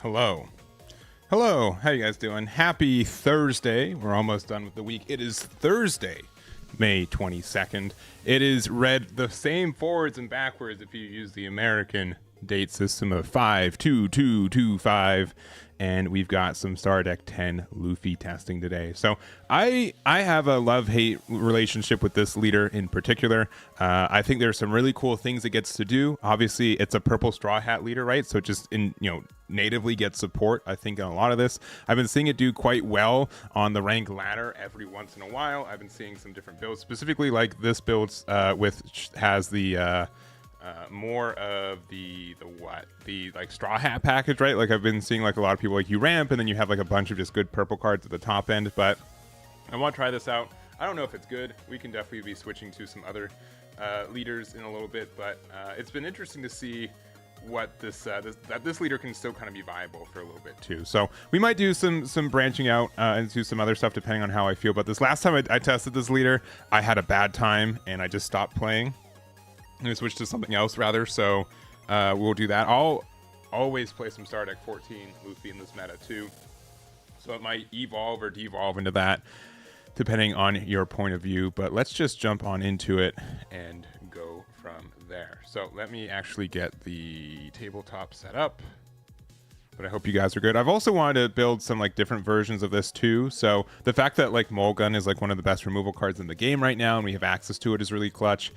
Hello. Hello, how you guys doing? Happy Thursday. We're almost done with the week. It is Thursday, May 22nd. It is read the same forwards and backwards if you use the American date system of 52225, and we've got some Star Deck 10 Luffy testing today. So I have a love-hate relationship with this leader in particular. I think there's some really cool things it gets to do. Obviously, it's a purple Straw Hat leader, right? So it just natively gets support. I think in a lot of this, I've been seeing it do quite well on the rank ladder every once in a while. I've been seeing some different builds, specifically like this build which has the more of the like Straw Hat package, right? Like I've been seeing like a lot of people like you ramp and then you have like a bunch of just good purple cards at the top end. But I want to try this out. I don't know if it's good. We can definitely be switching to some other leaders in a little bit, but it's been interesting to see what this leader can still kind of be viable for a little bit too. So we might do some branching out into some other stuff depending on how I feel about this. Last time I tested this leader, I had a bad time and I just stopped playing. I'm gonna switch to something else rather, so we'll do that. I'll always play some Star Deck 14 Luffy in this meta too, so it might evolve or devolve into that depending on your point of view, but let's just jump on into it and go from there. So let me actually get the tabletop set up, but I hope you guys are good. I've also wanted to build some like different versions of this too. So the fact that like Mulgun is like one of the best removal cards in the game right now and we have access to it is really clutch.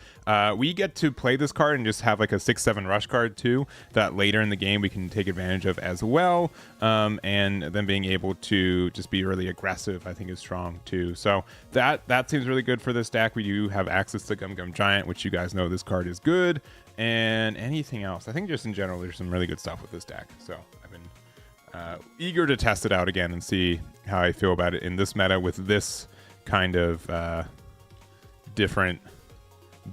We get to play this card and just have like a 6-7 rush card too that later in the game we can take advantage of as well. And then being able to just be really aggressive I think is strong too. So that seems really good for this deck. We do have access to Gum Gum Giant, which you guys know this card is good. And anything else, I think just in general there's some really good stuff with this deck. So I've been eager to test it out again and see how I feel about it in this meta with this kind of different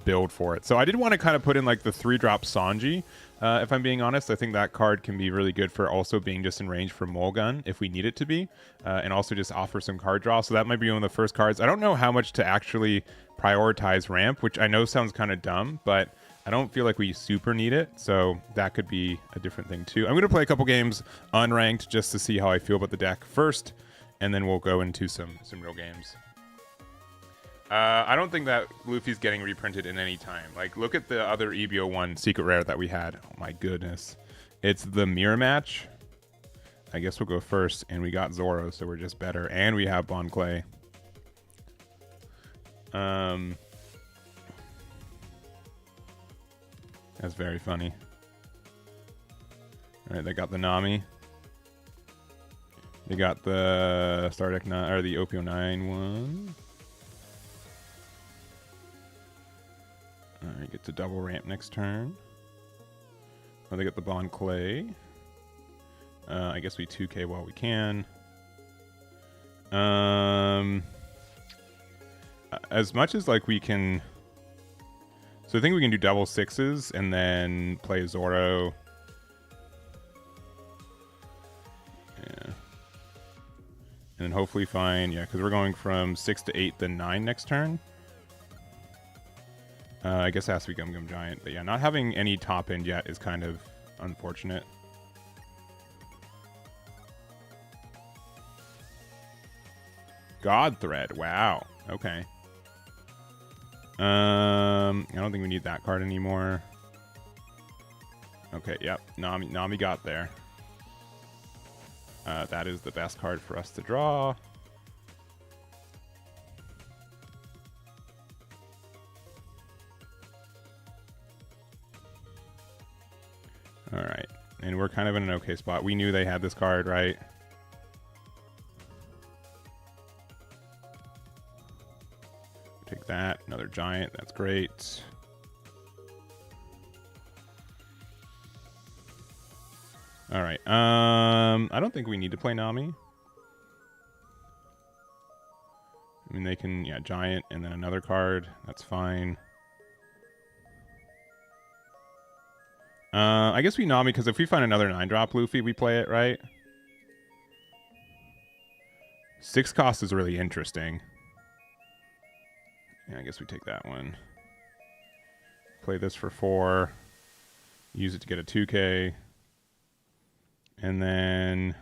build for it. So I did want to kind of put in like the 3-drop Sanji. If I'm being honest, I think that card can be really good for also being just in range for Mulgun if we need it to be, and also just offer some card draw. So that might be one of the first cards. I don't know how much to actually prioritize ramp, which I know sounds kind of dumb, but I don't feel like we super need it, so that could be a different thing too. I'm going to play a couple games unranked just to see how I feel about the deck first, and then we'll go into some real games. I don't think that Luffy's getting reprinted in any time. Like, look at the other EB01 secret rare that we had. Oh my goodness. It's the mirror match. I guess we'll go first, and we got Zoro, so we're just better. And we have Bon Clay. That's very funny. All right, they got the Nami. They got the Star Deck 9 or the OPO9 one. All right, get to double ramp next turn. Oh, they get the Bon Clay. I guess we 2K while we can. As much as like we can. So I think we can do double 6s and then play Zoro. Yeah. And then hopefully find, yeah, because we're going from 6 to 8, then 9 next turn. I guess it has to be Gum Gum Giant. But yeah, not having any top end yet is kind of unfortunate. God Thread. Wow. Okay. I don't think we need that card anymore. Okay, yep. Nami got there. That is the best card for us to draw. All right. And we're kind of in an okay spot. We knew they had this card, right? Take that. Another giant. That's great. All right. I don't think we need to play Nami. I mean, they can, yeah, giant and then another card. That's fine. I guess we Nami because if we find another 9-drop Luffy, we play it, right? 6 cost is really interesting. Yeah, I guess we take that one. Play this for 4. Use it to get a 2K. And then,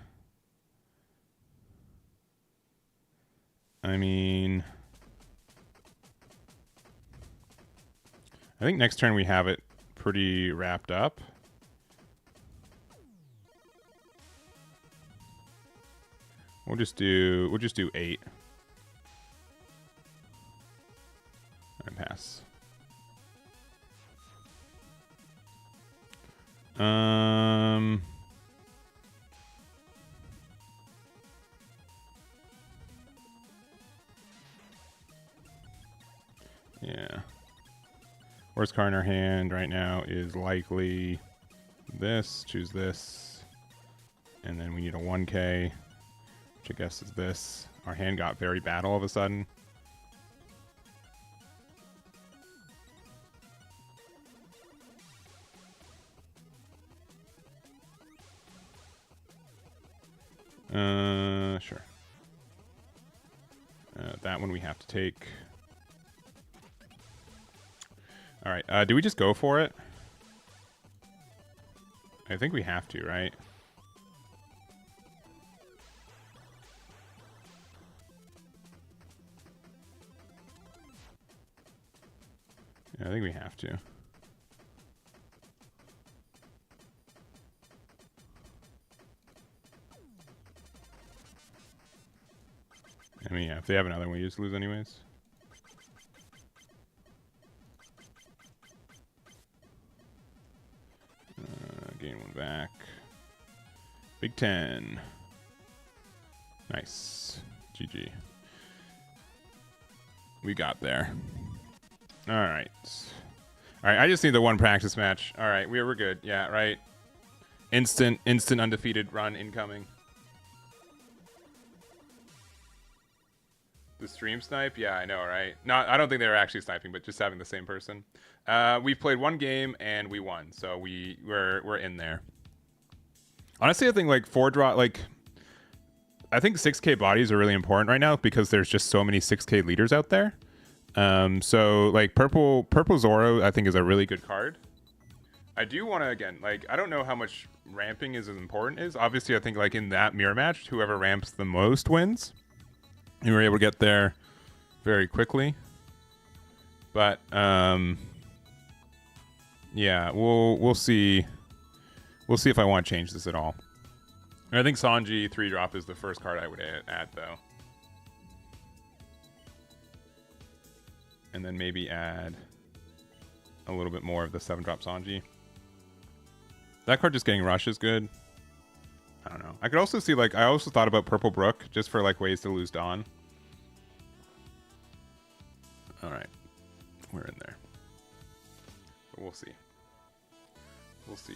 I mean, I think next turn we have it pretty wrapped up. We'll just do 8. And pass. Yeah. Worst card in our hand right now is likely this. Choose this. And then we need a 1K, which I guess is this. Our hand got very bad all of a sudden. Sure. That one we have to take. All right. Do we just go for it? I think we have to, right? Yeah, I think we have to. I mean, yeah, if they have another one, we just lose anyways. Gain 1 back. Big 10. Nice. GG. We got there. All right. All right, I just need the one practice match. All right, we're good. Yeah, right. Instant undefeated run incoming. The stream snipe? Yeah, I know, right? I don't think they were actually sniping, but just having the same person. We've played one game and we won, so we're in there. Honestly, I think like 4-drop, like I think 6K bodies are really important right now because there's just so many 6K leaders out there. So like purple Zoro, I think is a really good card. I do want to, again, like I don't know how much ramping is as important is. Obviously, I think like in that mirror match, whoever ramps the most wins. And we're able to get there very quickly. But yeah, we'll see. We'll see if I want to change this at all. I think Sanji 3-drop is the first card I would add though. And then maybe add a little bit more of the 7-drop Sanji. That card just getting rush is good. I don't know. I could also see, like, I also thought about Purple Brook just for, like, ways to lose Dawn. Alright. We're in there. But we'll see. We'll see.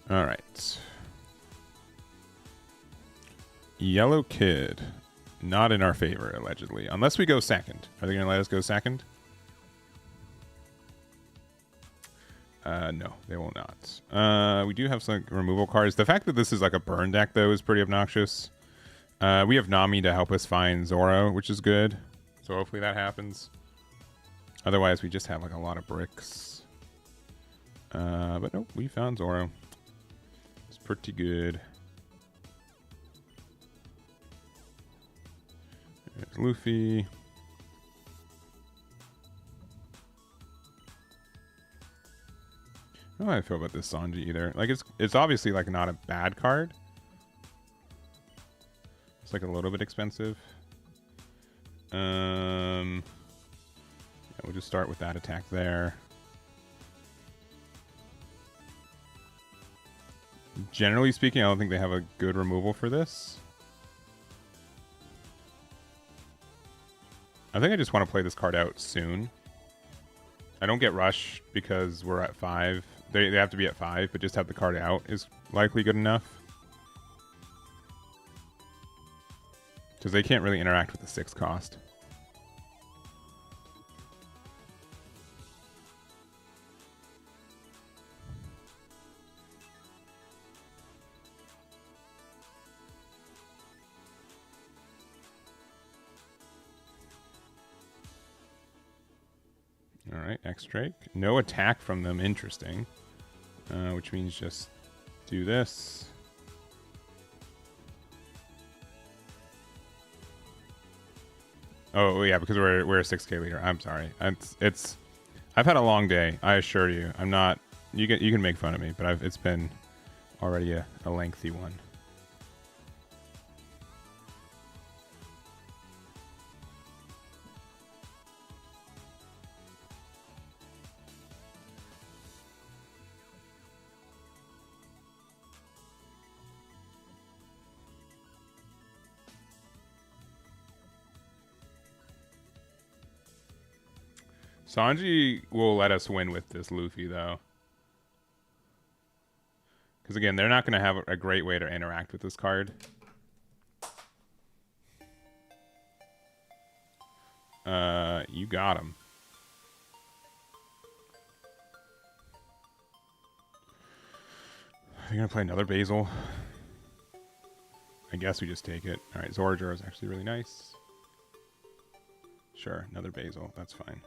Alright. Yellow Kid. Not in our favor, allegedly. Unless we go second. Are they going to let us go second? No, they will not. We do have some removal cards. The fact that this is like a burn deck, though, is pretty obnoxious. We have Nami to help us find Zoro, which is good. So hopefully that happens. Otherwise, we just have like a lot of bricks. But nope, we found Zoro. It's pretty good. There's Luffy. I don't know how I feel about this Sanji either. Like it's obviously like not a bad card. It's like a little bit expensive. Yeah, we'll just start with that attack there. Generally speaking, I don't think they have a good removal for this. I think I just want to play this card out soon. I don't get rushed because we're at 5. They have to be at 5, but just have the card out is likely good enough. Because they can't really interact with the 6 cost. Alright, X-Drake. No attack from them, interesting. Which means just do this. Oh yeah, because we're a 6K leader. I'm sorry. I've had a long day. I assure you. I'm not. You can make fun of me, but it's been already a lengthy one. Sanji will let us win with this Luffy, though. Because, again, they're not going to have a great way to interact with this card. You got him. Are you going to play another Basil? I guess we just take it. All right, Zorajor is actually really nice. Sure, another Basil. That's fine.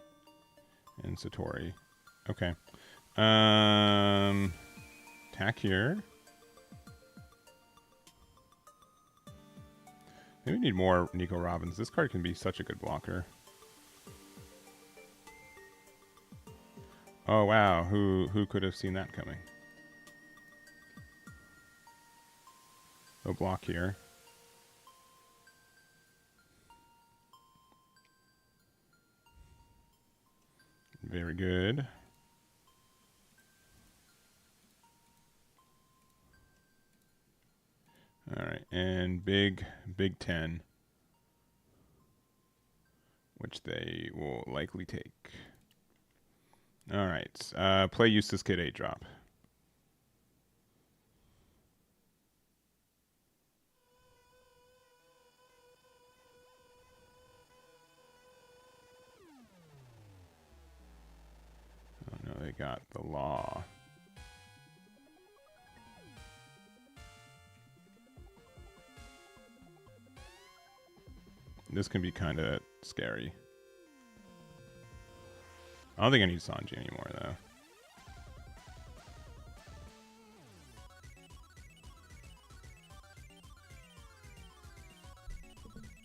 And Satori. Okay. Attack here. Maybe we need more Nico Robins. This card can be such a good blocker. Oh wow, who could have seen that coming? No block here. Very good. All right, and big 10, which they will likely take. All right, play Eustace Kid 8 drop. Oh no, they got the law. This can be kind of scary. I don't think I need Sanji anymore, though.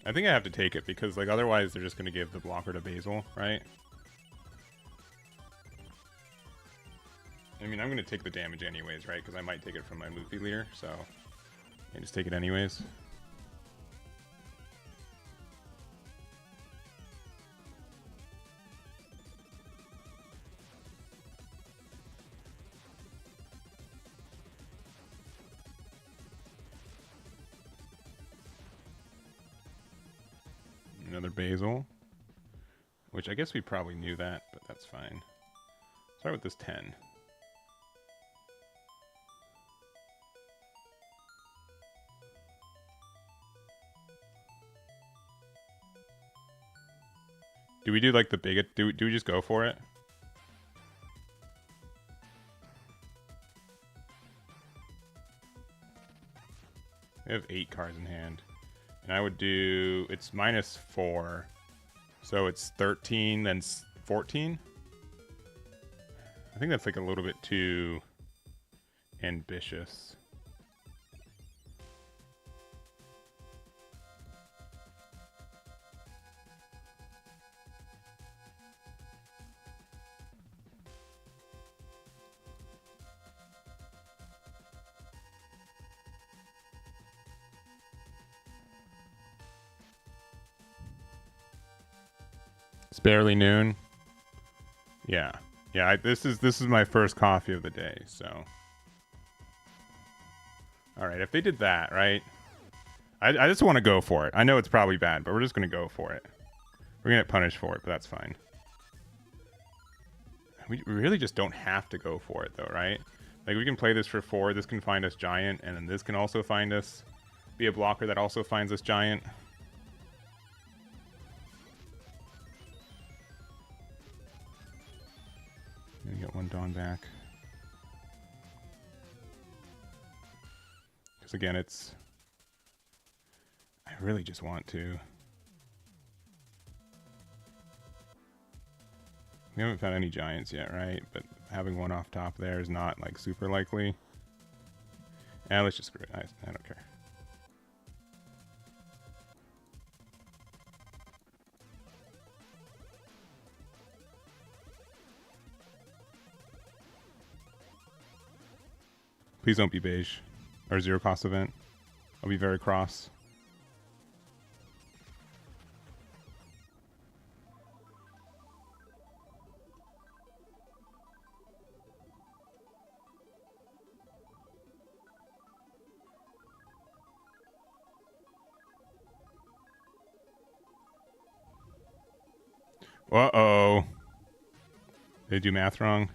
I think I have to take it because, like, otherwise they're just going to give the blocker to Basil, right? I mean, I'm going to take the damage anyways, right? Because I might take it from my Luffy leader, so I just take it anyways. Another Basil, which I guess we probably knew that, but that's fine. Start with this 10. Do we do like the bigot? Do we just go for it? We have 8 cards in hand. And I would do, it's -4. So it's 13, then 14. I think that's like a little bit too ambitious. It's barely noon. Yeah. This is my first coffee of the day, so. All right, if they did that, right? I just want to go for it. I know it's probably bad, but we're just going to go for it. We're going to get punished for it, but that's fine. We really just don't have to go for it, though, right? Like, we can play this for 4. This can find us Giant, and then this can also find us. Be a blocker that also finds us Giant. We get 1 Dawn back. Because again, it's... I really just want to... We haven't found any giants yet, right? But having one off top there is not like super likely. And let's just screw it. I don't care. Please don't be beige or zero cost event. I'll be very cross. Uh-oh. Did they do math wrong?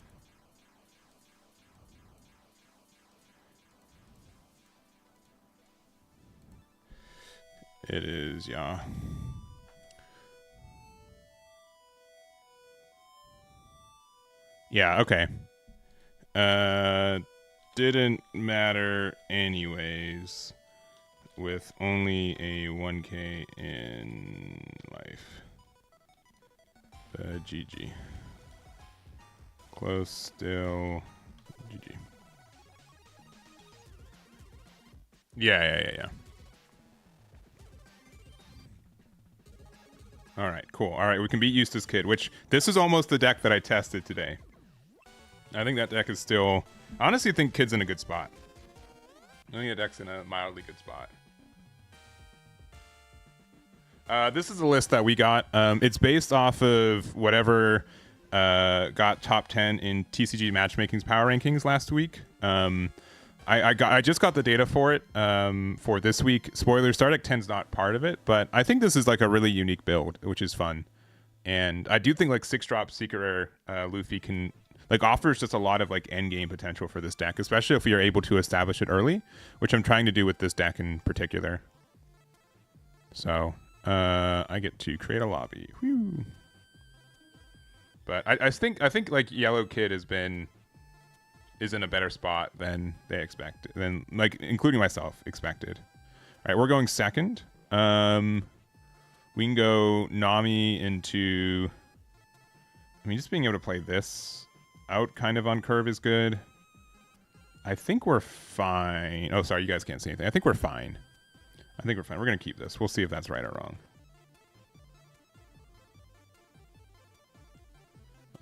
It is, yeah. Yeah, okay. Didn't matter anyways with only a 1k in life. GG. Close still. GG. Yeah. All right, cool. All right, we can beat Eustace Kid, which this is almost the deck that I tested today. I think that deck is still... I honestly think Kid's in a good spot. I think that deck's in a mildly good spot. This is a list that we got. It's based off of whatever got top 10 in TCG Matchmaking's power rankings last week. I just got the data for it for this week. Spoiler, Stardeck 10's not part of it, but I think this is like a really unique build, which is fun. And I do think like 6-drop Secret Rare Luffy can like offers just a lot of like end game potential for this deck, especially if you're able to establish it early, which I'm trying to do with this deck in particular. So I get to create a lobby. Whew. But I think like Yellow Kid is in a better spot than they expected, than like including myself expected. All right, we're going second. We can go Nami into. I mean, just being able to play this out kind of on curve is good. I think we're fine. Oh, sorry, you guys can't see anything. I think we're fine. We're gonna keep this. We'll see if that's right or wrong.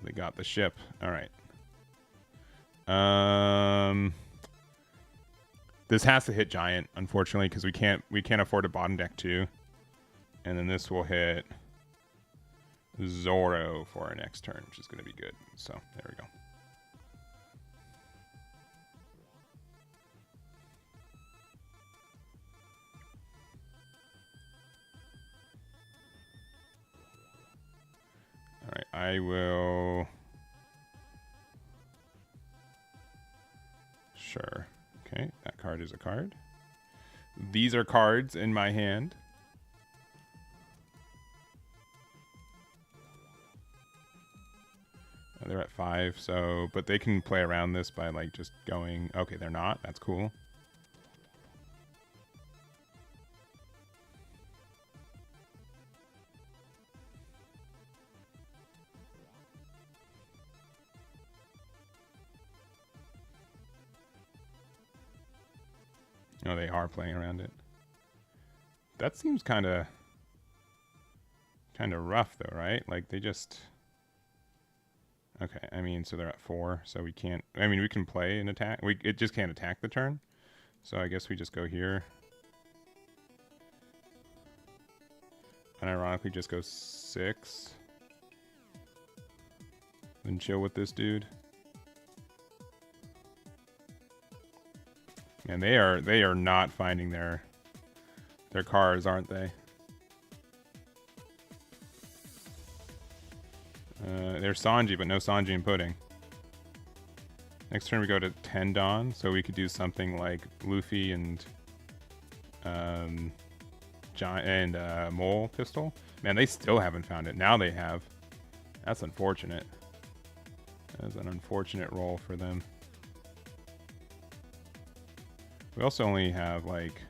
They got the ship. All right. This has to hit giant, unfortunately, because we can't afford a bottom deck too. And then this will hit Zoro for our next turn, which is going to be good. So there we go. All right, I will. Sure. Okay, that card is a card. These are cards in my hand. They're at 5, so but they can play around this by like just going. Okay, they're not. That's cool. Oh, they are playing around it. That seems kind of rough, though, right? Like they just. Okay, I mean, so they're at 4, so we can't. I mean, we can play an attack. It just can't attack the turn. So I guess we just go here. And ironically, just go 6. Then chill with this dude. And they are not finding their cards, aren't they? There's Sanji, but no Sanji and Pudding. Next turn we go to 10 Dawn, so we could do something like Luffy and Mole Pistol. Man, they still haven't found it. Now they have. That's unfortunate. That's an unfortunate roll for them. We also only have like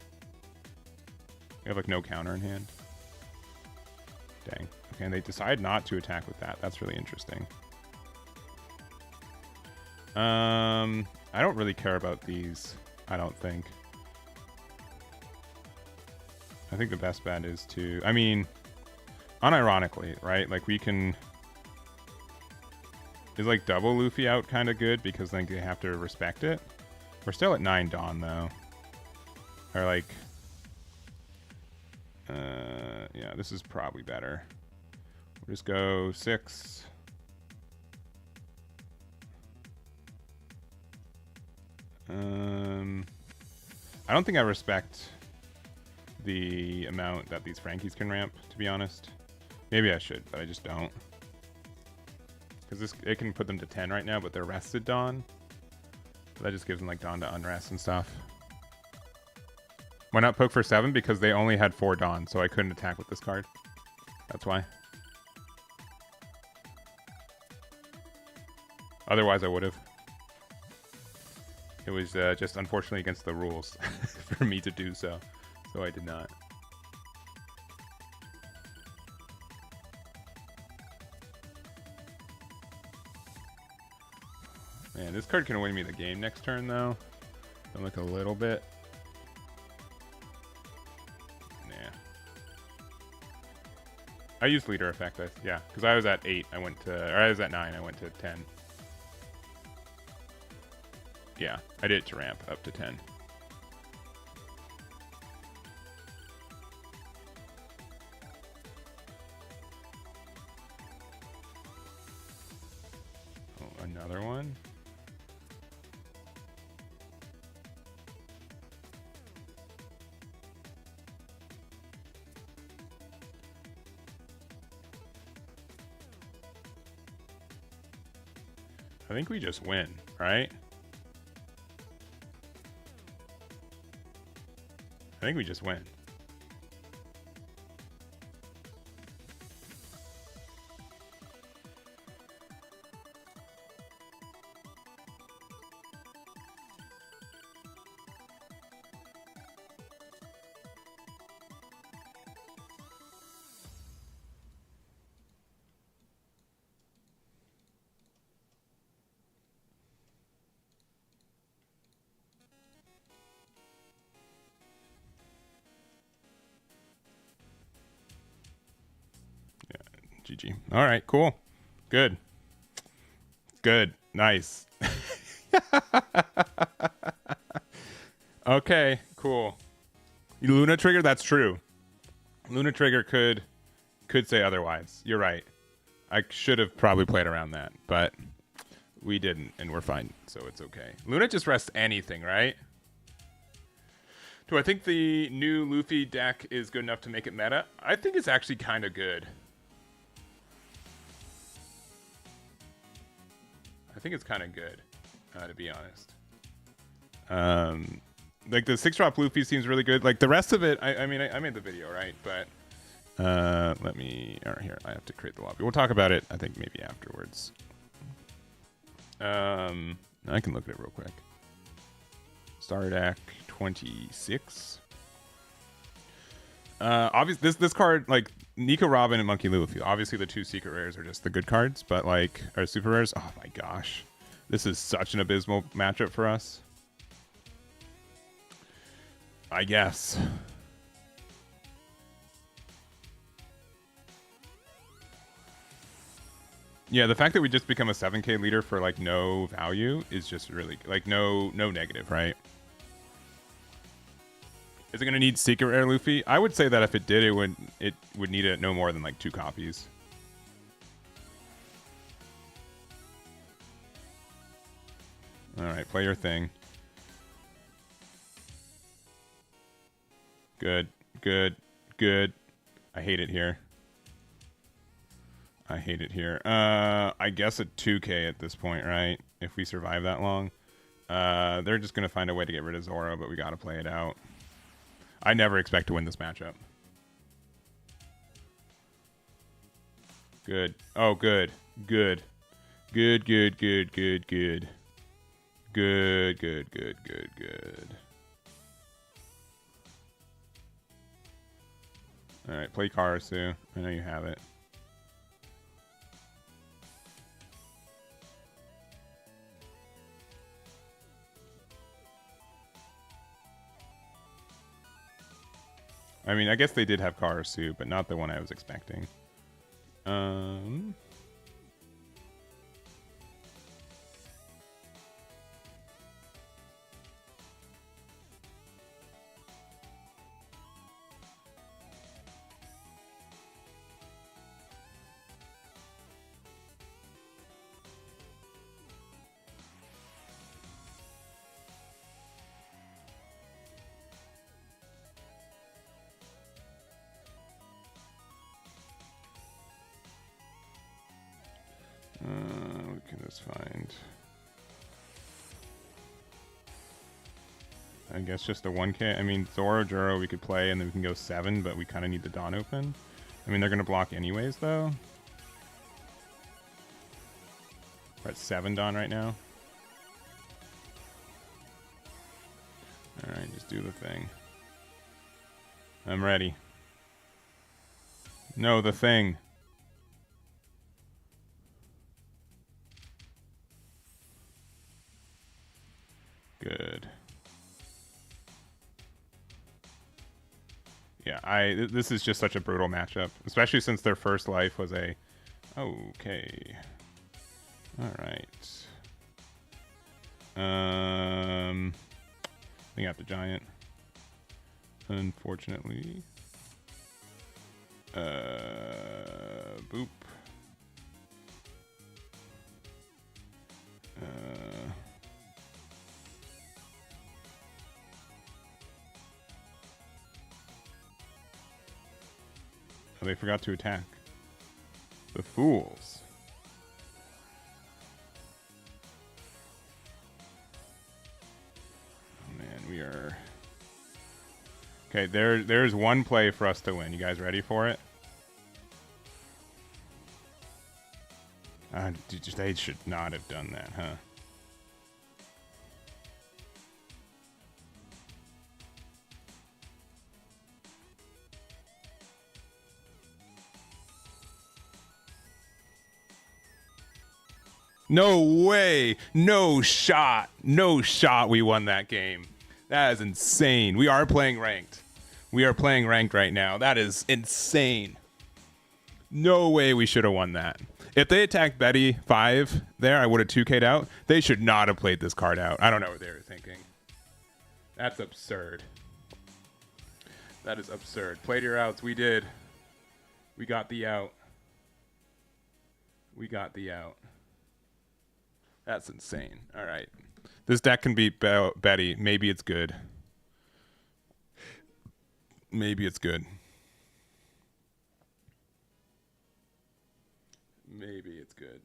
no counter in hand. Dang. Okay, and they decide not to attack with that. That's really interesting. I don't really care about these. I don't think. I think the best bet is to... I mean, unironically, right? Like, we can... Is, like, double Luffy out kind of good? Because then they have to respect it. We're still at 9 Dawn, though. Or, like... yeah, this is probably better. We'll just go 6. I don't think I respect the amount that these Frankies can ramp, to be honest. Maybe I should, but I just don't. Because it can put them to 10 right now, but they're rested Dawn. So that just gives them like Dawn to unrest and stuff. Why not poke for 7? Because they only had 4 Dawn, so I couldn't attack with this card. That's why. Otherwise, I would have. It was just unfortunately against the rules for me to do so. So I did not. Man, this card can win me the game next turn, though. I'm like a little bit. Nah. I used leader effect, yeah, because I was at 8. I went to, or I was at 9. I went to 10. Yeah, I did it to ramp up to 10. Oh, another one? I think we just win, right? I think we just win. GG. All right, cool. Good. Good. Nice. Okay, cool. Luna Trigger, that's true. Luna Trigger could say otherwise. You're right. I should have probably played around that, but we didn't, and we're fine, so it's okay. Luna just rests anything, right? Do I think the new Luffy deck is good enough to make it meta? I think it's actually kind of good. I think it's kind of good, to be honest. Like the 6-drop Luffy seems really good. Like the rest of it, I mean, I made the video, right? But let me. All right, here, I have to create the lobby. We'll talk about it. I think maybe afterwards. I can look at it real quick. Star deck 26. Obviously, this card, like Nico Robin and Monkey Luffy, obviously the 2 secret rares are just the good cards, but like our super rares, oh my gosh, this is such an abysmal matchup for us. I guess. Yeah, the fact that we just become a 7K leader for like no value is just really like no negative, right? Is it going to need secret rare Luffy? I would say that if it did, it would need it no more than like 2 copies. All right, play your thing. Good, good, good. I hate it here. I hate it here. I guess a 2K at this point, right? If we survive that long. They're just going to find a way to get rid of Zoro, but we got to play it out. I never expect to win this matchup. Good. Oh, good. Good. Good, good, good, good, good. Good, good, good, good, good. All right, play Karasu. I know you have it. I mean, I guess they did have Karasu, but not the one I was expecting. What can this find? I guess just a 1K. I mean, Zoro, Juro we could play, and then we can go 7, but we kind of need the Dawn open. I mean, they're going to block anyways, though. We're at 7 Dawn right now. Alright, just do the thing. I'm ready. No, the thing. Good. Yeah, this is just such a brutal matchup, especially since their first life was a... Okay. Alright. They got the giant. Unfortunately. Boop. Oh, they forgot to attack. The fools. Oh man, we are... Okay, there's one play for us to win. You guys ready for it? They should not have done that, huh? No way. No shot. No shot we won that game. That is insane. We are playing ranked. We are playing ranked right now. That is insane. No way we should have won that. If they attacked Betty 5 there, I would have 2K'd out. They should not have played this card out. I don't know what they were thinking. That's absurd. That is absurd. Played your outs. We did. We got the out. We got the out. That's insane. All right. This deck can beat Betty. Maybe it's good. Maybe it's good. Maybe it's good.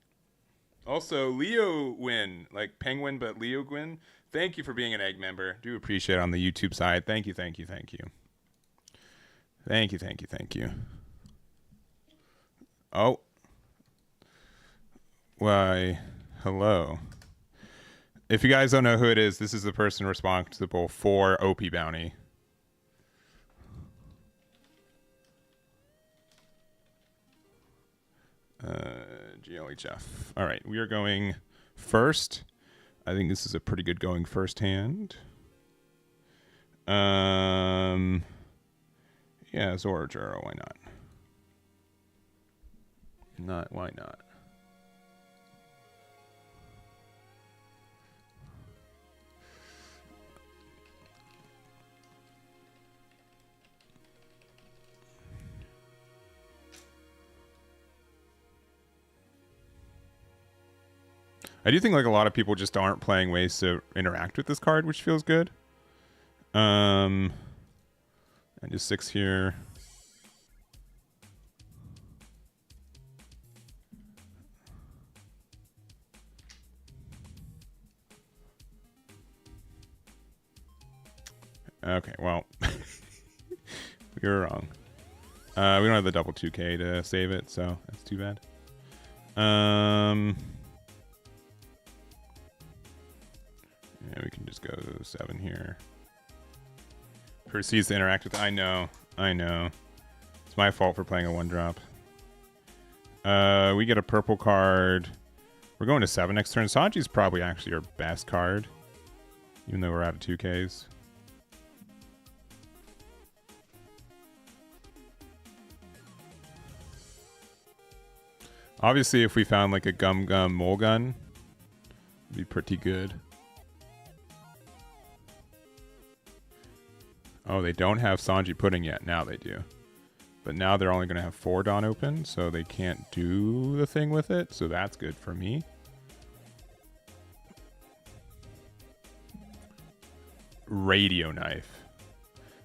Also, Leo win. Like Penguin, but Leo win. Thank you for being an egg member. Do appreciate it on the YouTube side. Thank you, thank you, thank you. Thank you, thank you, thank you. Oh. Why... Hello. If you guys don't know who it is, this is the person responsible for OP Bounty. GLHF. All right, we are going first. I think this is a pretty good going first hand. Yeah, Zoro Juro, why not? Why not? I do think like a lot of people just aren't playing ways to interact with this card, which feels good. And just 6 here. Okay, well, we were wrong. We don't have the double 2K to save it, so that's too bad. Yeah, we can just go 7 here. Proceeds to interact with... I know. It's my fault for playing a 1-drop. We get a purple card. We're going to 7 next turn. Sanji's probably actually our best card, even though we're out of 2Ks. Obviously, if we found like a Gum Gum Mole Gun, it'd be pretty good. Oh, they don't have Sanji Pudding yet. Now they do. But now they're only going to have 4 Dawn open, so they can't do the thing with it. So that's good for me. Radio Knife.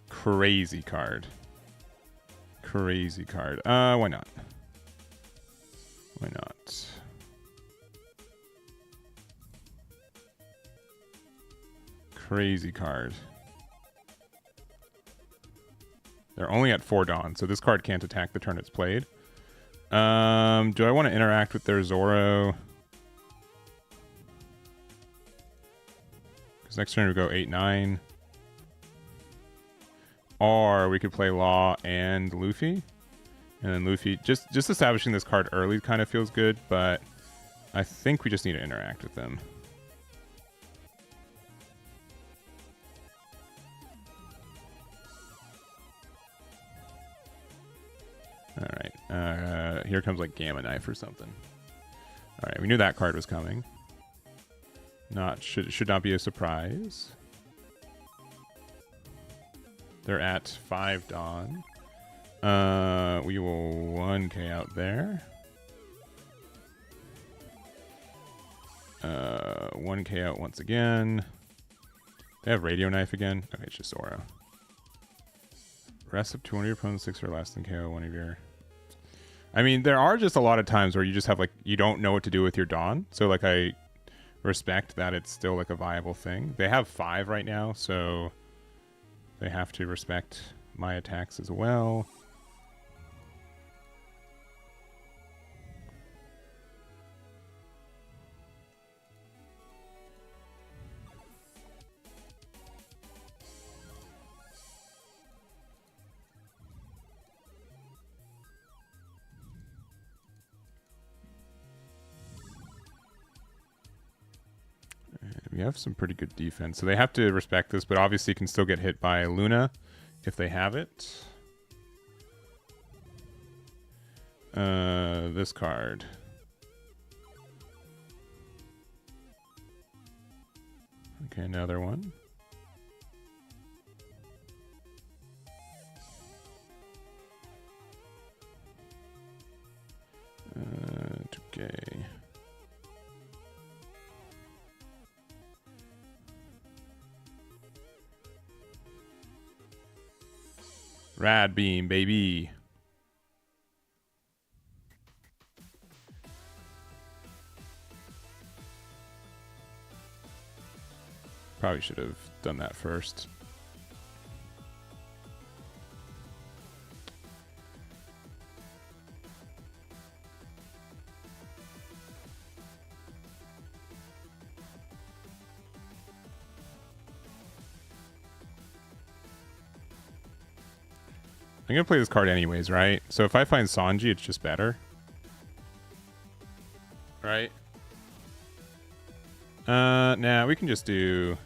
Crazy card. Crazy card. Why not? Why not? Crazy card. They're only at 4 Dawn, so this card can't attack the turn it's played. Do I want to interact with their Zoro? Because next turn we go 8-9. Or we could play Law and Luffy. And then Luffy, just establishing this card early kind of feels good, but I think we just need to interact with them. Alright, here comes like Gamma Knife or something. Alright, we knew that card was coming. Should not be a surprise. They're at 5 Dawn. We will 1k out there. 1k out once again. They have Radio Knife again. Okay, it's just Zoro. Rest up to one of your opponents 6 or less than KO one of your... I mean, there are just a lot of times where you just have like, you don't know what to do with your Dawn. So like I respect that it's still like a viable thing. They have 5 right now, so they have to respect my attacks as well. We have some pretty good defense. So they have to respect this, but obviously can still get hit by Luna if they have it. This card. Okay, another one. Okay. Rad Beam, baby. Probably should have done that first. I'm gonna play this card anyways, right? So if I find Sanji, it's just better. Right? Nah, we can just do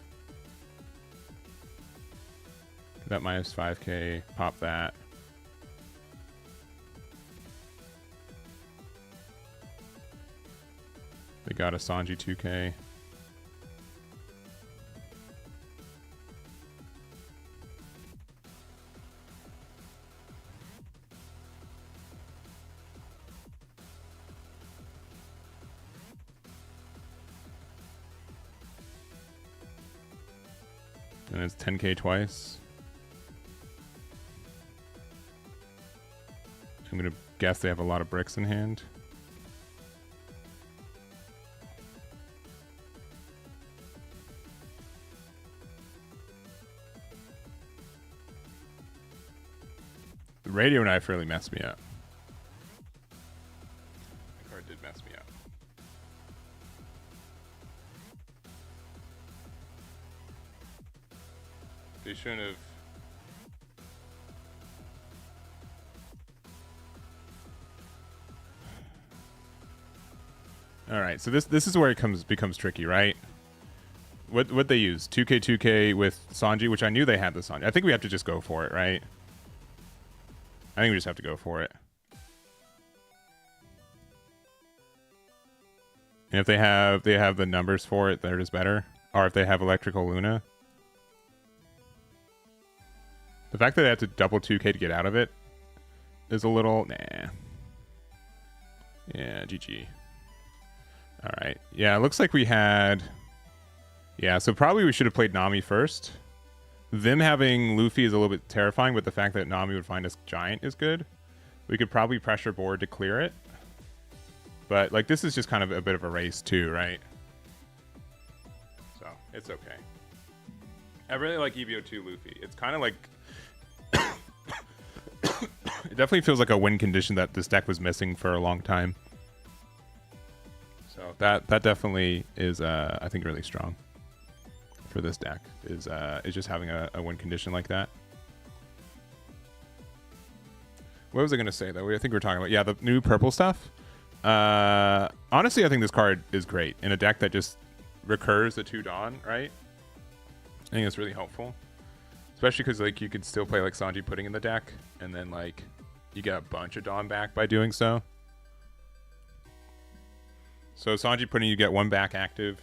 that minus 5k, pop that. They got a Sanji 2k. And it's 10k twice. I'm gonna guess they have a lot of bricks in hand. The Radio Knife really messed me up. The card did mess me up. They shouldn't have. All right, so this is where it becomes tricky, right? What they use 2k with Sanji, which I knew they had the Sanji. I think we have to just go for it, right? I think we just have to go for it. And if they have the numbers for it, they're just better. Or if they have Electrical Luna. The fact that they had to double 2k to get out of it is a little nah. Yeah, GG. Alright. Yeah, it looks like we had... Yeah, so probably we should have played Nami first. Them having Luffy is a little bit terrifying, but the fact that Nami would find us giant is good. We could probably pressure board to clear it. But, like, this is just kind of a bit of a race, too, right? So, it's okay. I really like EB02 Luffy. It's kind of like... It definitely feels like a win condition that this deck was missing for a long time. So, that definitely is, I think, really strong for this deck. Is just having a win condition like that. What was I going to say, though? I think we were talking about... Yeah, the new purple stuff. Honestly, I think this card is great in a deck that just recurs the 2 Dawn, right? I think it's really helpful, especially because like you could still play like Sanji Pudding in the deck, and then like you get a bunch of Dawn back by doing so. So Sanji Pudding, you get 1 back active,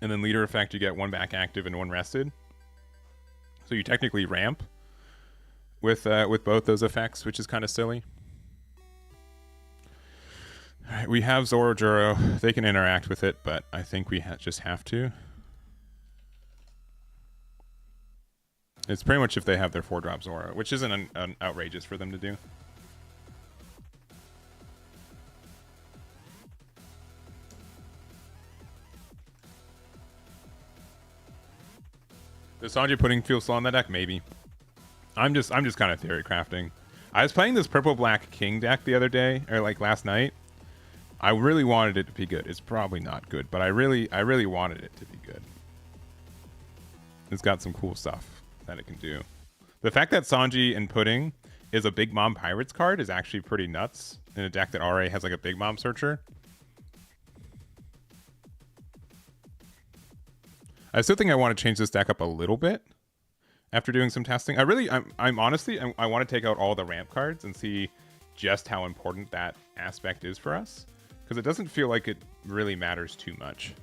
and then Leader Effect, you get 1 back active and 1 rested. So you technically ramp with both those effects, which is kind of silly. All right, we have Zorojuro. They can interact with it, but I think we just have to. It's pretty much if they have their 4-drop Zoro, which isn't an outrageous for them to do. Does Sanji Pudding feel slow on that deck? Maybe. I'm just kind of theory crafting. I was playing this purple black king deck the other day, or like last night. I really wanted it to be good. It's probably not good, but I really wanted it to be good. It's got some cool stuff that it can do. The fact that Sanji and Pudding is a Big Mom Pirates card is actually pretty nuts in a deck that already has like a Big Mom Searcher. I still think I want to change this deck up a little bit after doing some testing. I'm honestly, I want to take out all the ramp cards and see just how important that aspect is for us, because it doesn't feel like it really matters too much.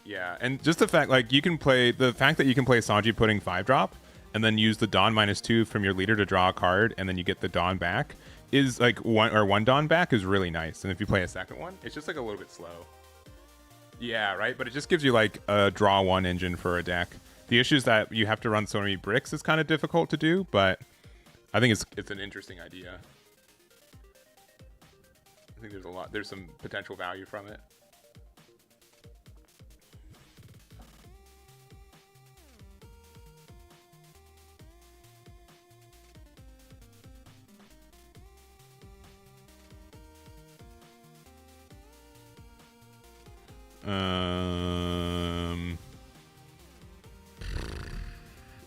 Yeah, and just the fact like you can play Sanji Pudding 5-drop and then use the Dawn -2 from your leader to draw a card, and then you get the Dawn back is like one Dawn back is really nice. And if you play a second one, it's just like a little bit slow. Yeah, right. But it just gives you like a draw 1 engine for a deck. The issue is that you have to run so many bricks is kind of difficult to do, but I think it's an interesting idea. I think there's some potential value from it.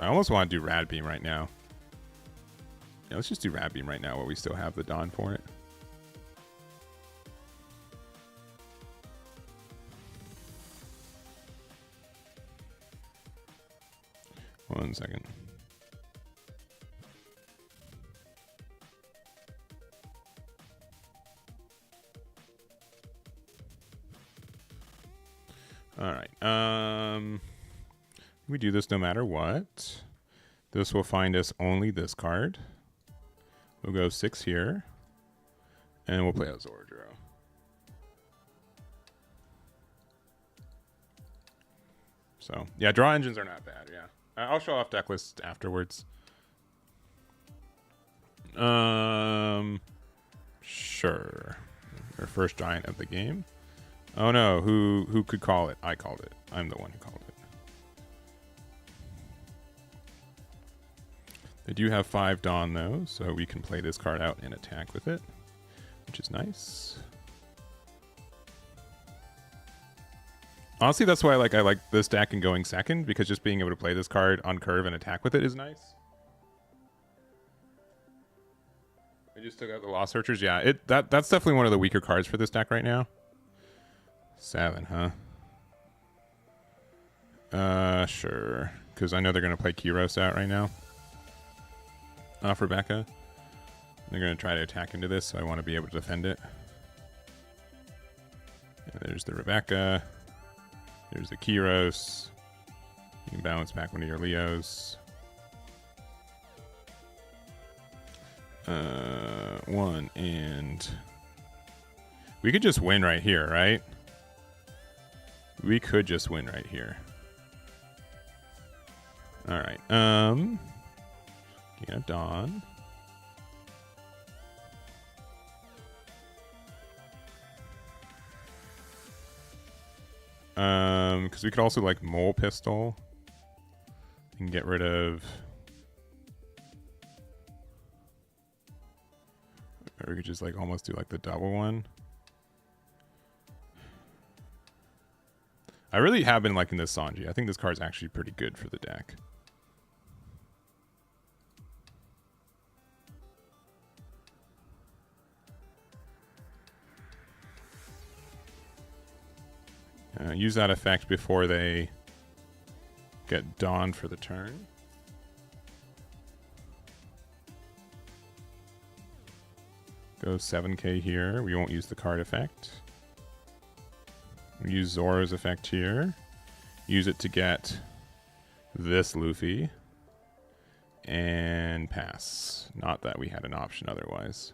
I almost want to do Rad Beam right now. Yeah, let's just do Rad Beam right now while we still have the Dawn for it. One second. All right. We do this no matter what. This will find us only this card. We'll go 6 here, and we'll play out Zorojuro. So yeah, draw engines are not bad. Yeah, I'll show off deck lists afterwards. Sure. Our first giant of the game. Oh no, who could call it? I called it. I'm the one who called it. They do have 5 Dawn though, so we can play this card out and attack with it, which is nice. Honestly, that's why I like this deck and going second, because just being able to play this card on curve and attack with it is nice. I just took out the Lost Searchers. Yeah, that's definitely one of the weaker cards for this deck right now. 7, huh? Sure. Because I know they're going to play Kyros out right now. Off Rebecca. They're going to try to attack into this, so I want to be able to defend it. there's the Rebecca. There's the Kyros. You can balance back one of your Leos. One, and we could just win right here, right? We could just win right here. All right. Yeah, Dawn. Because we could also like Mole Pistol and get rid of. Or we could just like almost do like the double one. I really have been liking this Sanji. I think this card is actually pretty good for the deck. Use that effect before they get Dawn for the turn. Go 7k here. We won't use the card effect. We use Zoro's effect here. Use it to get this Luffy. And pass. Not that we had an option otherwise.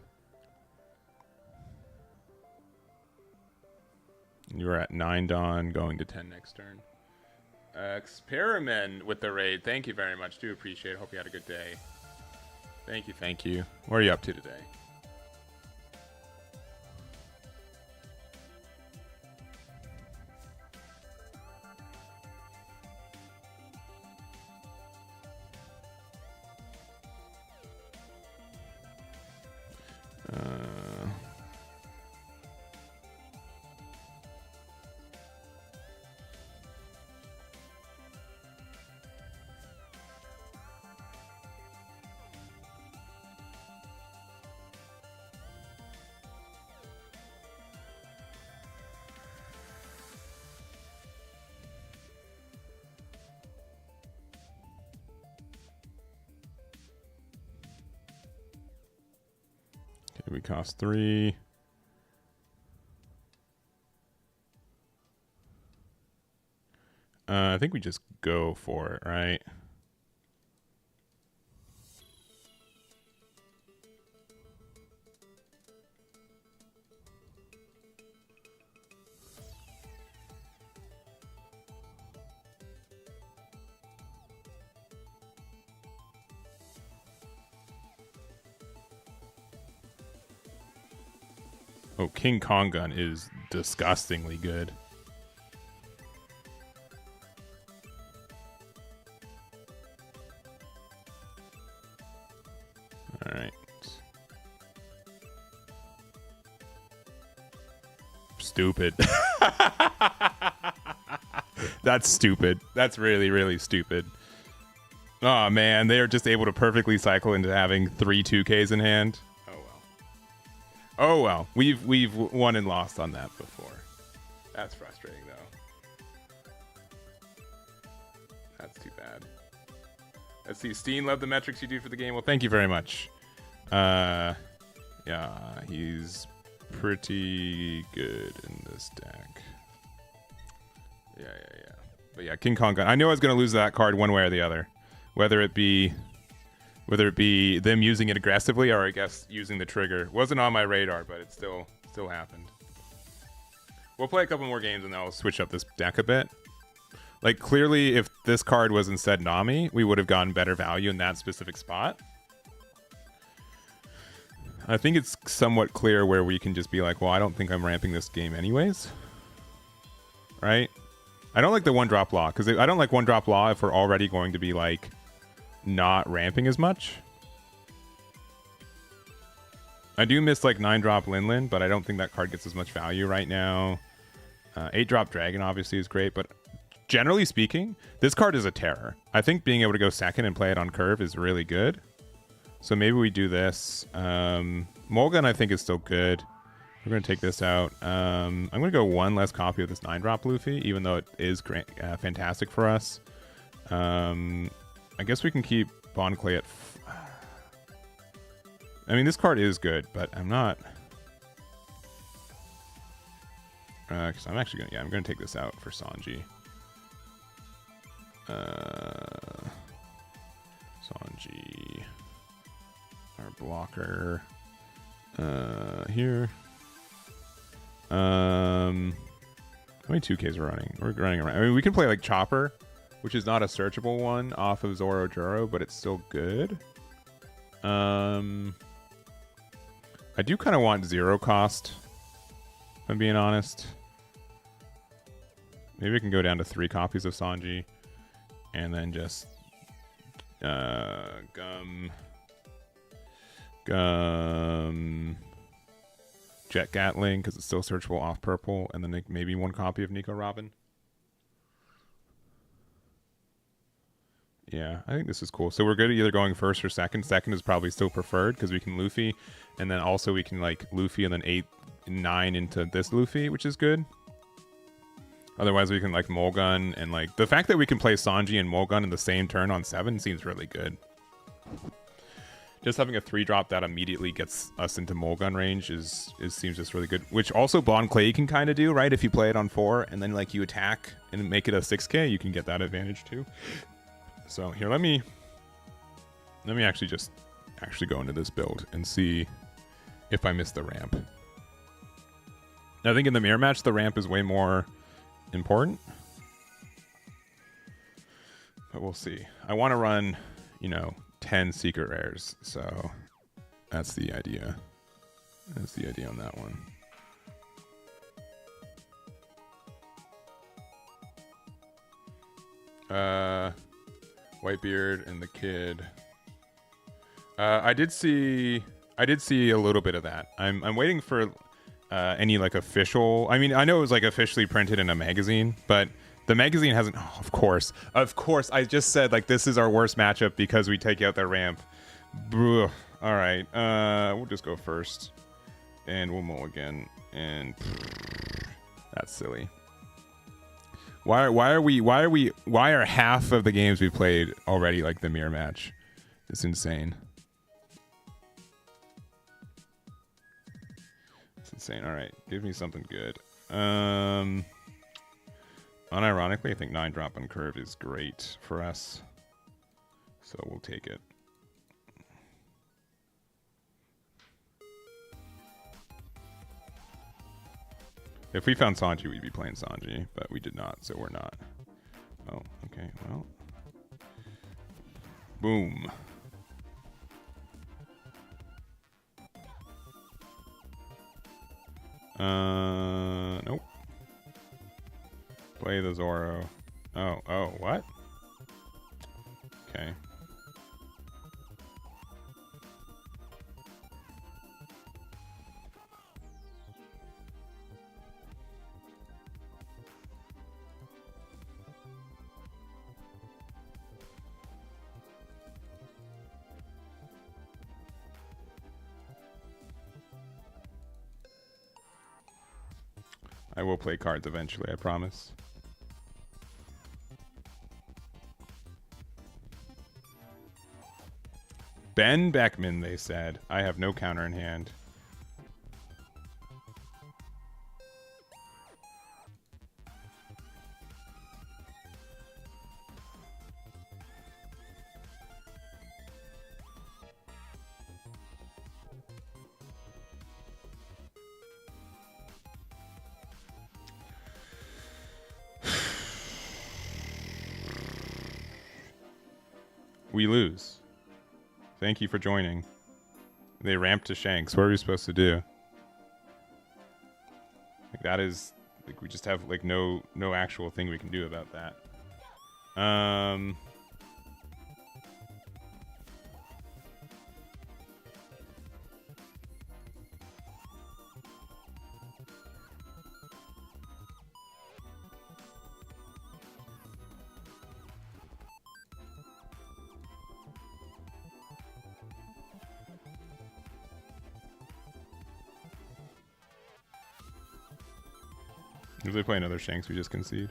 You're at 9 Dawn, going to 10 next turn. Experiment with the raid. Thank you very much. Do appreciate it. Hope you had a good day. Thank you, thank you. What are you up to today? We cost 3. I think we just go for it, right? Oh, King Kong gun is disgustingly good. All right. Stupid. That's stupid. That's really, really stupid. Oh, man. They are just able to perfectly cycle into having 3 2Ks in hand. Oh well, we've won and lost on that before. That's frustrating though. That's too bad. Let's see, Steen, love the metrics you do for the game. Well, thank you very much. Yeah, he's pretty good in this deck. Yeah. But yeah, King Kong gun. I knew I was gonna lose that card one way or the other, whether it be them using it aggressively or I guess using the trigger. Wasn't on my radar, but it still happened. We'll play a couple more games and then I'll switch up this deck a bit. Like, clearly, if this card was instead Nami, we would have gotten better value in that specific spot. I think it's somewhat clear where we can just be like, well, I don't think I'm ramping this game anyways. Right? I don't like the one-drop law, because I don't like one-drop law if we're already going to be, like, not ramping as much. I do miss like 9-drop Linlin, but I don't think that card gets as much value right now. 8-drop Dragon obviously is great, but generally speaking, this card is a terror. I think being able to go second and play it on curve is really good. So maybe we do this. Mulligan I think is still good. We're going to take this out. I'm going to go one less copy of this 9-drop Luffy, even though it is fantastic for us. I guess we can keep Bon Clay at... I mean, this card is good, but I'm not... Because I'm actually gonna, I'm gonna take this out for Sanji. Sanji, our blocker. Here. How many 2Ks we're running? We're running around. I mean, we can play like Chopper, which is not a searchable one off of Zoro Joro, but it's still good. I do kind of want 0 cost, if I'm being honest. Maybe we can go down to 3 copies of Sanji, and then just Gum, Jet Gatling, because it's still searchable off purple, and then maybe 1 copy of Nico Robin. Yeah, I think this is cool. So we're good at either going first or second. Second is probably still preferred because we can Luffy, and then also we can like Luffy and then 8 and 9 into this Luffy, which is good. Otherwise we can like Mulgun, and like the fact that we can play Sanji and Mulgun in the same turn on 7 seems really good. Just having a 3-drop that immediately gets us into Mulgun range seems just really good. Which also Bon Clay can kind of do, right? If you play it on 4 and then like you attack and make it a 6K, you can get that advantage too. So here, let me actually just go into this build and see if I miss the ramp. I think in the mirror match, the ramp is way more important, but we'll see. I want to run, 10 secret rares, so that's the idea. That's the idea on that one. Whitebeard and the kid. I did see a little bit of that. I'm waiting for any like official. I mean, I know it was like officially printed in a magazine, but the magazine hasn't. Oh, of course. I just said like this is our worst matchup because we take out their ramp. All right. We'll just go first, and we'll mulligan, and that's silly. Why are half of the games we played already like the mirror match? It's insane. It's insane. All right, give me something good. Unironically, I think 9-drop on curve is great for us, so we'll take it. If we found Sanji, we'd be playing Sanji, but we did not, so we're not. Oh, okay, well. Boom. Nope. Play the Zoro. Oh, what? Okay. I will play cards eventually, I promise. Ben Beckman, they said. I have no counter in hand. We lose. Thank you for joining. They ramped to Shanks. What are we supposed to do? Like that is like we just have like no actual thing we can do about that. If they play another Shanks, we just concede.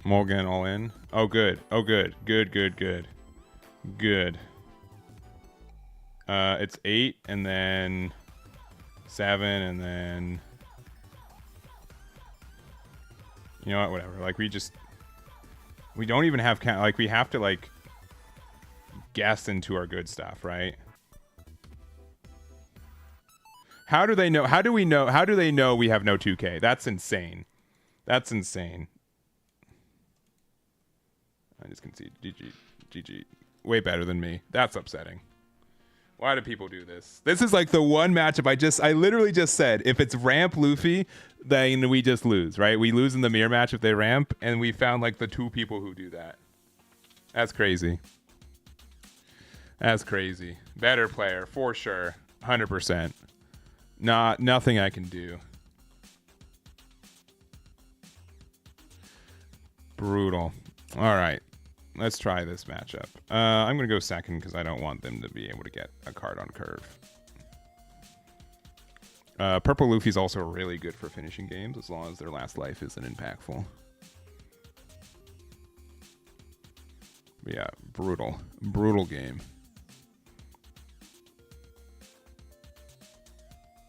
Mulligan all in. Oh, good. Oh, good. Good. It's 8 and then 7 and then You know what? Whatever. Like, we don't even have like, we have to like guess into our good stuff, right? How do they know? How do we know? How do they know we have no 2K? That's insane. That's insane. I just concede. GG. Way better than me. That's upsetting. Why do people do this? This is like the one matchup I literally just said, if it's ramp Luffy, then we just lose, right? We lose in the mirror match if they ramp, and we found like the 2 people who do that. That's crazy. That's crazy. Better player, for sure. 100%. Nothing I can do. Brutal. All right. Let's try this matchup. I'm going to go second because I don't want them to be able to get a card on curve. Purple Luffy's also really good for finishing games as long as their last life isn't impactful. But yeah, brutal. Brutal game.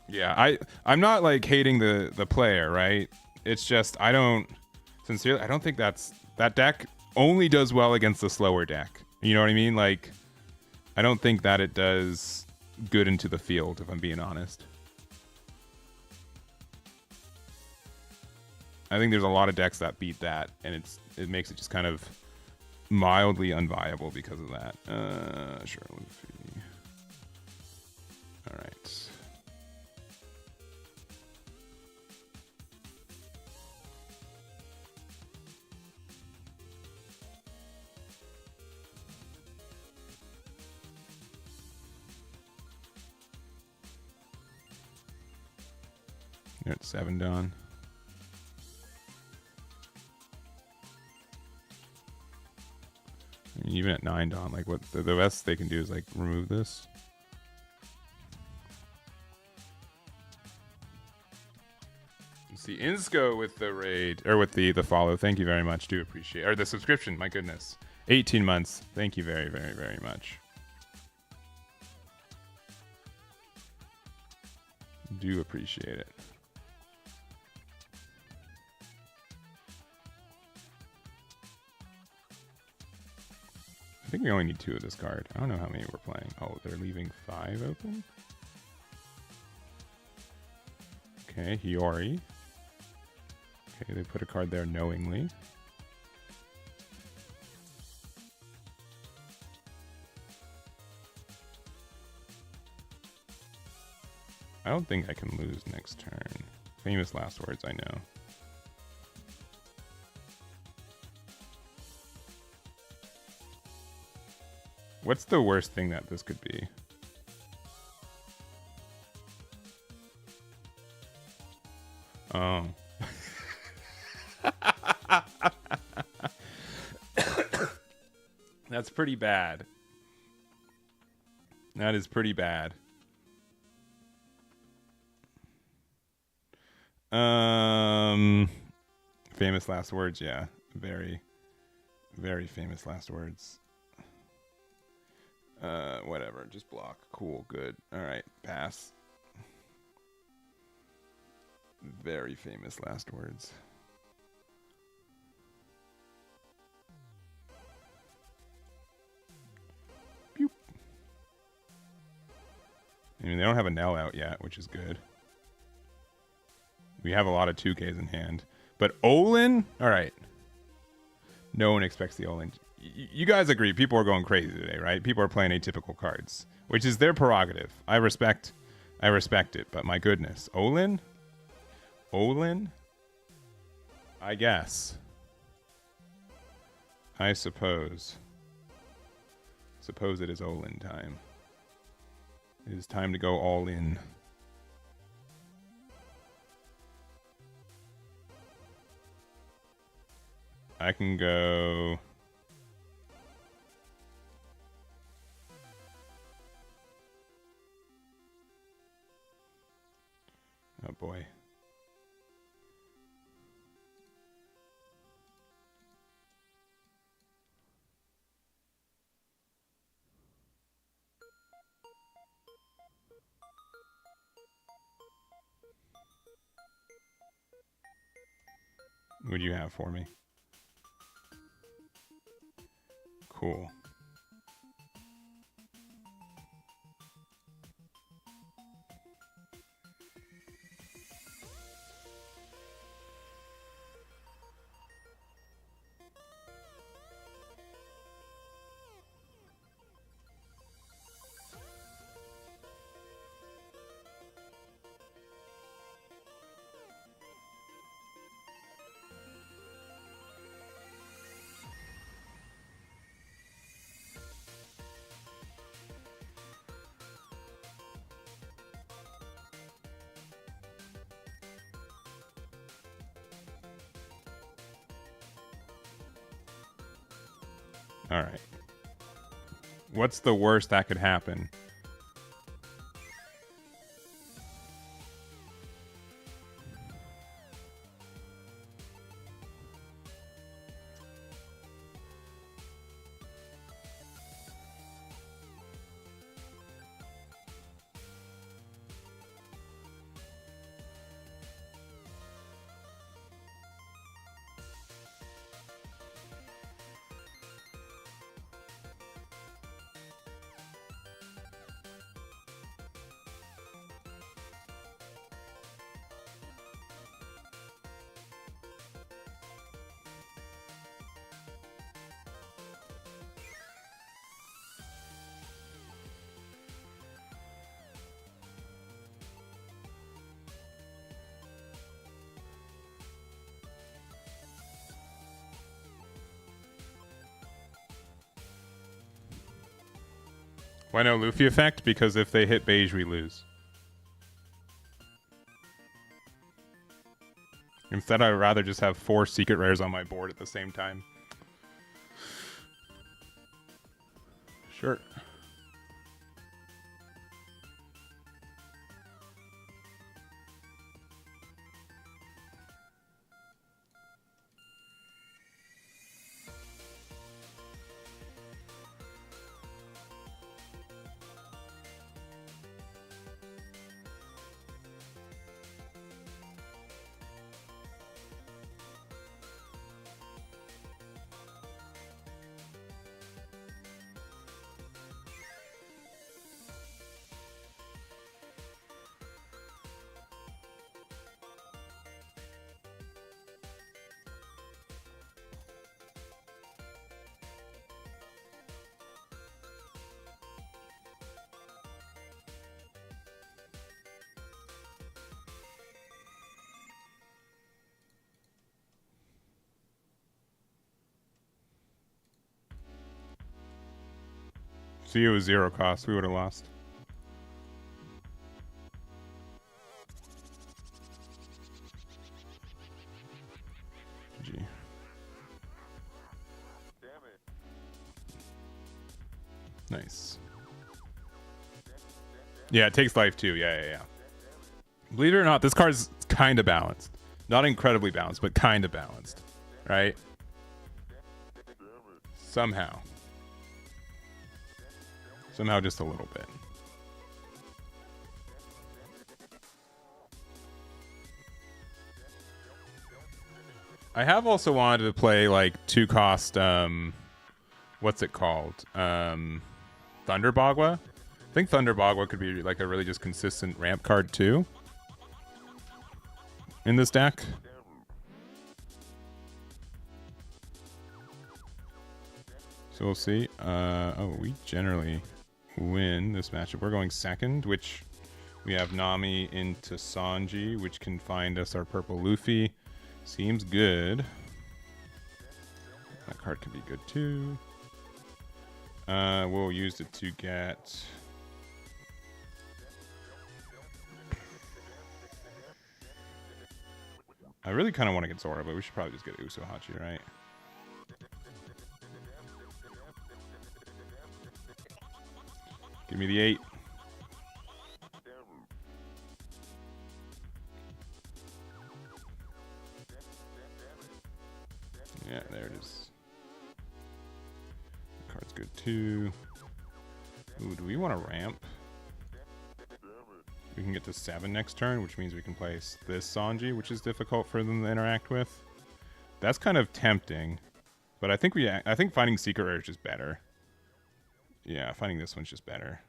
Yeah, I'm not like hating the player, right? It's just I don't think that deck only does well against the slower deck. You know what I mean? Like, I don't think that it does good into the field, if I'm being honest. I think there's a lot of decks that beat that, and it makes it just kind of mildly unviable because of that. Sure, Luffy. All right. You're at 7 Dawn. I mean, even at 9 Dawn, like what the best they can do is like remove this. See Insco with the raid or with the follow. Thank you very much. Do appreciate or the subscription. My goodness, 18 months. Thank you very, very, very much. Do appreciate it. I think we only need 2 of this card. I don't know how many we're playing. Oh, they're leaving 5 open? Okay, Hiyori. Okay, they put a card there knowingly. I don't think I can lose next turn. Famous last words, I know. What's the worst thing that this could be? Oh. That's pretty bad. That is pretty bad. Famous last words, yeah. Very, very famous last words. Whatever, just block. Cool, good. Alright, pass. Very famous last words. Pew. I mean, they don't have a Nell out yet, which is good. We have a lot of 2Ks in hand. But Olin? Alright. No one expects the Olin. You guys agree, people are going crazy today, right? People are playing atypical cards, which is their prerogative. I respect it, but my goodness. Olin? Olin? I guess. I suppose. Suppose it is Olin time. It is time to go all in. I can go... Oh boy. would you have for me? Cool. All right. What's the worst that could happen? Why no Luffy effect? Because if they hit beige, we lose. Instead, I'd rather just have 4 secret rares on my board at the same time. Sure. See, it was 0 cost. We would have lost. GG. Nice. Yeah, it takes life too. Yeah. Believe it or not, this card's kind of balanced. Not incredibly balanced, but kind of balanced. Right? Somehow. Somehow just a little bit. I have also wanted to play like 2 cost what's it called? Thunderbogwa? I think Thunderbogwa could be like a really just consistent ramp card too in this deck. So we'll see. Oh, we generally win this matchup. We're going second, which we have Nami into Sanji, which can find us our purple Luffy. Seems good. That card could be good too. We'll use it to get... I really kind of want to get Zora, but we should probably just get Usohachi, right? Give me the 8. Yeah, there it is. The card's good too. Ooh, do we want to ramp? We can get to 7 next turn, which means we can place this Sanji, which is difficult for them to interact with. That's kind of tempting, but I think finding Secret Rare is just better. Yeah, finding this one's just better.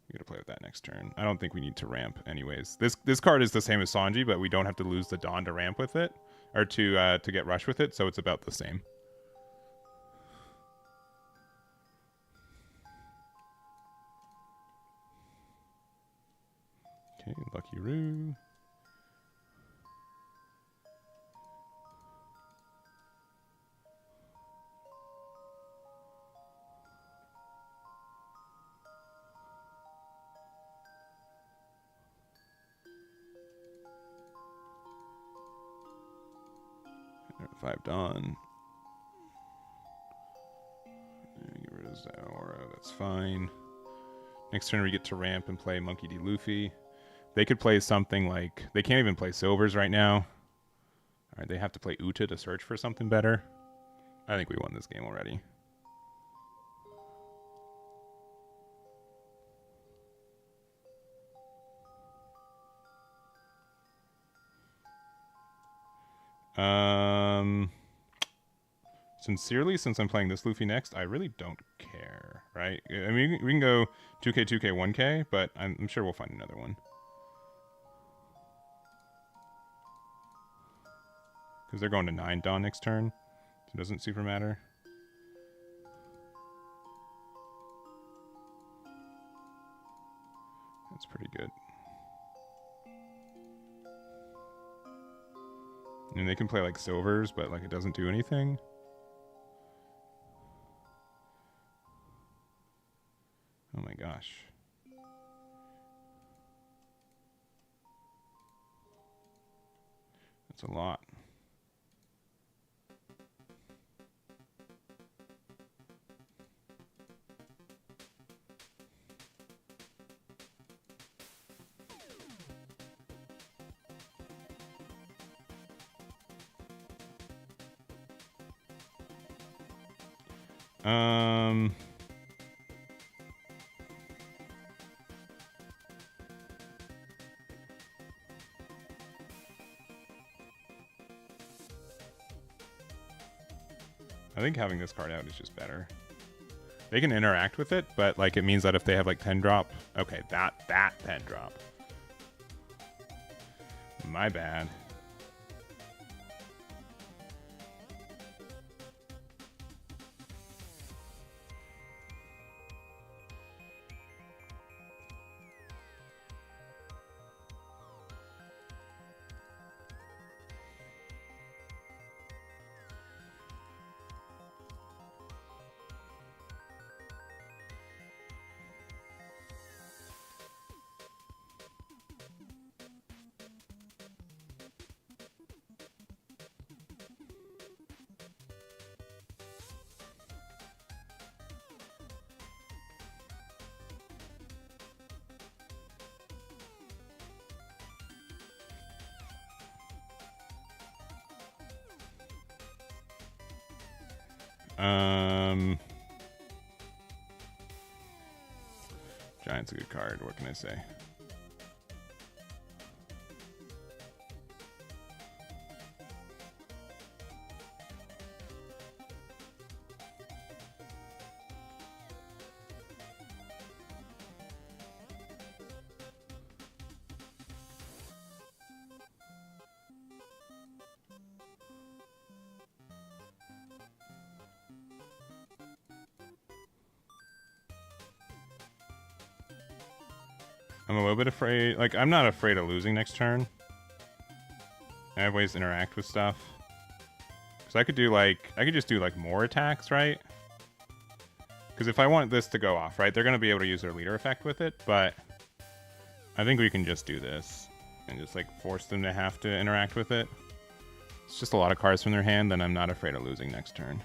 We gotta play with that next turn. I don't think we need to ramp anyways. This card is the same as Sanji, but we don't have to lose the Dawn to ramp with it, or to get rush with it, so it's about the same. Okay, Lucky Roo. Five Dawn. Get rid of Zaora, that's fine. Next turn we get to ramp and play Monkey D. Luffy. They could play something like... They can't even play Silvers right now. Alright, they have to play Uta to search for something better. I think we won this game already. Sincerely, since I'm playing this Luffy next, I really don't care, right? I mean, we can go 2K, 2K, 1K, but I'm sure we'll find another one. Because they're going to 9 Dawn next turn, so it doesn't super matter. That's pretty good. And they can play like Silvers, but like it doesn't do anything. Oh my gosh. That's a lot. I think having this card out is just better. They can interact with it, but like it means that if they have like 10 drop, okay, that 10 drop. My bad. Giant's a good card. What can I say? I'm a little bit afraid. Like, I'm not afraid of losing next turn. I have ways to interact with stuff. Because I could do, like... I could just do, like, more attacks, right? Because if I want this to go off, right? They're going to be able to use their leader effect with it, but... I think we can just do this. And just, like, force them to have to interact with it. It's just a lot of cards from their hand, then I'm not afraid of losing next turn.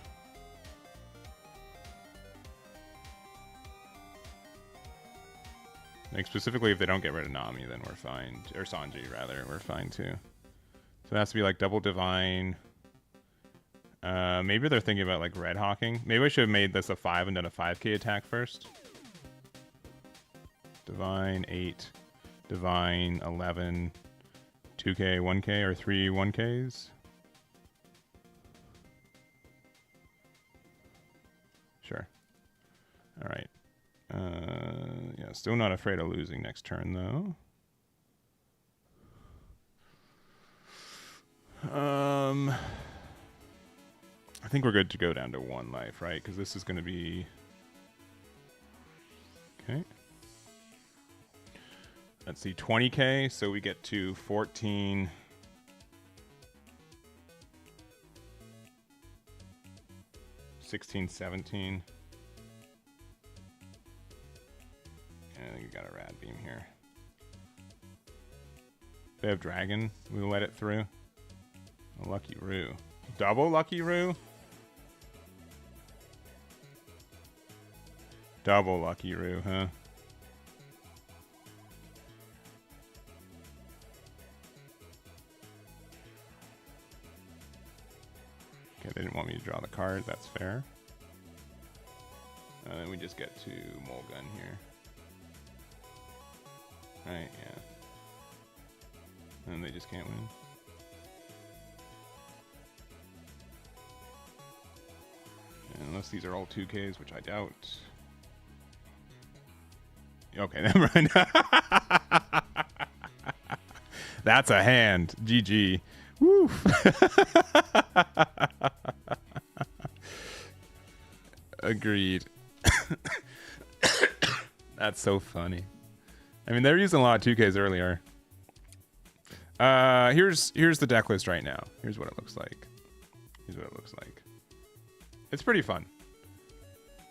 Like, specifically, if they don't get rid of Nami, then we're fine. Or Sanji, rather. We're fine, too. So it has to be, like, double Divine. Maybe they're thinking about, like, Red Hawking. Maybe I should have made this a 5 and done a 5k attack first. Divine, 8. Divine, 11. 2k, 1k, or 3 1ks. Sure. All right. Yeah, still not afraid of losing next turn, though. I think we're good to go down to 1 life, right? Because this is going to be... Okay. Let's see, 20k, so we get to 14... 16, 17. I think we got a rad beam here. They have dragon. We'll let it through. A lucky Roo. Double lucky Roo? Double lucky Roo, huh? Okay, they didn't want me to draw the card. That's fair. And then we just get to Mulgun here. Right, yeah. And they just can't win. Unless these are all 2Ks, which I doubt. Okay, never mind. That's a hand. GG. Woo. Agreed. That's so funny. I mean, they're using a lot of 2Ks earlier. Here's the deck list right now. Here's what it looks like. Here's what it looks like. It's pretty fun.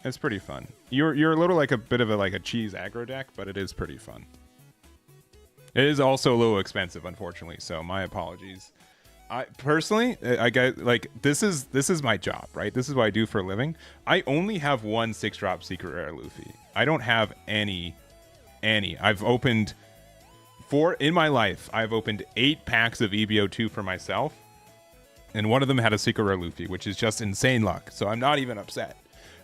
It's pretty fun. You're a little like a bit of a cheese aggro deck, but it is pretty fun. It is also a little expensive, unfortunately. So my apologies. I personally, I get this is my job, right? This is what I do for a living. I only have 1 6-drop secret rare Luffy. I don't have any. I've opened in my life. I've opened 8 packs of EB02 for myself, and one of them had a secret rare Luffy, which is just insane luck. So I'm not even upset.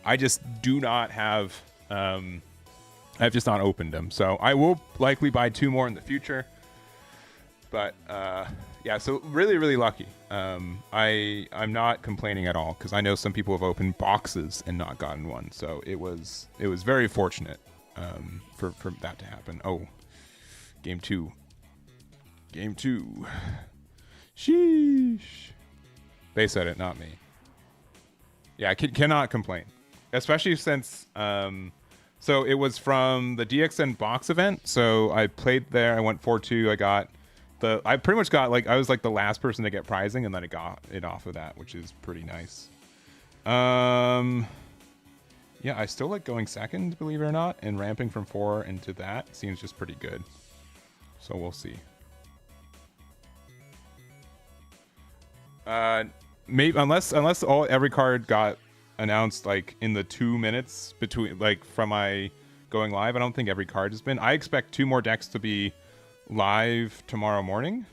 I just do not have. I've just not opened them. So I will likely buy 2 more in the future. But yeah, so really lucky. I'm not complaining at all because I know some people have opened boxes and not gotten one. So it was very fortunate for that to happen. Oh, game 2. Sheesh. They said it, not me. Yeah, I cannot complain, especially since so it was from the DXN box event. So I played there. I went 4-2. I pretty much got I was the last person to get prizing, and then I got it off of that, which is pretty nice. Yeah, I still like going second, believe it or not, and ramping from 4 into that seems just pretty good. So we'll see. Maybe unless every card got announced in the 2 minutes between from my going live, I don't think every card has been. I expect 2 more decks to be live tomorrow morning,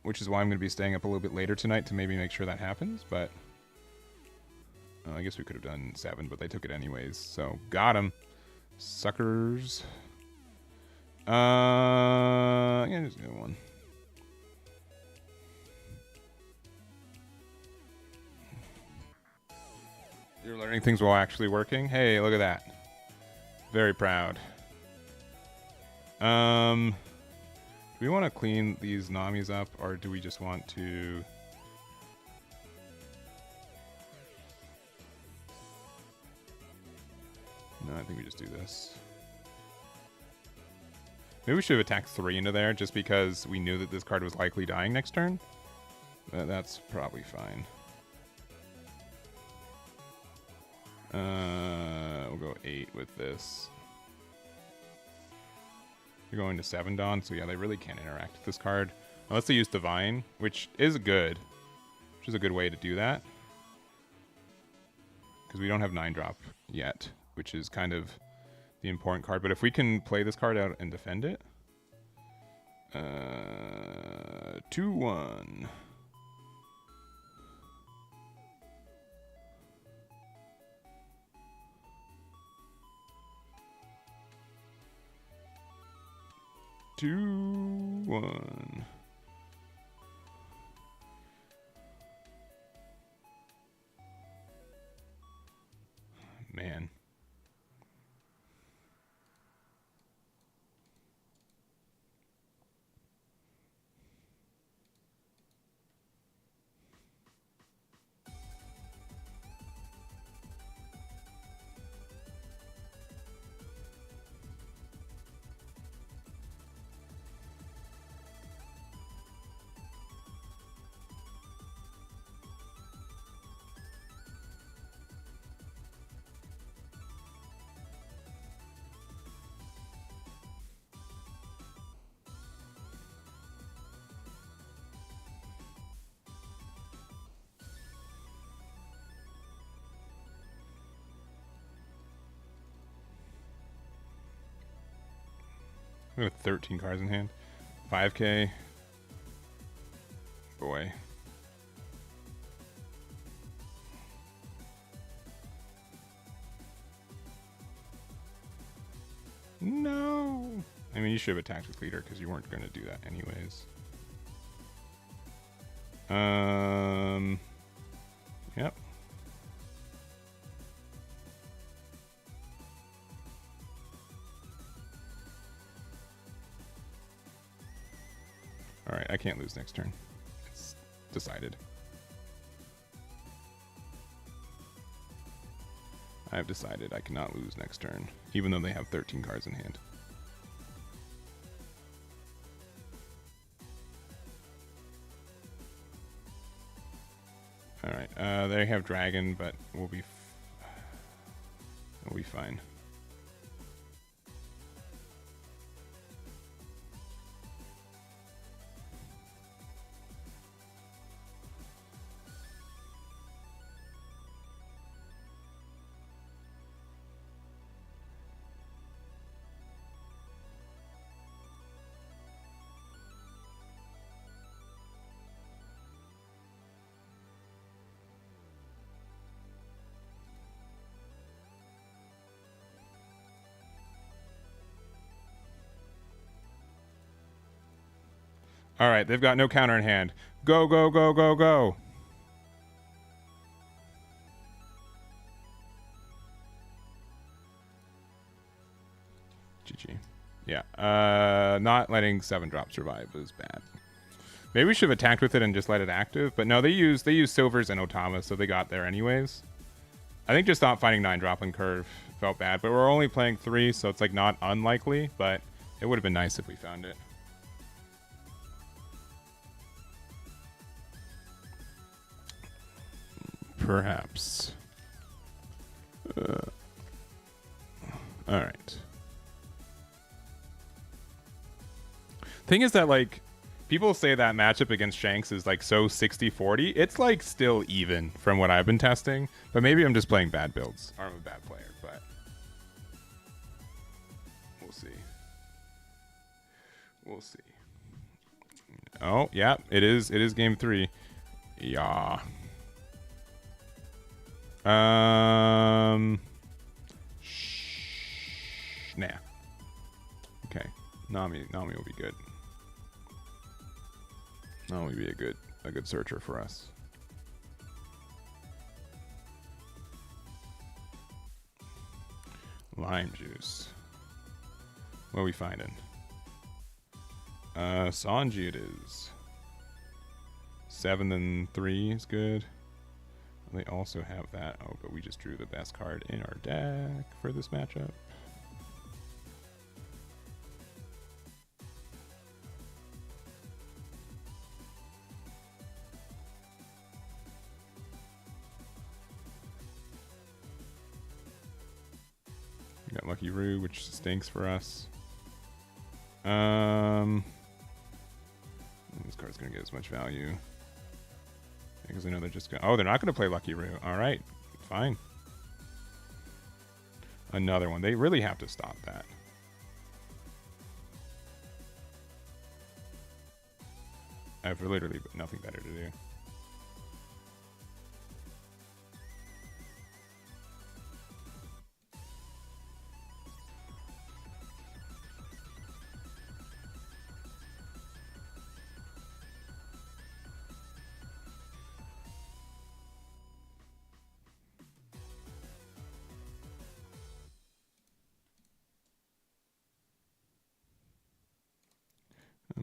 which is why I'm going to be staying up a little bit later tonight to maybe make sure that happens. But I guess we could have done 7, but they took it anyways. So got him, suckers. Yeah, just do 1. You're learning things while actually working. Hey, look at that. Very proud. Do we want to clean these Namis up, or do we just want to... No, I think we just do this. Maybe we should have attacked 3 into there, just because we knew that this card was likely dying next turn. But that's probably fine. We'll go 8 with this. They're going to 7 Dawn, so yeah, they really can't interact with this card. Unless they use Divine, which is a good way to do that. Because we don't have 9-drop yet, which is kind of the important card. But if we can play this card out and defend it. 2-1. Two, 1. man. We have 13 cards in hand. 5K. Boy. No. I mean, you should have attacked with leader because you weren't going to do that anyways. Yep. All right, I can't lose next turn. It's decided. I have decided I cannot lose next turn, even though they have 13 cards in hand. All right, they have dragon, but we'll be fine. All right, they've got no counter in hand. Go, go, go, go, go. GG. Yeah, not letting 7-drop survive was bad. Maybe we should have attacked with it and just let it active, but no, they use silvers and Otama, so they got there anyways. I think just not finding 9-drop and curve felt bad, but we're only playing 3, so it's like not unlikely, but it would have been nice if we found it. Perhaps. All right. Thing is that, like, people say that matchup against Shanks is like so 60-40. It's like still even from what I've been testing, but maybe I'm just playing bad builds. Or I'm a bad player, but we'll see. We'll see. Oh, yeah, it is game 3. Yeah. Nah. Okay. Nami will be good. Nami will be a good searcher for us. Lime juice. What are we finding? Sanji it is. 7 and 3 is good. They also have that. Oh, but we just drew the best card in our deck for this matchup. We got Lucky Roo, which stinks for us. This card's gonna get as much value. Because I know they're just going. Oh, they're not going to play Lucky Roo. All right, fine. Another one. They really have to stop that. I have literally nothing better to do.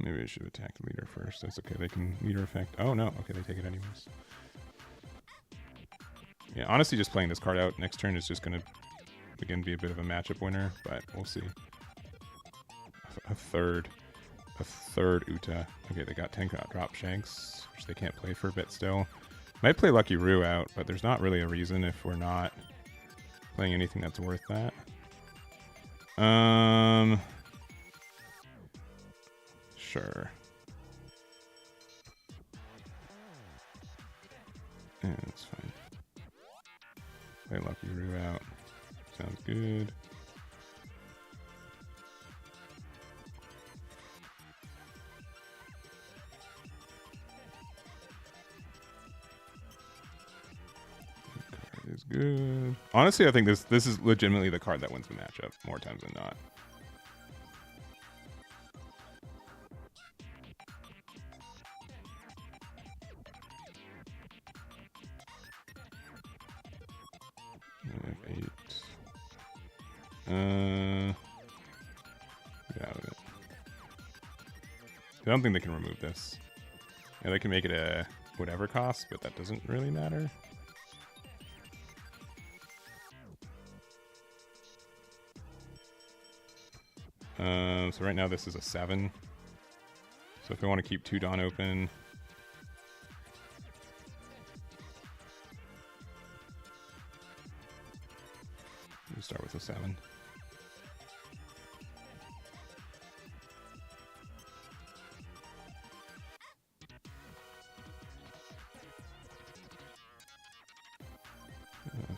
Maybe I should attack the leader first. That's okay. They can leader effect. Oh, no. Okay, they take it anyways. Yeah, honestly, just playing this card out next turn is just going to, again, be a bit of a matchup winner, but we'll see. A third Uta. Okay, they got 10 drop Shanks, which they can't play for a bit still. Might play Lucky Roo out, but there's not really a reason if we're not playing anything that's worth that. Sure. Yeah, that's fine. Play Lucky Roo out. Sounds good. Is good. Honestly, I think this is legitimately the card that wins the matchup more times than not. I have 8. Get out of it. I don't think they can remove this. Yeah, they can make it a whatever cost, but that doesn't really matter. So right now this is a 7. So if I want to keep 2 Dawn open, we'll start with a 7.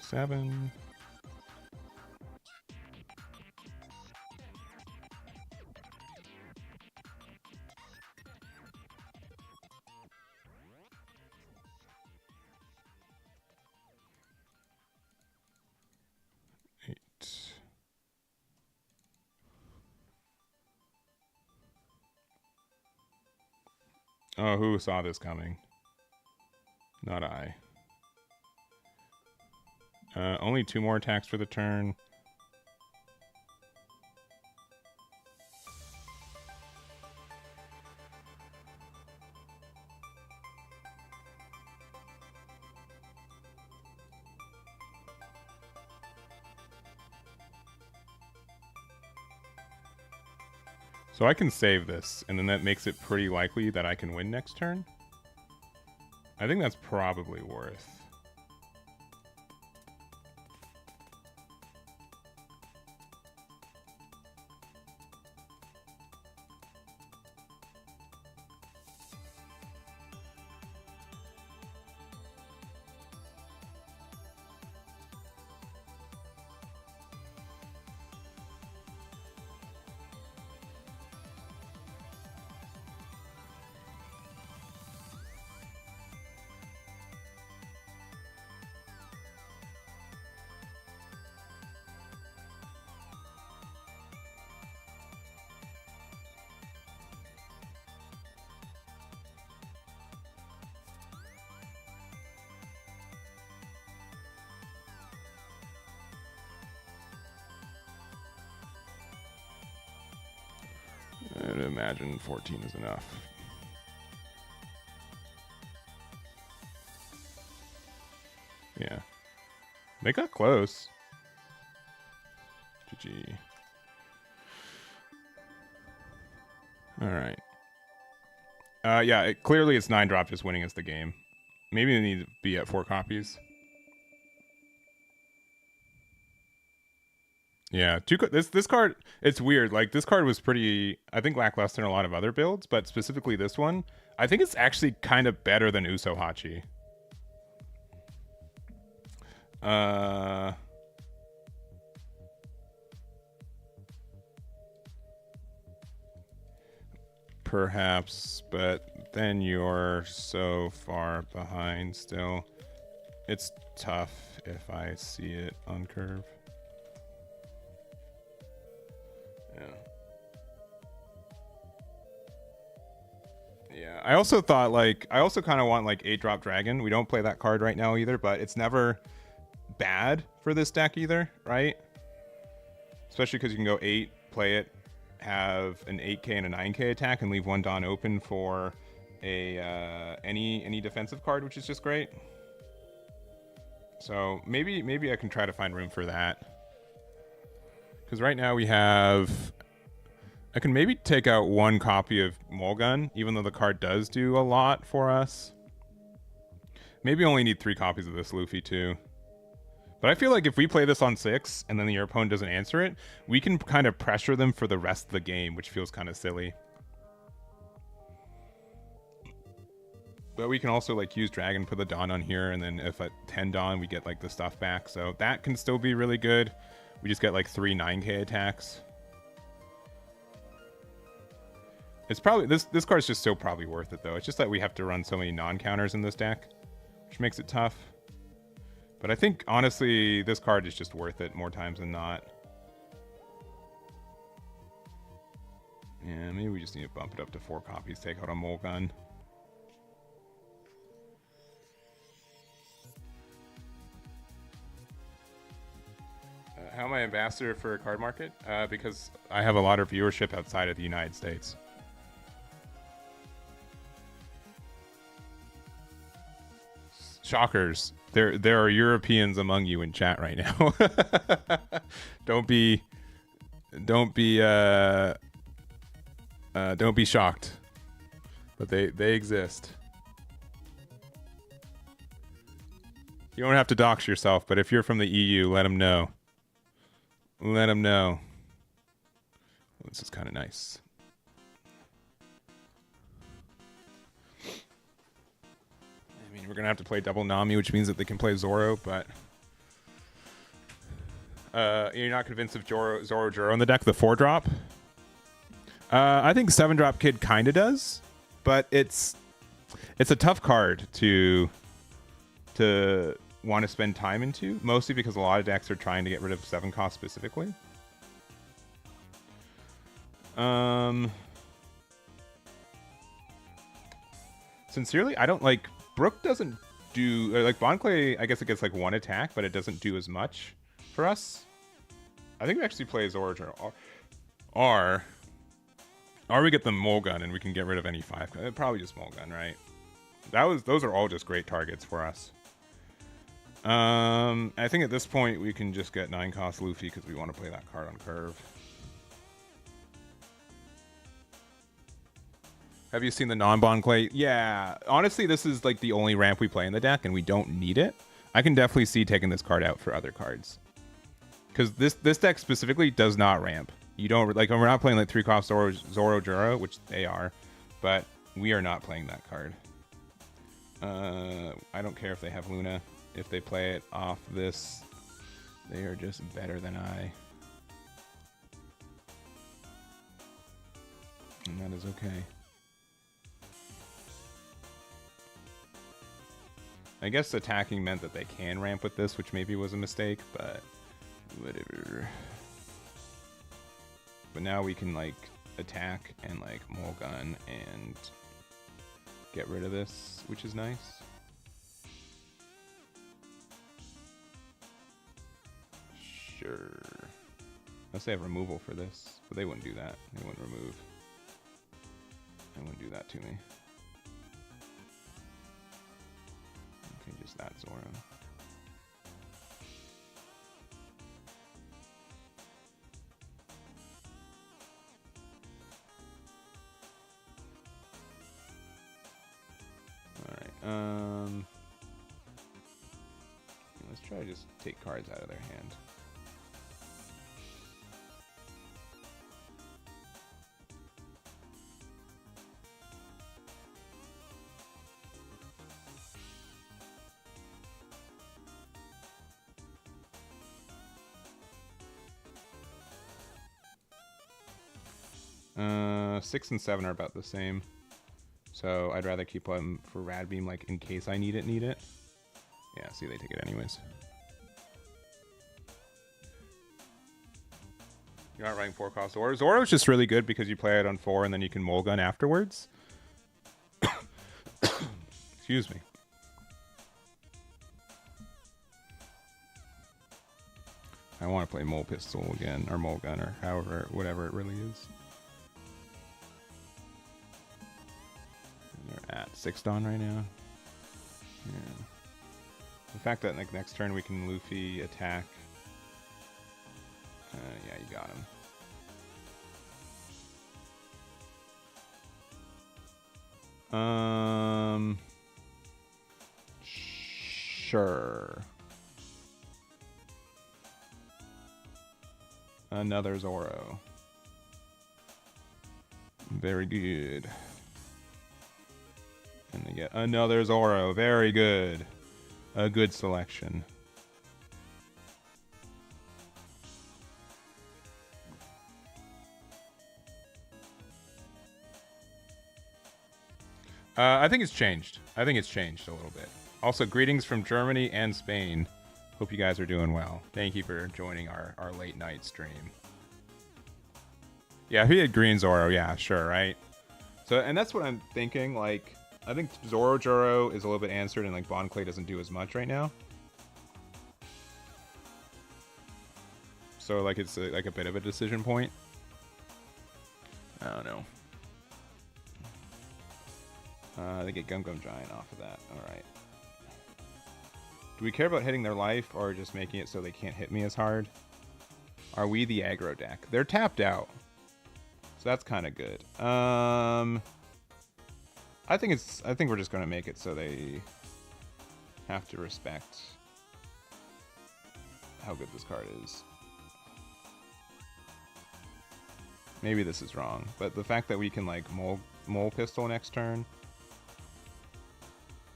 Seven. Oh, who saw this coming? Not I. Only 2 more attacks for the turn. So I can save this, and then that makes it pretty likely that I can win next turn. I think that's probably worth. I'd imagine 14 is enough. Yeah. They got close. GG. Alright. Yeah, clearly it's 9 drop just winning us the game. Maybe they need to be at 4 copies. Yeah, this card, it's weird. Like, this card was pretty, I think, lackluster in a lot of other builds, but specifically this one, I think it's actually kind of better than Uso Hachi. Perhaps, but then you're so far behind still. It's tough if I see it on curve. Yeah, I also thought, like, I also kind of want, like, 8-drop Dragon. We don't play that card right now either, but it's never bad for this deck either, right? Especially because you can go 8, play it, have an 8k and a 9k attack and leave one Dawn open for a any defensive card, which is just great. So maybe I can try to find room for that. Because right now we have... I can maybe take out one copy of Mulgun, even though the card does do a lot for us. Maybe only need 3 copies of this Luffy too. But I feel like if we play this on 6 and then your opponent doesn't answer it, we can kind of pressure them for the rest of the game, which feels kind of silly. But we can also like use Dragon, put the Dawn on here, and then if at 10 Dawn we get like the stuff back. So that can still be really good. We just get like 3 9k attacks. It's probably this card's just still probably worth it though. It's just that we have to run so many non-counters in this deck, which makes it tough. But I think honestly this card is just worth it more times than not. Yeah, maybe we just need to bump it up to 4 copies, take out a Mulgun. How am I ambassador for a card market? Because I have a lot of viewership outside of the United States. Shockers. There are Europeans among you in chat right now. Don't be shocked. But they exist. You don't have to dox yourself, but if you're from the EU, let them know. Let them know. This is kind of nice. I mean, we're going to have to play double Nami, which means that they can play Zoro, but... you're not convinced of Zoro Juro in the deck, the 4-drop? I think 7-drop Kid kind of does, but it's a tough card to want to spend time into, mostly because a lot of decks are trying to get rid of 7 cost specifically. Sincerely, I don't like... Brook doesn't do... Like, Bonclay, I guess it gets like 1 attack, but it doesn't do as much for us. I think we actually play Zoro or we get the Mulgun and we can get rid of any 5. Probably just Mulgun, right? Those are all just great targets for us. I think at this point we can just get 9-cost Luffy because we want to play that card on curve. Have you seen the non-Bonclay? Yeah, honestly, this is like the only ramp we play in the deck, and we don't need it. I can definitely see taking this card out for other cards, because this deck specifically does not ramp. You don't like. We're not playing like 3-cost Zoro Juro, which they are, but we are not playing that card. I don't care if they have Luna. If they play it off this, they are just better than I. And that is okay. I guess attacking meant that they can ramp with this, which maybe was a mistake, but whatever. But now we can like attack and like Mulgun and get rid of this, which is nice. Sure. Unless they have removal for this, but they wouldn't do that. They wouldn't remove. They wouldn't do that to me. Okay, just that Zoro. Alright, let's try to just take cards out of their hand. Six and 7 are about the same, so I'd rather keep them for Rad Beam, like in case I need it. Yeah, see, they take it anyways. You're not running 4-cost Zoro. Zoro's just really good because you play it on 4 and then you can Mulgun afterwards. Excuse me. I want to play Mole Pistol again, or Mulgun, or however, whatever it really is. 6 Dawn right now. Yeah. The fact that like next turn we can Luffy attack. Yeah, you got him. Sure. Another Zoro. Very good. And they get another Zoro. Very good. A good selection. I think it's changed. I think it's changed a little bit. Also, greetings from Germany and Spain. Hope you guys are doing well. Thank you for joining our late night stream. Yeah, if he had green Zoro, yeah, sure, right? So, and that's what I'm thinking. Like, I think Zoro Juro is a little bit answered, and like Bon Clay doesn't do as much right now. So, like, it's like a bit of a decision point. I don't know. They get Gum Gum Giant off of that. All right. Do we care about hitting their life or just making it so they can't hit me as hard? Are we the aggro deck? They're tapped out, so that's kind of good. I think we're just gonna make it so they have to respect how good this card is. Maybe this is wrong, but the fact that we can like mole pistol next turn.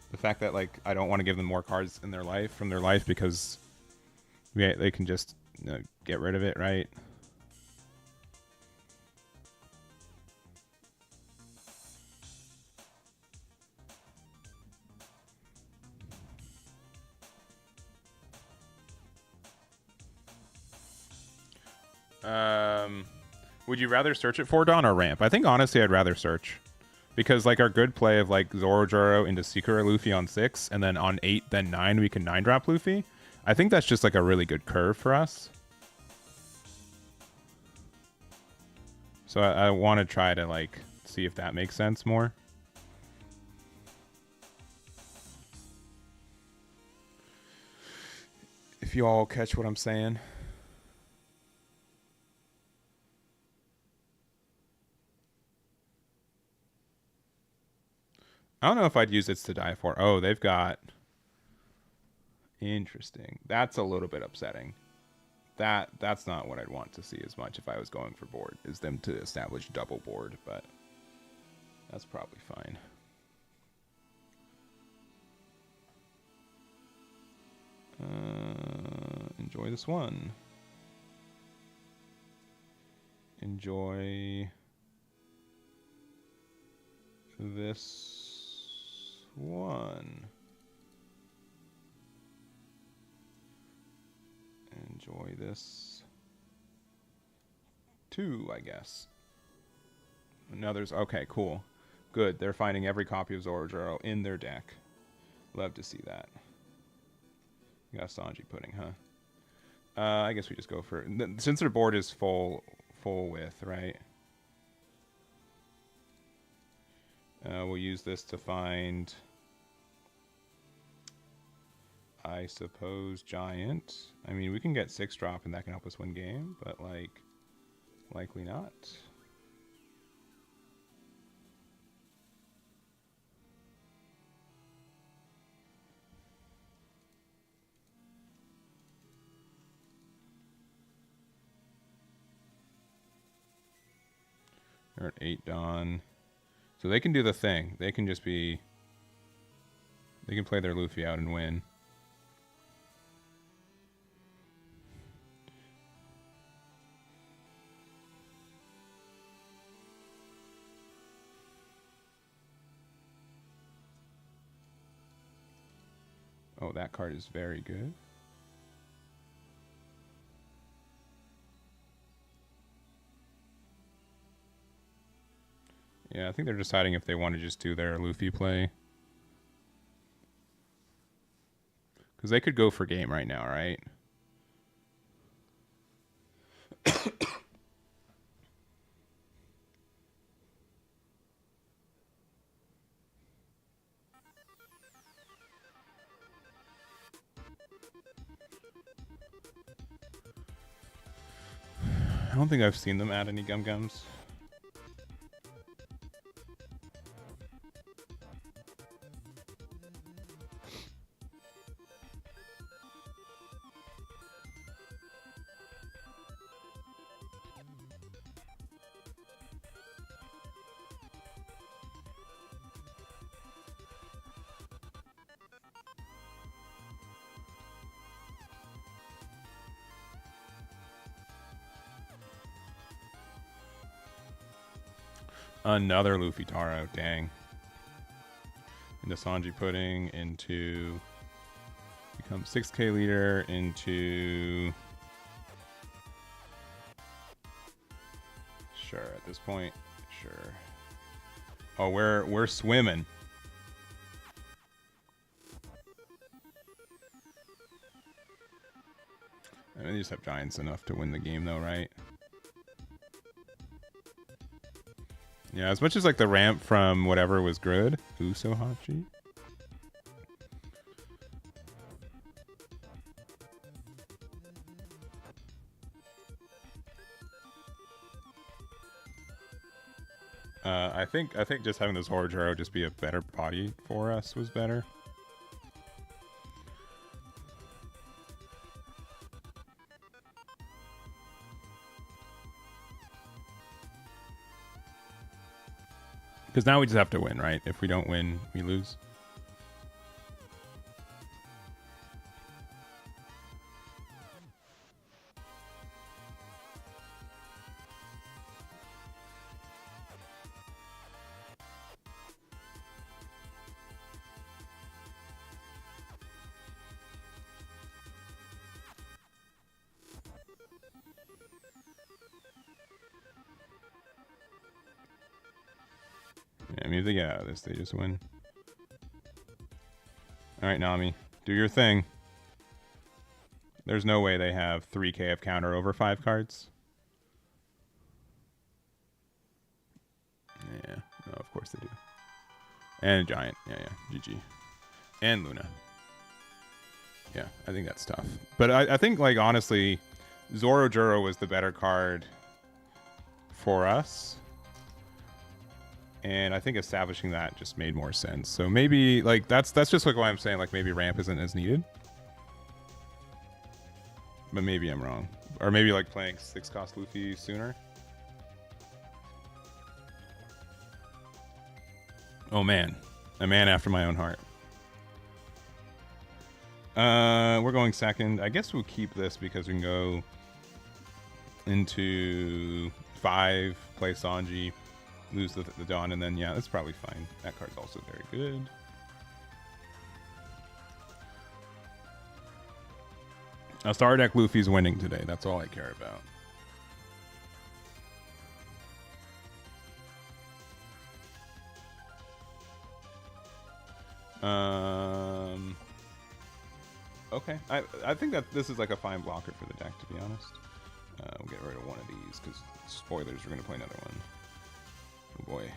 The fact that like I don't want to give them more cards in their life from their life because they can just get rid of it, right? Would you rather search at 4 Dawn or ramp? I think honestly I'd rather search. Because like our good play of like Zoro into Secret Luffy on 6, and then on 8, then 9 we can 9-drop Luffy. I think that's just like a really good curve for us. So I want to try to like see if that makes sense more. If you all catch what I'm saying. I don't know if I'd use It's to Die For. Oh, they've got... Interesting. That's a little bit upsetting. That's not what I'd want to see as much if I was going for board, is them to establish double board, but that's probably fine. Enjoy this one. Enjoy this one. Enjoy this too, I guess. Another's okay, cool. Good. They're finding every copy of Zoro in their deck. Love to see that. You got Sanji Pudding, huh? I guess we just go for it. Since their board is full width, right? We'll use this to find, I suppose, Giant. I mean, we can get 6-drop and that can help us win game, but like, likely not. They're at 8 Dawn. So they can do the thing. They can just be... They can play their Luffy out and win. Oh, that card is very good. Yeah, I think they're deciding if they want to just do their Luffy play. Because they could go for game right now, right? don't think I've seen them add any gum-gums. Another Luffy Taro, dang. Into Sanji pudding, into become 6k leader, into sure at this point, sure. Oh, we're swimming. I mean, they just have giants enough to win the game though, right? Yeah, as much as like the ramp from whatever was good. Usohachi. I think just having this Horojiro just be a better body for us was better. Because now we just have to win, right? If we don't win, we lose. I mean, if they get out of this, they just win. Alright, Nami. Do your thing. There's no way they have 3k of counter over 5 cards. Yeah. No, of course they do. And a giant. Yeah, yeah. GG. And Luna. Yeah, I think that's tough. But I think, like, honestly, Zorojuro was the better card for us. And I think establishing that just made more sense. So maybe, like, that's just like why I'm saying, like, maybe ramp isn't as needed. But maybe I'm wrong. Or maybe, like, playing 6-cost Luffy sooner. Oh, man. A man after my own heart. We're going second. I guess we'll keep this because we can go into 5, play Sanji, lose the Dawn, and then, yeah, that's probably fine. That card's also very good. Star Deck Luffy's winning today. That's all I care about. Okay. I think that this is like a fine blocker for the deck, to be honest. We'll get rid of one of these because spoilers, we're going to play another one. Oh boy.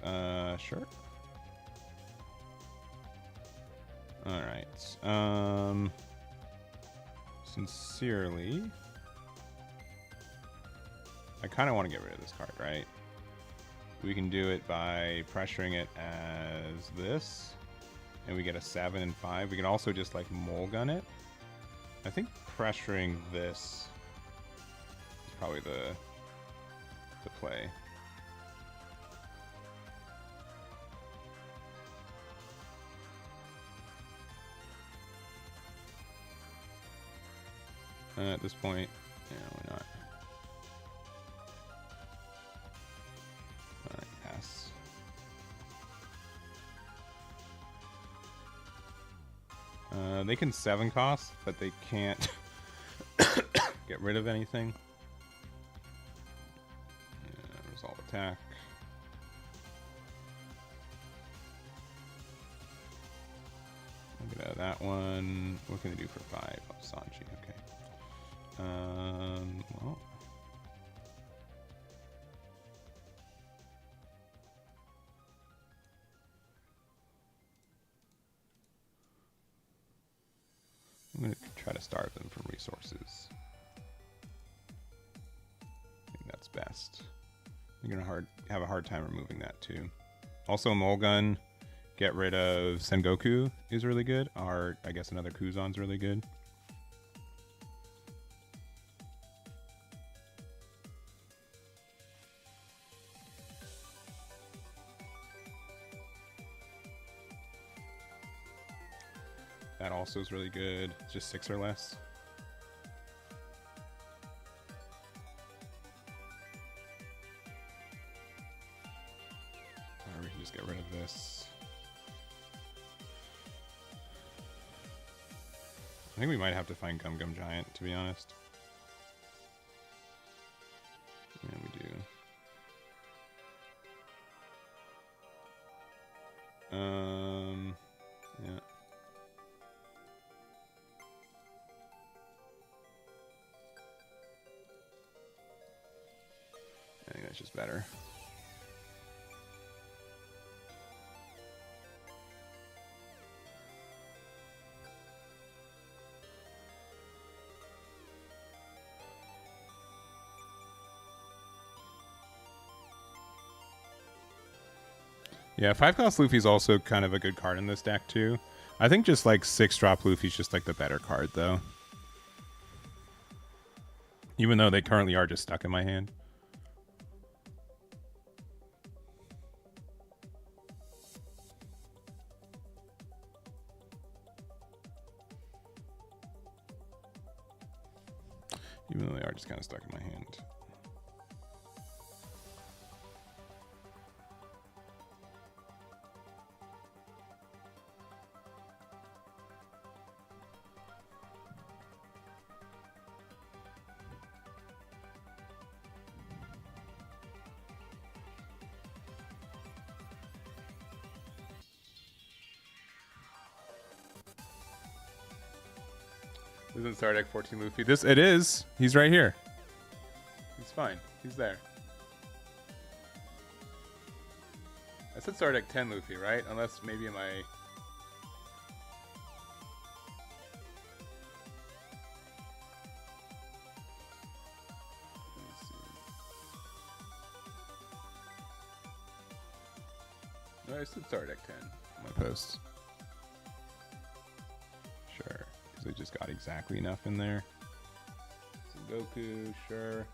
Alright. Sure. Alright. Sincerely, I kind of want to get rid of this card, right? We can do it by pressuring it as this, and we get a 7 and 5. We can also just like mulligan it. I think pressuring this is probably the play. At this point, yeah, why not? Alright, pass. They can 7 cost, but they can't get rid of anything. Resolve attack. Get out of that one. What can they do for 5? Oh, Sanji, okay. Well. try to starve them from resources. I think that's best. You're gonna have a hard time removing that too. Also, Mulgun, get rid of Sengoku is really good. Or I guess another Kuzan's really good. That also is really good. It's just 6 or less. Or we can just get rid of this. I think we might have to find Gum Gum Giant, to be honest. Yeah, we do. Yeah. I think that's just better. Yeah, 5-cost Luffy's also kind of a good card in this deck too. I think just like 6-drop Luffy's just like the better card though. Even though they currently are just stuck in my hand. Even though they are just kind of stuck in my hand. Isn't Star Deck 14 Luffy? It is. He's right here. He's fine. He's there. I said Star Deck 10 Luffy, right? Unless maybe in my... Let me see. No, I said Star Deck 10 on my post. Sure. Because I just got exactly enough in there. Some Goku, sure.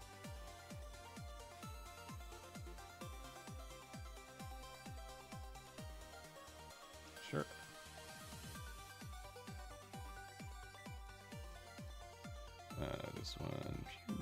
Sure. This one. Phew.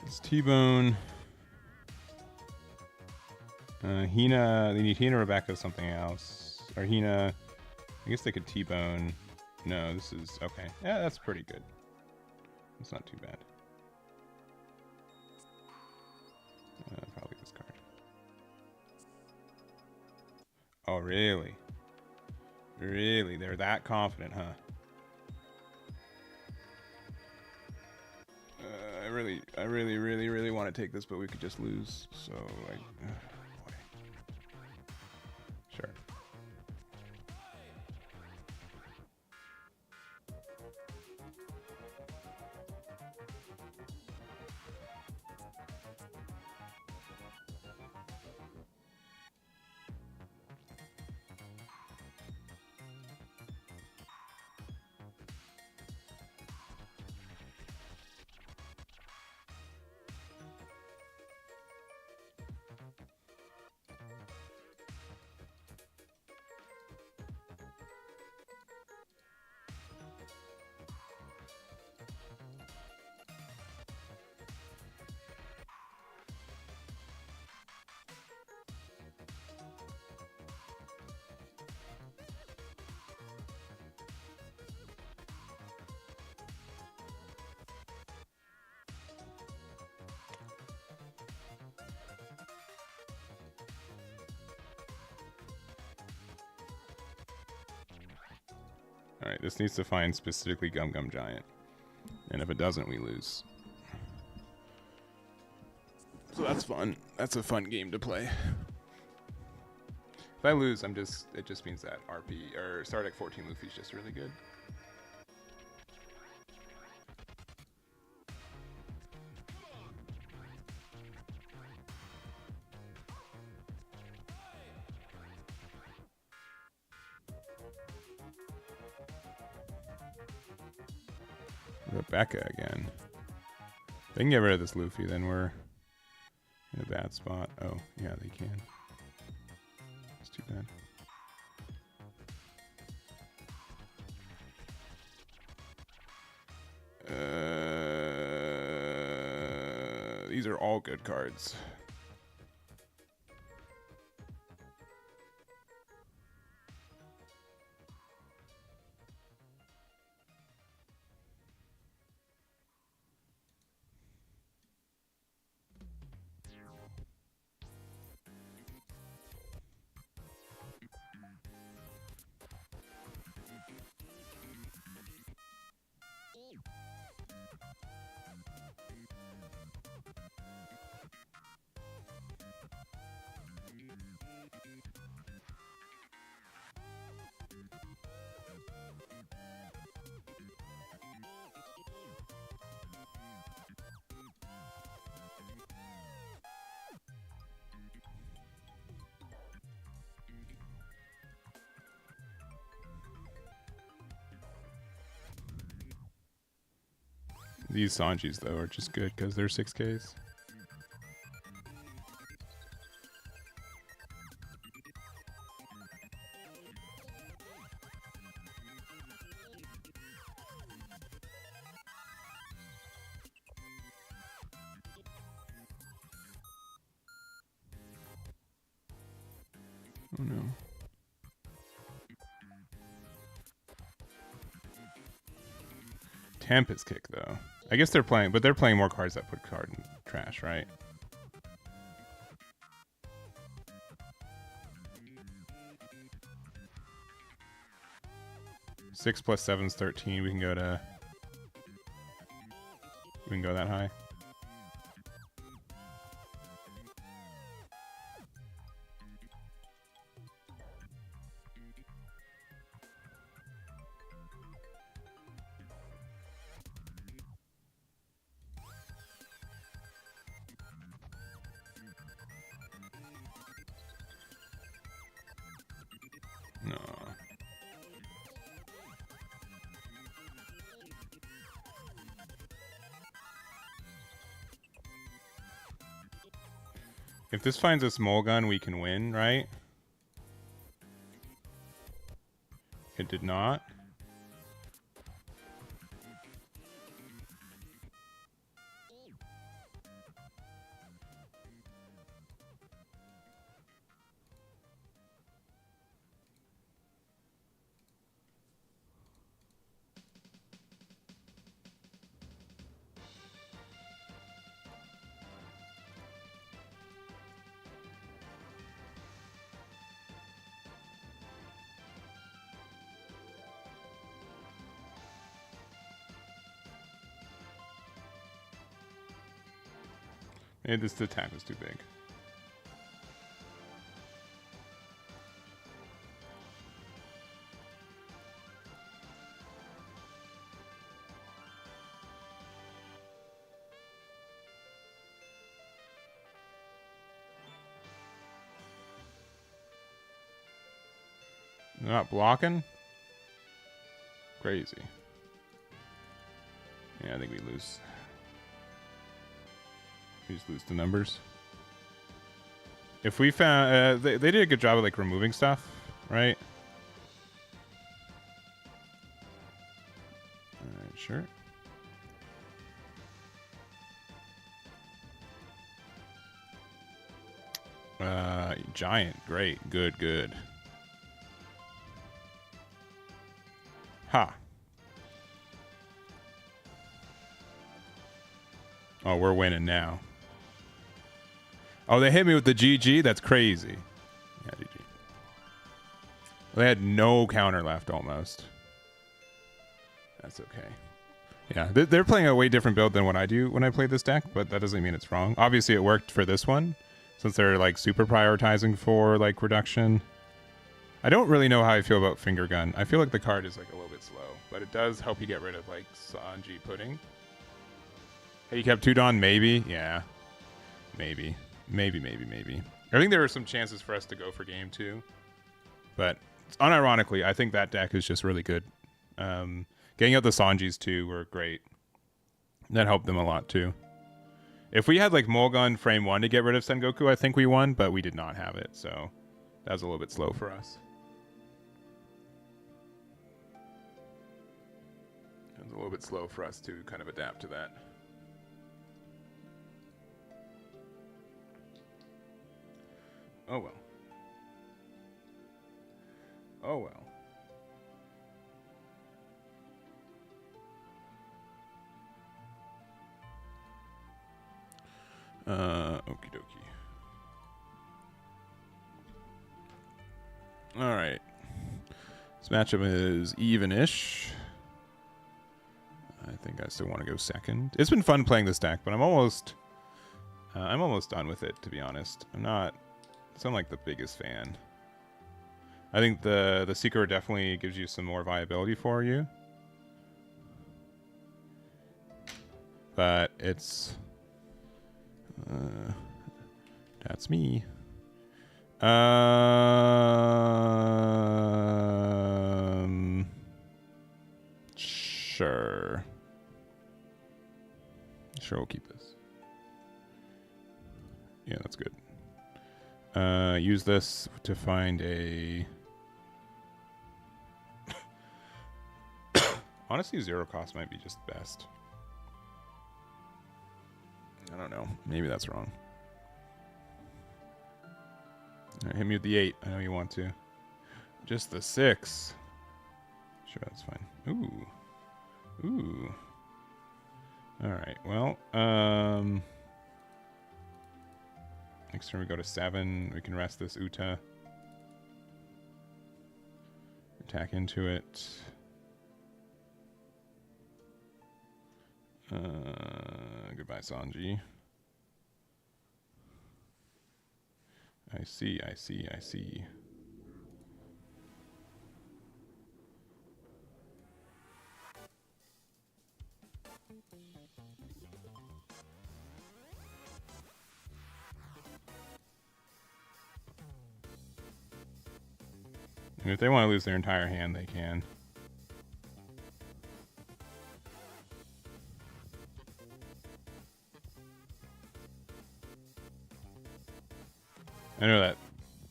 It's T-Bone. Hina, they need Hina, Rebecca, something else. Or Hina, I guess they could T-Bone. No, this is, okay. Yeah, that's pretty good. It's not too bad. Probably this card. Oh, really? Really? They're that confident, huh? I really want to take this, but we could just lose. So, like, boy. Sure. Alright, this needs to find specifically Gum Gum Giant. And if it doesn't, we lose. So that's fun. That's a fun game to play. If I lose, it just means that RP or Star Deck 14 Luffy's just really good. Rebecca again. They can get rid of this Luffy, then we're in a bad spot. Oh, yeah, they can. It's too bad. These are all good cards. These Sanjis, though, are just good because they're 6Ks. Oh, no. Tempest Kick, though. I guess they're playing, but they're playing more cards that put card in trash, right? Six plus 7's 13. We can go that high. No. If this finds a small gun, we can win, right? It did not. Maybe this attack was too big. They're not blocking? Crazy. Yeah, I think we lose. We just lose the numbers. If we found... they did a good job of, like, removing stuff, right? Alright, sure. Giant. Great. Good, good. Ha. Oh, we're winning now. Oh, they hit me with the GG? That's crazy. Yeah, GG. They had no counter left almost. That's okay. Yeah, they're playing a way different build than what I do when I play this deck, but that doesn't mean it's wrong. Obviously, it worked for this one, since they're like super prioritizing for like reduction. I don't really know how I feel about Finger Gun. I feel like the card is like a little bit slow, but it does help you get rid of like Sanji Pudding. Hey, you kept Tudon? Maybe? Yeah. Maybe. Maybe. I think there are some chances for us to go for game 2. But unironically, I think that deck is just really good. Getting out the Sanjis too were great. That helped them a lot too. If we had like Mulgun frame 1 to get rid of Sengoku, I think we won, but we did not have it, so that was a little bit slow for us. It was a little bit slow for us to kind of adapt to that. Oh well. Oh well. Okie dokie. All right. This matchup is even-ish. I think I still want to go second. It's been fun playing this deck, but I'm almost done with it, to be honest. I'm like the biggest fan. I think the Seeker definitely gives you some more viability for you. But it's... that's me. Sure. Sure, we'll keep this. Yeah, that's good. Use this to find a... Honestly, 0 cost might be just the best. I don't know. Maybe that's wrong. All right, hit me with the 8. I know you want to. Just the 6. Sure, that's fine. Ooh. Ooh. All right. Well, next turn we go to 7. We can rest this Uta. Attack into it. Goodbye, Sanji. I see. And if they want to lose their entire hand, they can. I know that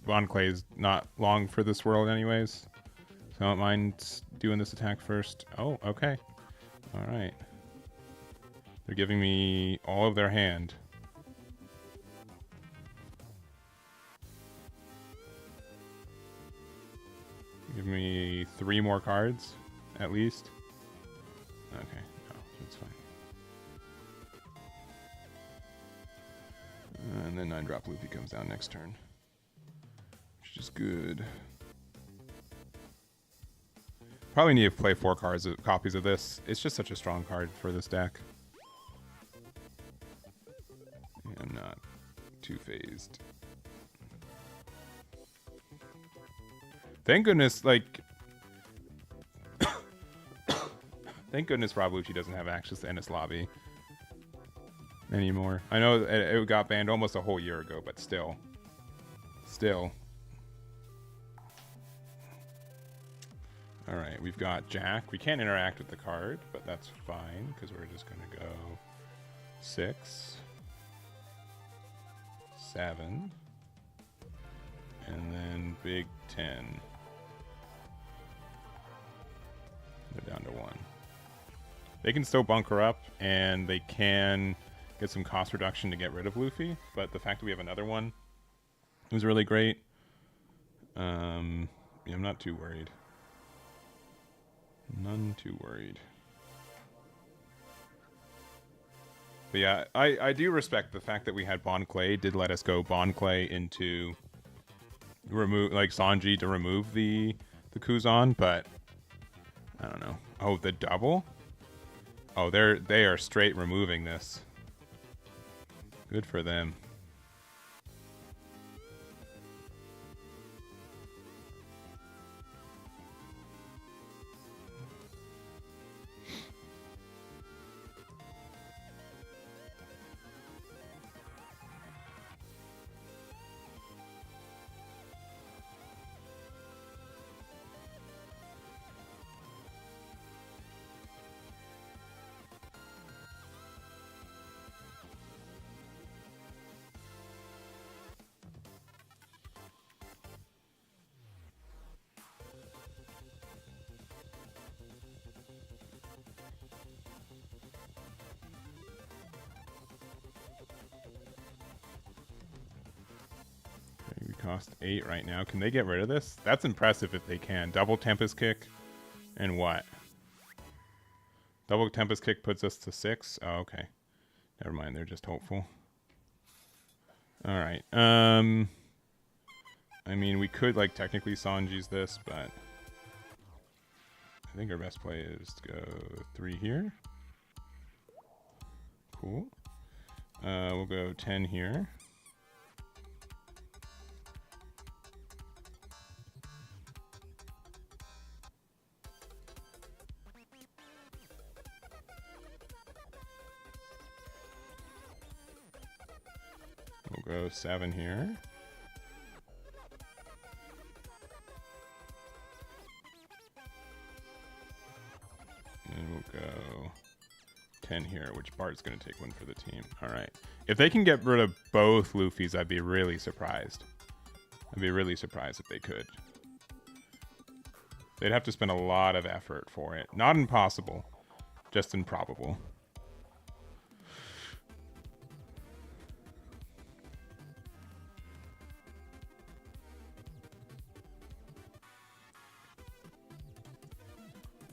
Von Clay's not long for this world anyways, so I don't mind doing this attack first. Oh, okay. All right. They're giving me all of their hand. Give me 3 more cards, at least. Okay, no, that's fine. And then 9-drop Luffy comes down next turn, which is good. Probably need to play 4 copies of this. It's just such a strong card for this deck. I'm not too phased. Thank goodness, like... Thank goodness Rob Lucci doesn't have access to Ennis Lobby anymore. I know it got banned almost a whole year ago, but still. Alright, we've got Jack. We can't interact with the card, but that's fine, because we're just going to go 6, 7, and then big 10. They're down to 1. They can still bunker up, and they can get some cost reduction to get rid of Luffy, but the fact that we have another one was really great. Yeah, I'm not too worried. None too worried. But yeah, I do respect the fact that we had Bon Clay did let us go Bon Clay into remove, like, Sanji to remove the Kuzan, but I don't know. Oh, the double? Oh, they are straight removing this. Good for them. We cost 8 right now. Can they get rid of this? That's impressive if they can. Double Tempest Kick. And what? Double Tempest Kick puts us to 6? Oh, okay. Never mind. They're just hopeful. Alright. I mean, we could, like, technically Sanji's this, but I think our best play is to go 3 here. Cool. We'll go 10 here. We'll go 7 here. And we'll go 10 here, which Bart's going to take one for the team. All right. If they can get rid of both Luffys, I'd be really surprised. I'd be really surprised if they could. They'd have to spend a lot of effort for it. Not impossible, just improbable.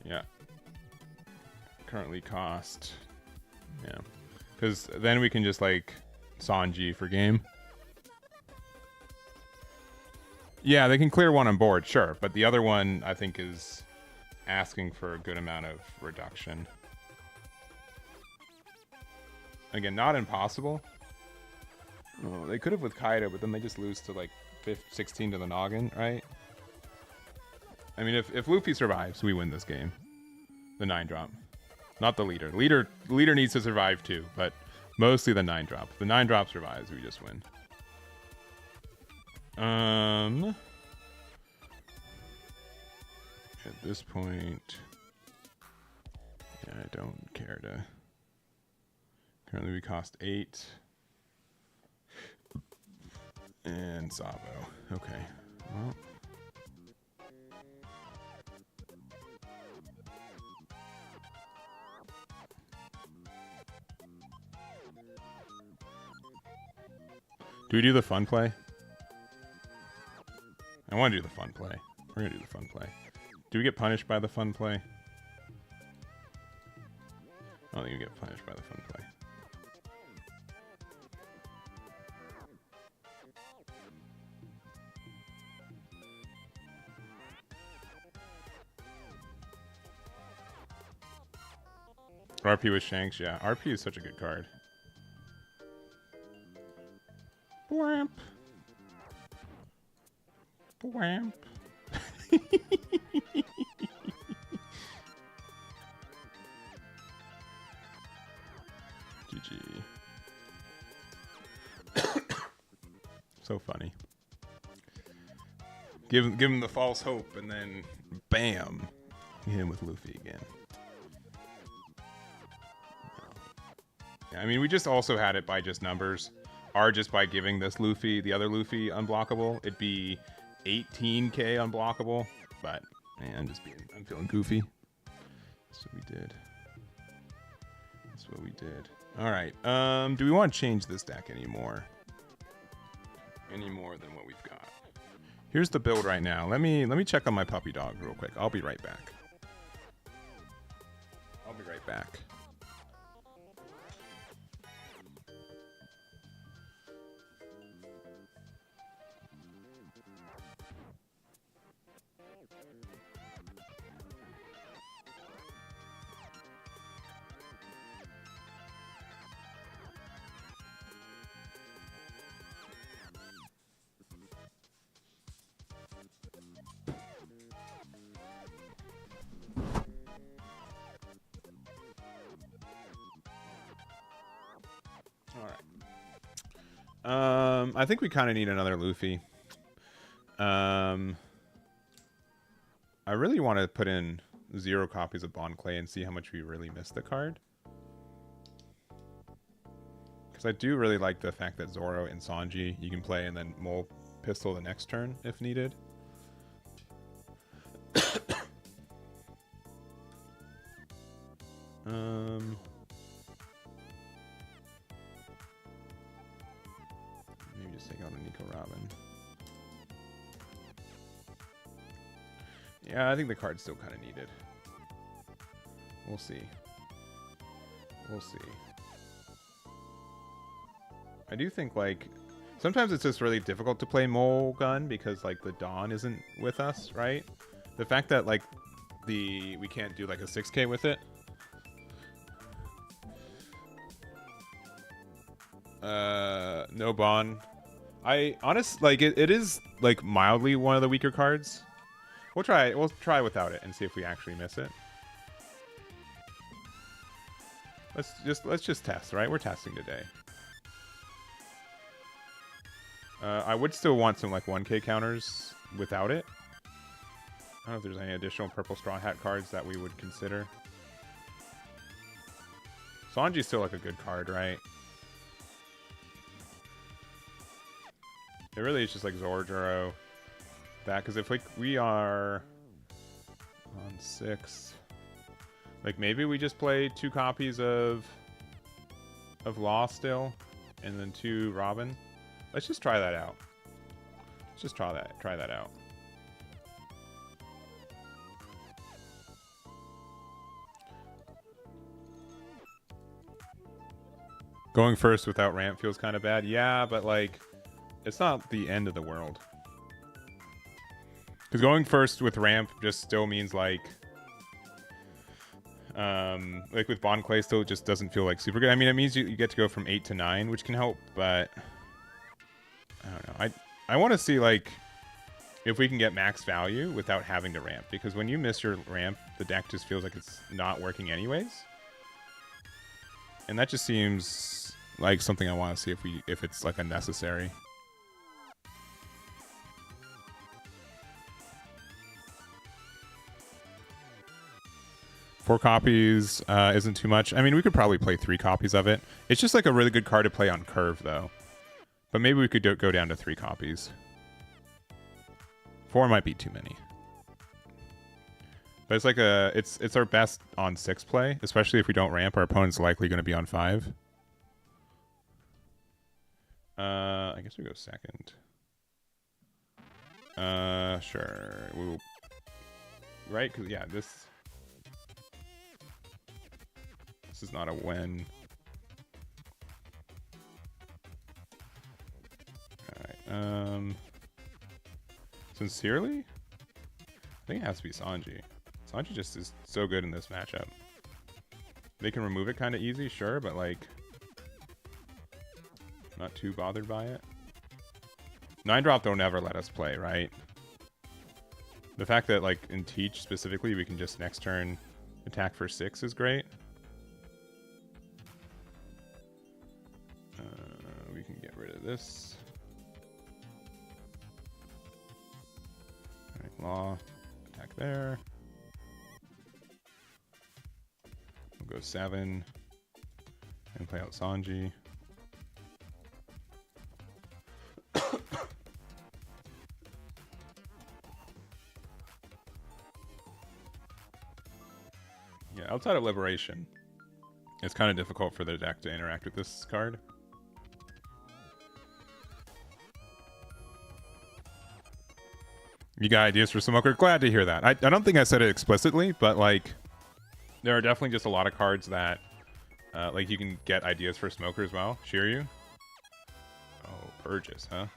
Yeah. Currently cost. Yeah. Because then we can just like Sanji for game. Yeah, they can clear one on board, sure. But the other one, I think, is asking for a good amount of reduction. Again, not impossible. Oh, they could have with Kaido, but then they just lose to like 16 to the noggin, right? I mean, if Luffy survives, we win this game. The 9-drop. Not the leader. Leader needs to survive too, but mostly the 9-drop. If the 9-drop survives, we just win. At this point, yeah, I don't care to. Currently, we cost 8. And Sabo. Okay. Well. Do we do the fun play? I want to do the fun play. We're going to do the fun play. Do we get punished by the fun play? I don't think we get punished by the fun play. RP with Shanks, yeah. RP is such a good card. Bwamp. Bwamp. GG. So funny. Give him the false hope, and then bam, hit him with Luffy again. I mean, we just also had it by just numbers. Or just by giving this Luffy, the other Luffy, unblockable. It'd be 18k unblockable. But, man, I'm feeling goofy. That's what we did. That's what we did. Alright, do we want to change this deck anymore? Any more than what we've got? Here's the build right now. Let me check on my puppy dog real quick. I'll be right back. I'll be right back. All right. I think we kind of need another Luffy. I really want to put in 0 copies of Bon Clay and see how much we really miss the card. Because I do really like the fact that Zoro and Sanji you can play and then Mole Pistol the next turn if needed. Maybe just take out a Nico Robin. Yeah, I think the card's still kind of needed. We'll see. We'll see. I do think, like, sometimes it's just really difficult to play Mole Gun because, like, the Dawn isn't with us, right? The fact that, like, we can't do, like, a 6K with it. No Bon. Like, it is, like, mildly one of the weaker cards. We'll try without it and see if we actually miss it. Let's just test, right? We're testing today. I would still want some like 1K counters without it. I don't know if there's any additional purple Straw Hat cards that we would consider. Sanji's still like a good card, right? It really is just like Zoro, that, because if like we are on 6, like maybe we just play 2 copies of Law still, and then 2 Robin. Let's just try that out. Let's just try that out. Going first without ramp feels kind of bad. Yeah, but like, it's not the end of the world. Because going first with ramp just still means like with Bon Clay still just doesn't feel like super good. I mean, it means you get to go from 8 to 9, which can help, but I don't know. I want to see like if we can get max value without having to ramp, because when you miss your ramp, the deck just feels like it's not working anyways. And that just seems like something I want to see if it's like unnecessary. Four copies isn't too much. I mean, we could probably play 3 copies of it. It's just like a really good card to play on curve, though. But maybe we could go down to 3 copies. 4 might be too many. But it's like it's our best on 6 play, especially if we don't ramp. Our opponent's likely going to be on 5. I guess we go second. Sure. We'll, right? Because yeah, this is not a win. All right. Sincerely, I think it has to be Sanji. Sanji just is so good in this matchup. They can remove it kind of easy, sure, but like, not too bothered by it. 9-drop don't ever let us play, right? The fact that like in Teach specifically, we can just next turn attack for 6 is great. We can get rid of this. All right, Law, attack there. We'll go 7 and play out Sanji. Yeah, outside of Liberation, it's kind of difficult for the deck to interact with this card. You got ideas for Smoker? Glad to hear that. I don't think I said it explicitly, but like, there are definitely just a lot of cards that like you can get ideas for Smoker as well. Shiryu? Oh, Purges, huh?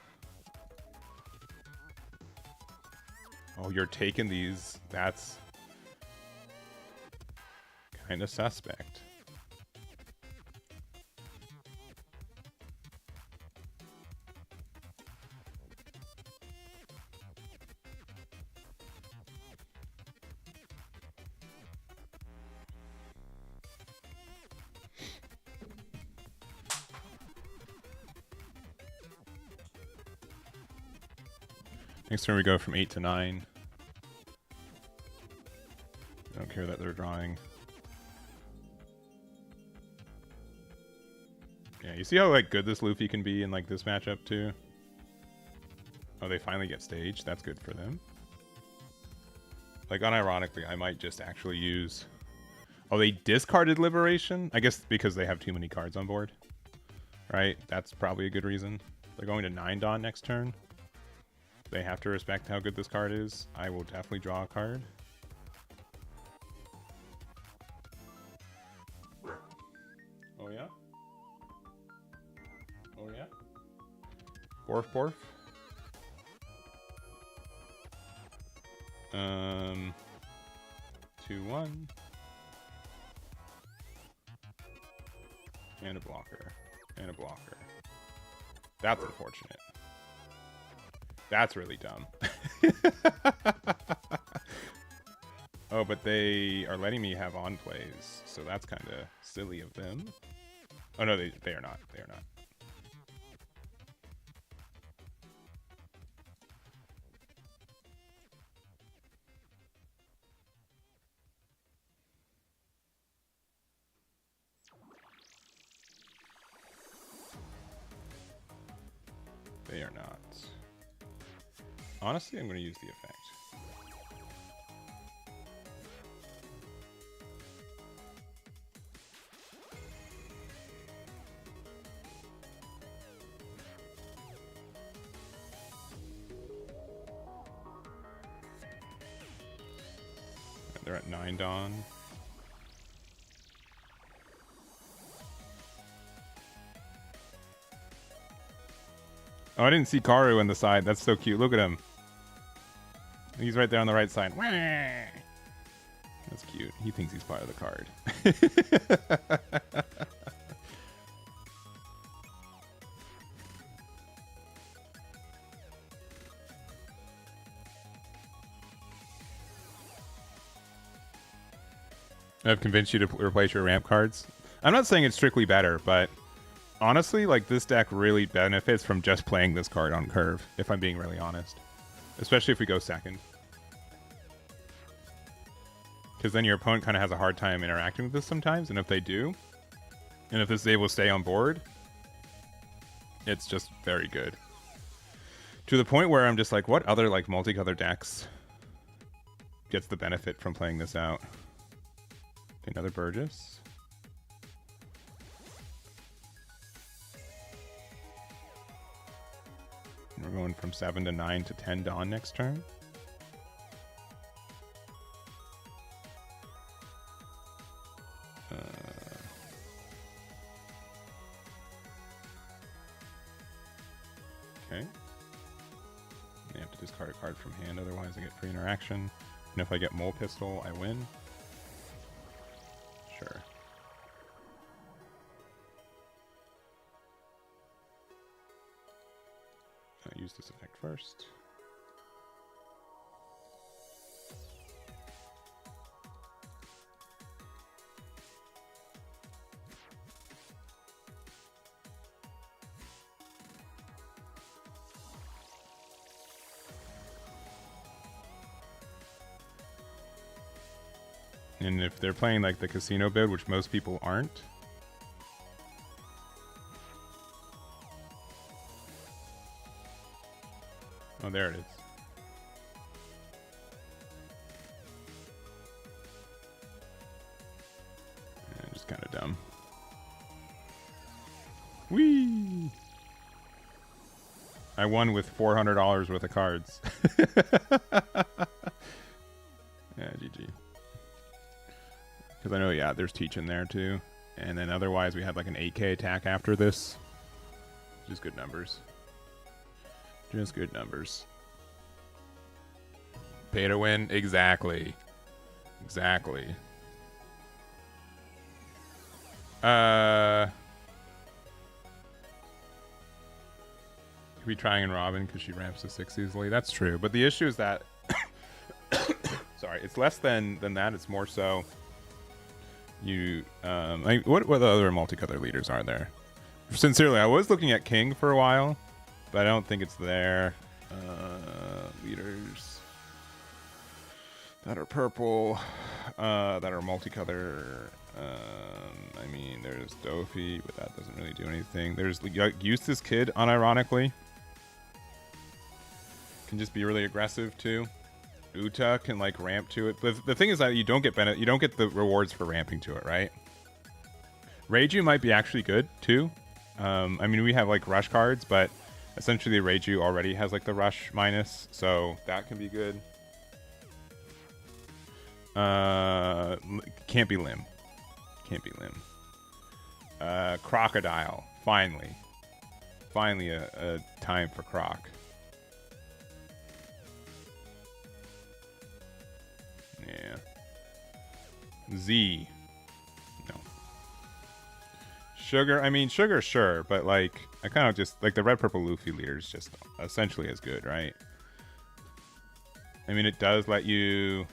Oh, you're taking these. That's kind of suspect. Next turn we go from 8 to 9. I don't care that they're drawing. Yeah, you see how like good this Luffy can be in like this matchup too? Oh, they finally get staged. That's good for them. Like unironically, I might just actually use... Oh, they discarded Liberation? I guess because they have too many cards on board. Right? That's probably a good reason. They're going to 9 Dawn next turn. They have to respect how good this card is. I will definitely draw a card. Oh yeah? Oh yeah? Borf Borf? 2-1. And a blocker. And a blocker. That's unfortunate. That's really dumb. Oh, but they are letting me have on plays, so that's kind of silly of them. Oh no, they are not. They are not. They are not. Honestly, I'm going to use the effect. They're at 9 Dawn. Oh, I didn't see Karu on the side. That's so cute. Look at him. He's right there on the right side. That's cute. He thinks he's part of the card. I've convinced you to replace your ramp cards. I'm not saying it's strictly better, but honestly, like this deck really benefits from just playing this card on curve, if I'm being really honest. Especially if we go second. Because then your opponent kind of has a hard time interacting with this sometimes, and if they do, and if this is able to stay on board, it's just very good. To the point where I'm just like, what other like multicolor decks gets the benefit from playing this out? Okay, another Burgess. We're going from 7 to 9 to 10 Dawn next turn. Okay. I have to discard a card from hand, otherwise I get free interaction. And if I get Mole Pistol, I win. Sure. I'll use this effect first. And if they're playing like the casino build, which most people aren't, oh, there it is. Yeah, just kind of dumb. Whee! I won with $400 worth of cards. Yeah, GG. Because I know, yeah, there's Teach in there too. And then otherwise we have like an 8K attack after this. Just good numbers. Just good numbers. Pay to win? Exactly. Exactly. Could be trying in Robin because she ramps to 6 easily. That's true. But the issue is that... sorry, it's less than that. It's more so... You... like, what other multicolor leaders are there? Sincerely, I was looking at King for a while. But I don't think it's there. Leaders that are purple, that are multicolor. I mean, there's Dofi, but that doesn't really do anything. There's Eustace Kid, unironically. Can just be really aggressive too. Uta can like ramp to it. But the thing is that you don't get the rewards for ramping to it, right? Reiju might be actually good too. I mean, we have like rush cards, but essentially Reiju already has like the rush minus, so that can be good. Can't be Limb. Can't be Limb. Crocodile. Finally a time for Croc. Yeah. Z. No. Sugar. I mean, Sugar, sure, but like, I kind of just like the red purple Luffy leader is just essentially as good, right? I mean, it does let you.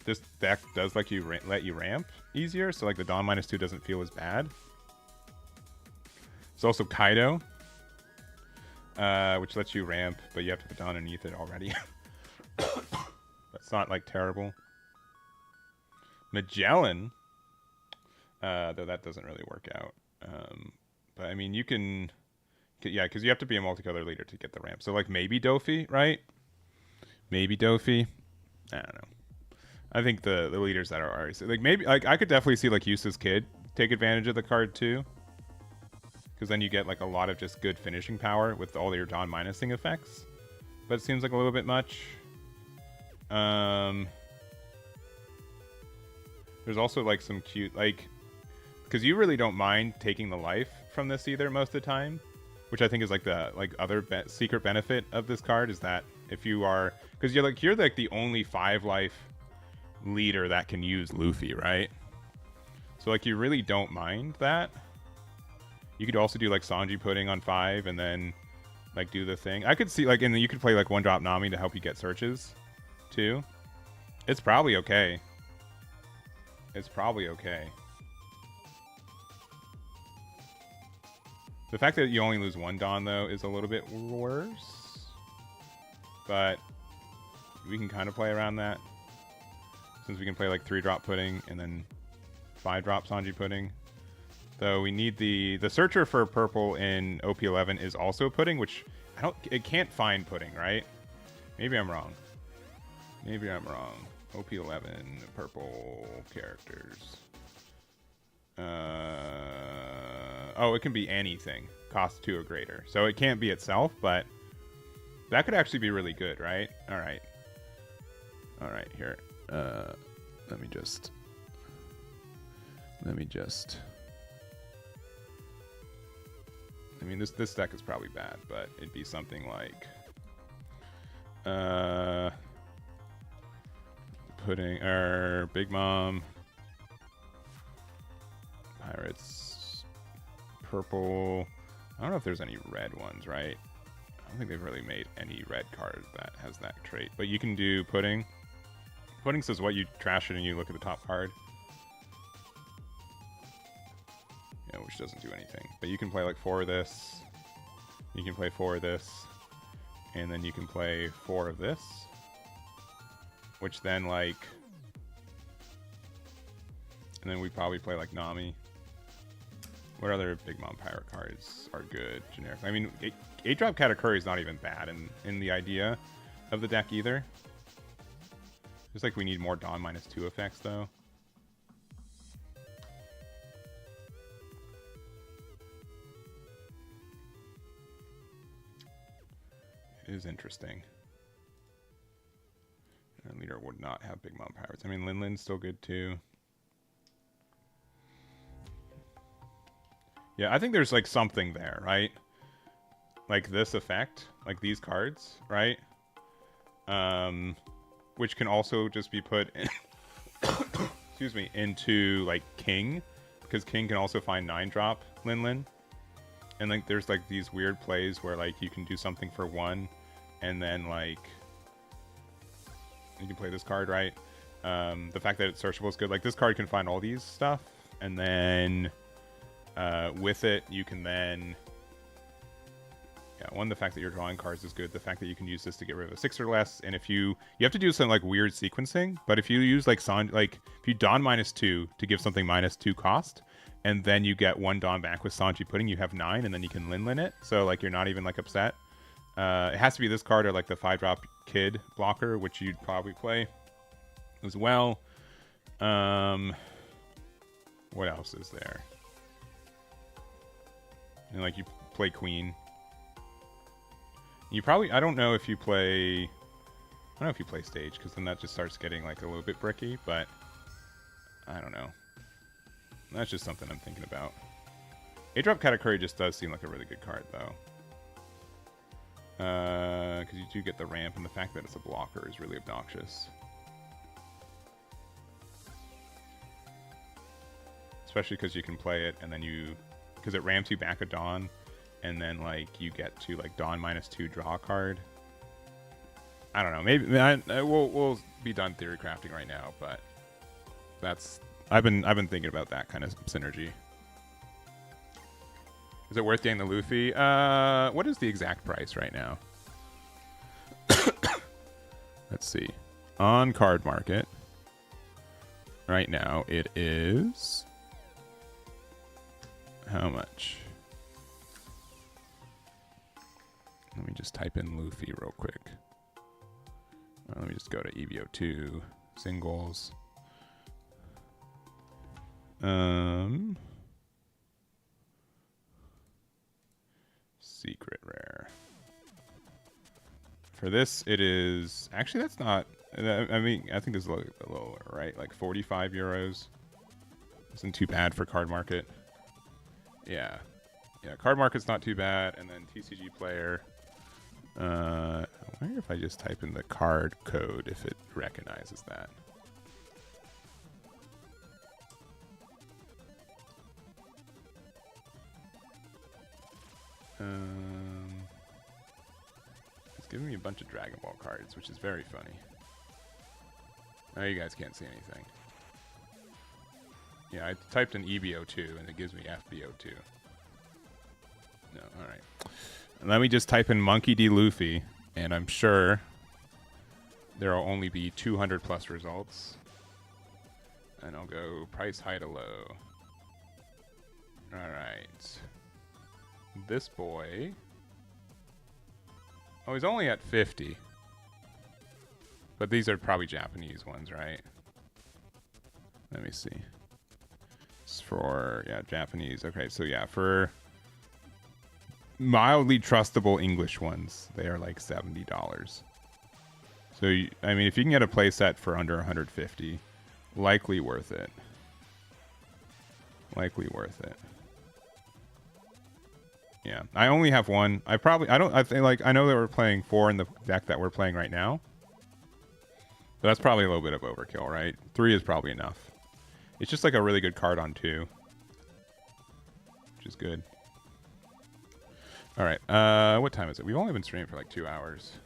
This deck does let you ramp easier, so like the Dawn -2 doesn't feel as bad. There's also Kaido, which lets you ramp, but you have to put Dawn underneath it already. That's not like terrible. Magellan, though that doesn't really work out. But I mean, you can, yeah, because you have to be a multicolor leader to get the ramp. So like maybe Dofi, right? Maybe Dofi. I don't know. I think the leaders that are already like maybe like I could definitely see like Eustace Kid take advantage of the card too, because then you get like a lot of just good finishing power with all your Dawn minusing effects. But it seems like a little bit much. There's also like some cute like, because you really don't mind taking the life from this either most of the time, which I think is like the other secret benefit of this card is that if you are, because you're like the only 5 life leader that can use Luffy, right? So like you really don't mind that. You could also do like Sanji pudding on 5 and then like do the thing. I could see like, and then you could play like 1-drop Nami to help you get searches too. It's probably okay. It's probably okay. The fact that you only lose 1 Dawn though is a little bit worse, but we can kind of play around that. Since we can play like 3-drop pudding and then 5-drop Sanji pudding. Though we need the searcher for purple in OP11 is also pudding, which it can't find pudding, right? Maybe I'm wrong. Maybe I'm wrong. OP11 purple characters. Oh, it can be anything. Cost 2 or greater. So it can't be itself, but that could actually be really good, right? All right. All right, here. Let me just. I mean, this deck is probably bad, but it'd be something like pudding or Big Mom, Pirates, purple. I don't know if there's any red ones, right? I don't think they've really made any red card that has that trait, but you can do pudding. Pudding says what you trash it and you look at the top card. Yeah, which doesn't do anything. But you can play like 4 of this. You can play 4 of this. And then you can play 4 of this. Which then like... And then we probably play like Nami. What other Big Mom Pirate cards are good generic? I mean, 8-drop Katakuri is not even bad in the idea of the deck either. Just like we need more Dawn -2 effects though. It is interesting. And leader would not have Big Mom Pirates. I mean, Linlin's still good too. Yeah, I think there's like something there, right? Like this effect, like these cards, right? Which can also just be put in excuse me, into like King, because King can also find 9-drop Linlin. And like there's like these weird plays where like you can do something for 1 and then like you can play this card, right? The fact that it's searchable is good. Like this card can find all these stuff, and then with it you can then Yeah, one, the fact that you're drawing cards is good. The fact that you can use this to get rid of a 6 or less, and if you have to do some like weird sequencing, but if you use like if you Dawn -2 to give something -2 cost, and then you get 1 Dawn back with Sanji Pudding, you have 9, and then you can Lin it. So like you're not even like upset. It has to be this card or like the 5-drop Kid blocker, which you'd probably play as well. What else is there? And like you play Queen. You probably, I don't know if you play Stage, because then that just starts getting like a little bit bricky, but I don't know. That's just something I'm thinking about. 8-drop Katakuri just does seem like a really good card, though. Because you do get the ramp, and the fact that it's a blocker is really obnoxious. Especially because you can play it, and then because it ramps you back a Dawn, and then like you get to like Dawn -2 draw a card. I don't know. Maybe we'll be done theory crafting right now, but I've been thinking about that kind of synergy. Is it worth getting the Luffy? What is the exact price right now? Let's see. On Card Market right now, it is how much? Let me just type in Luffy real quick. Let me just go to EB02 singles. Secret rare. For this, it is actually that's not. I mean, I think this is a little lower, right? Like 45 euros. Isn't too bad for Card Market. Yeah, Card Market's not too bad, and then TCG Player. I wonder if I just type in the card code if it recognizes that. It's giving me a bunch of Dragon Ball cards, which is very funny. Oh, you guys can't see anything. Yeah, I typed in EB02 and it gives me FB02. No, alright. Let me just type in Monkey D. Luffy, and I'm sure there will only be 200 plus results. And I'll go price high to low. Alright. This boy. Oh, he's only at 50. But these are probably Japanese ones, right? Let me see. It's for, yeah, Japanese. Okay, so yeah, for mildly trustable English ones, they are like $70. So, I mean, if you can get a playset for under 150, likely worth it. Likely worth it. Yeah, I only have one. I think like, I know that we're playing 4 in the deck that we're playing right now. But that's probably a little bit of overkill, right? 3 is probably enough. It's just like a really good card on 2. Which is good. Alright, what time is it? We've only been streaming for like 2 hours.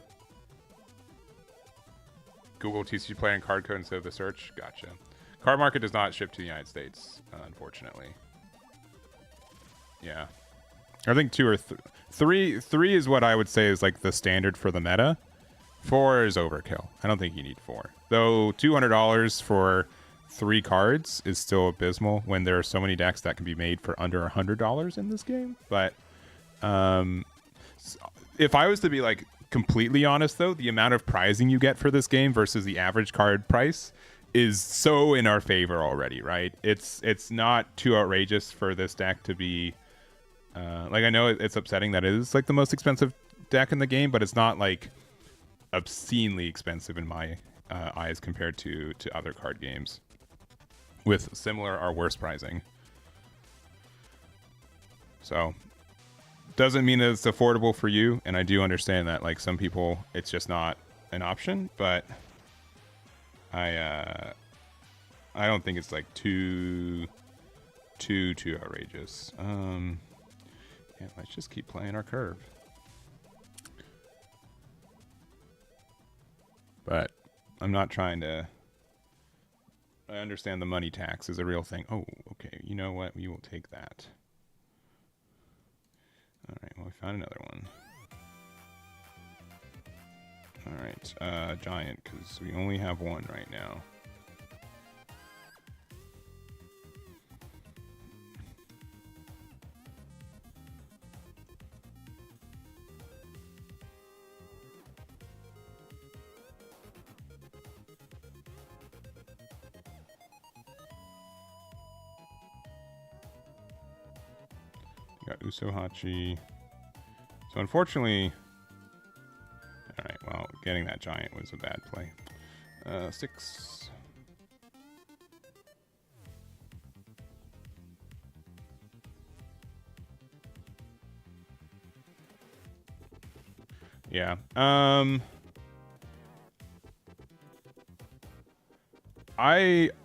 Google TCG Player and card code instead of the search? Gotcha. Card Market does not ship to the United States, unfortunately. Yeah. I think 2 or 3 is what I would say is like the standard for the meta. 4 is overkill. I don't think you need 4. Though $200 for 3 cards is still abysmal when there are so many decks that can be made for under $100 in this game. But if I was to be like completely honest, though, the amount of prizing you get for this game versus the average card price is so in our favor already, right? It's not too outrageous for this deck to be like, I know it's upsetting that it is like the most expensive deck in the game, but it's not like obscenely expensive in my eyes compared to other card games with similar or worse pricing. So doesn't mean that it's affordable for you, and I do understand that like some people it's just not an option, but I don't think it's like too outrageous. Yeah, let's just keep playing our curve. But I'm not trying to. I understand the money tax is a real thing. Oh, okay. You know what? We will take that. All right. Well, we found another one. All right, giant, because we only have one right now. Got Usohachi. So unfortunately, all right, well, getting that giant was a bad play. 6. Yeah.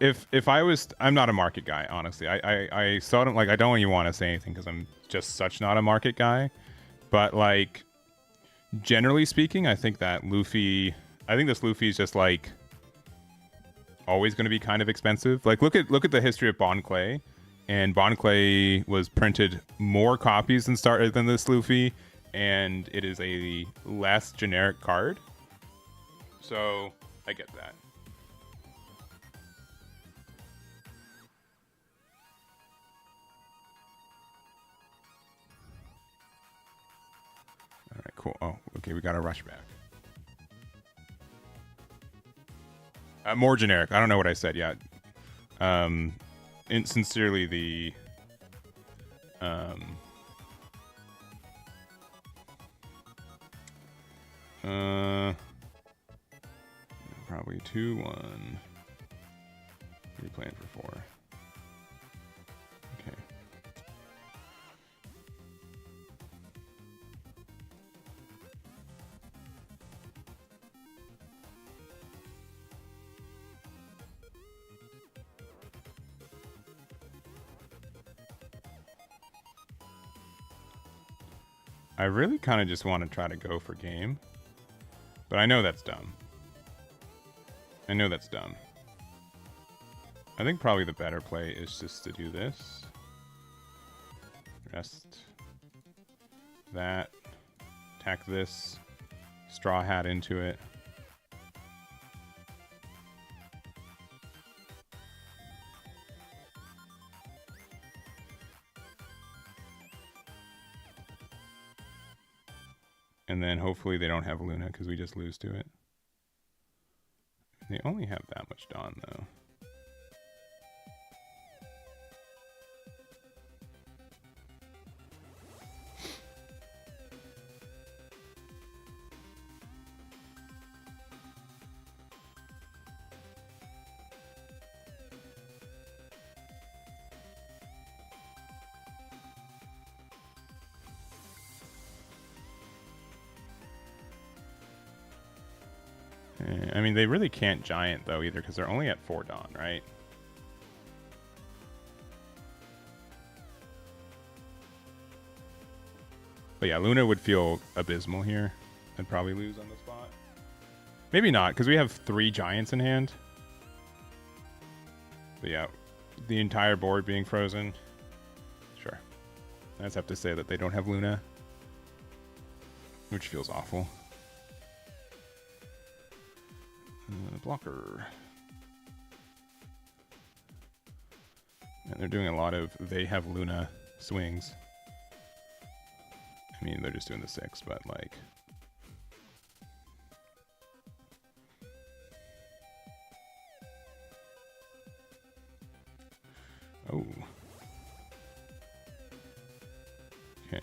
If I was, I'm not a market guy, honestly. I seldom, like, I don't even want to say anything because I'm just such not a market guy. But like, generally speaking, I think that Luffy, I think this Luffy is just like always going to be kind of expensive. Like, look at the history of Bon Clay, and Bon Clay was printed more copies than this Luffy, and it is a less generic card. So I get that. All right, cool. Oh, okay, we got to rush back. More generic. I don't know what I said yet. Sincerely, the probably 2-1. You're playing for 4. Okay. I really kind of just want to try to go for game. But I know that's dumb. I know that's dumb. I think probably the better play is just to do this. Rest that. Attack this. Straw Hat into it. And then hopefully they don't have Luna because we just lose to it. They only have that much Dawn though. I mean, they really can't giant though either because they're only at 4 Dawn, right? But yeah, Luna would feel abysmal here. I'd probably lose on the spot. Maybe not, because we have 3 giants in hand. But yeah, the entire board being frozen. Sure. I just have to say that they don't have Luna. Which feels awful. Blocker. And they're doing a lot of they have Luna swings. I mean, they're just doing the 6, but like... Oh. Okay.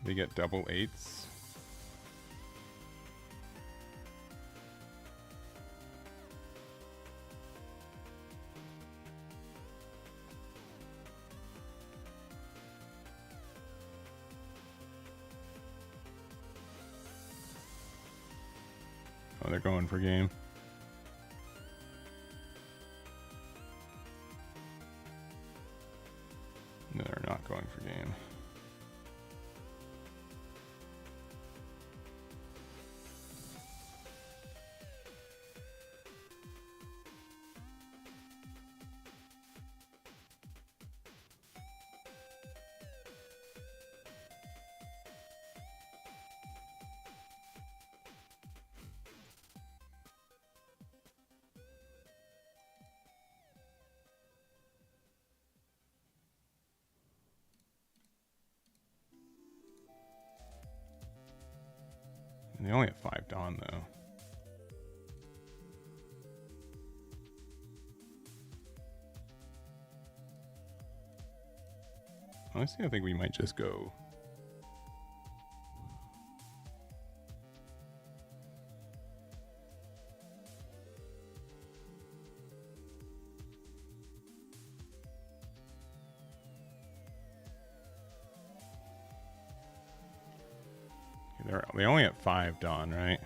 They get double 8s. Oh, they're going for game. No, they're not going for game. They only have 5 Dawn, though. Honestly, I think we might just go... They only have 5 Dawn, right?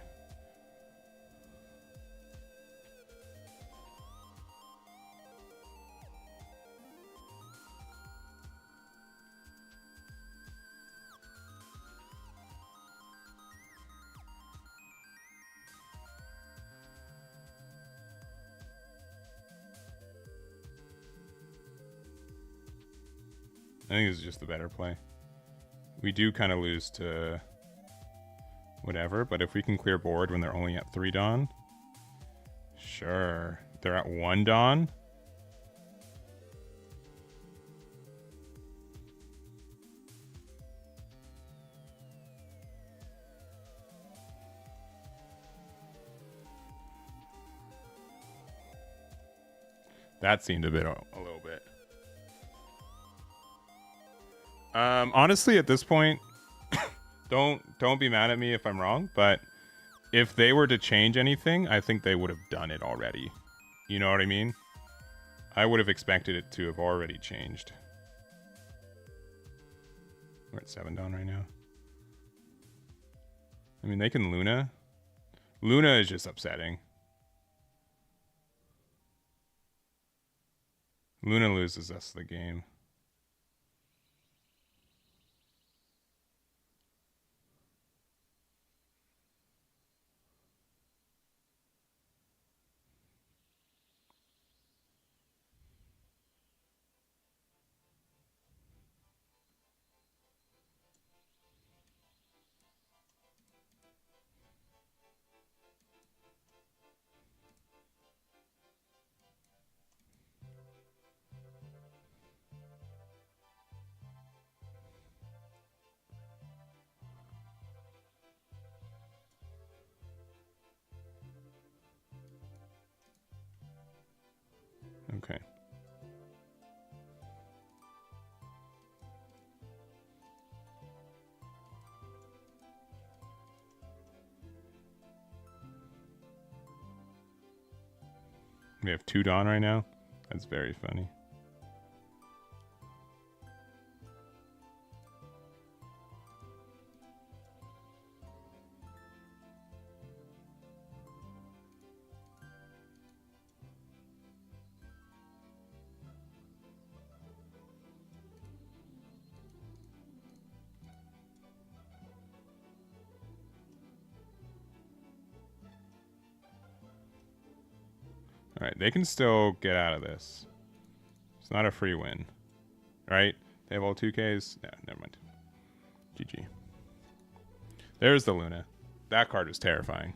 I think this is just the better play. We do kind of lose to whatever, but if we can clear board when they're only at 3 Dawn, sure. They're at 1 Dawn. That seemed a little bit. Honestly, at this point, don't be mad at me if I'm wrong, but if they were to change anything, I think they would have done it already. You know what I mean? I would have expected it to have already changed. We're at 7 Dawn right now. I mean, they can Luna. Luna is just upsetting. Luna loses us the game. Okay. We have 2 Dawn right now. That's very funny. All right, they can still get out of this. It's not a free win, right? They have all 2Ks? No, never mind. GG. There's the Luna. That card was terrifying.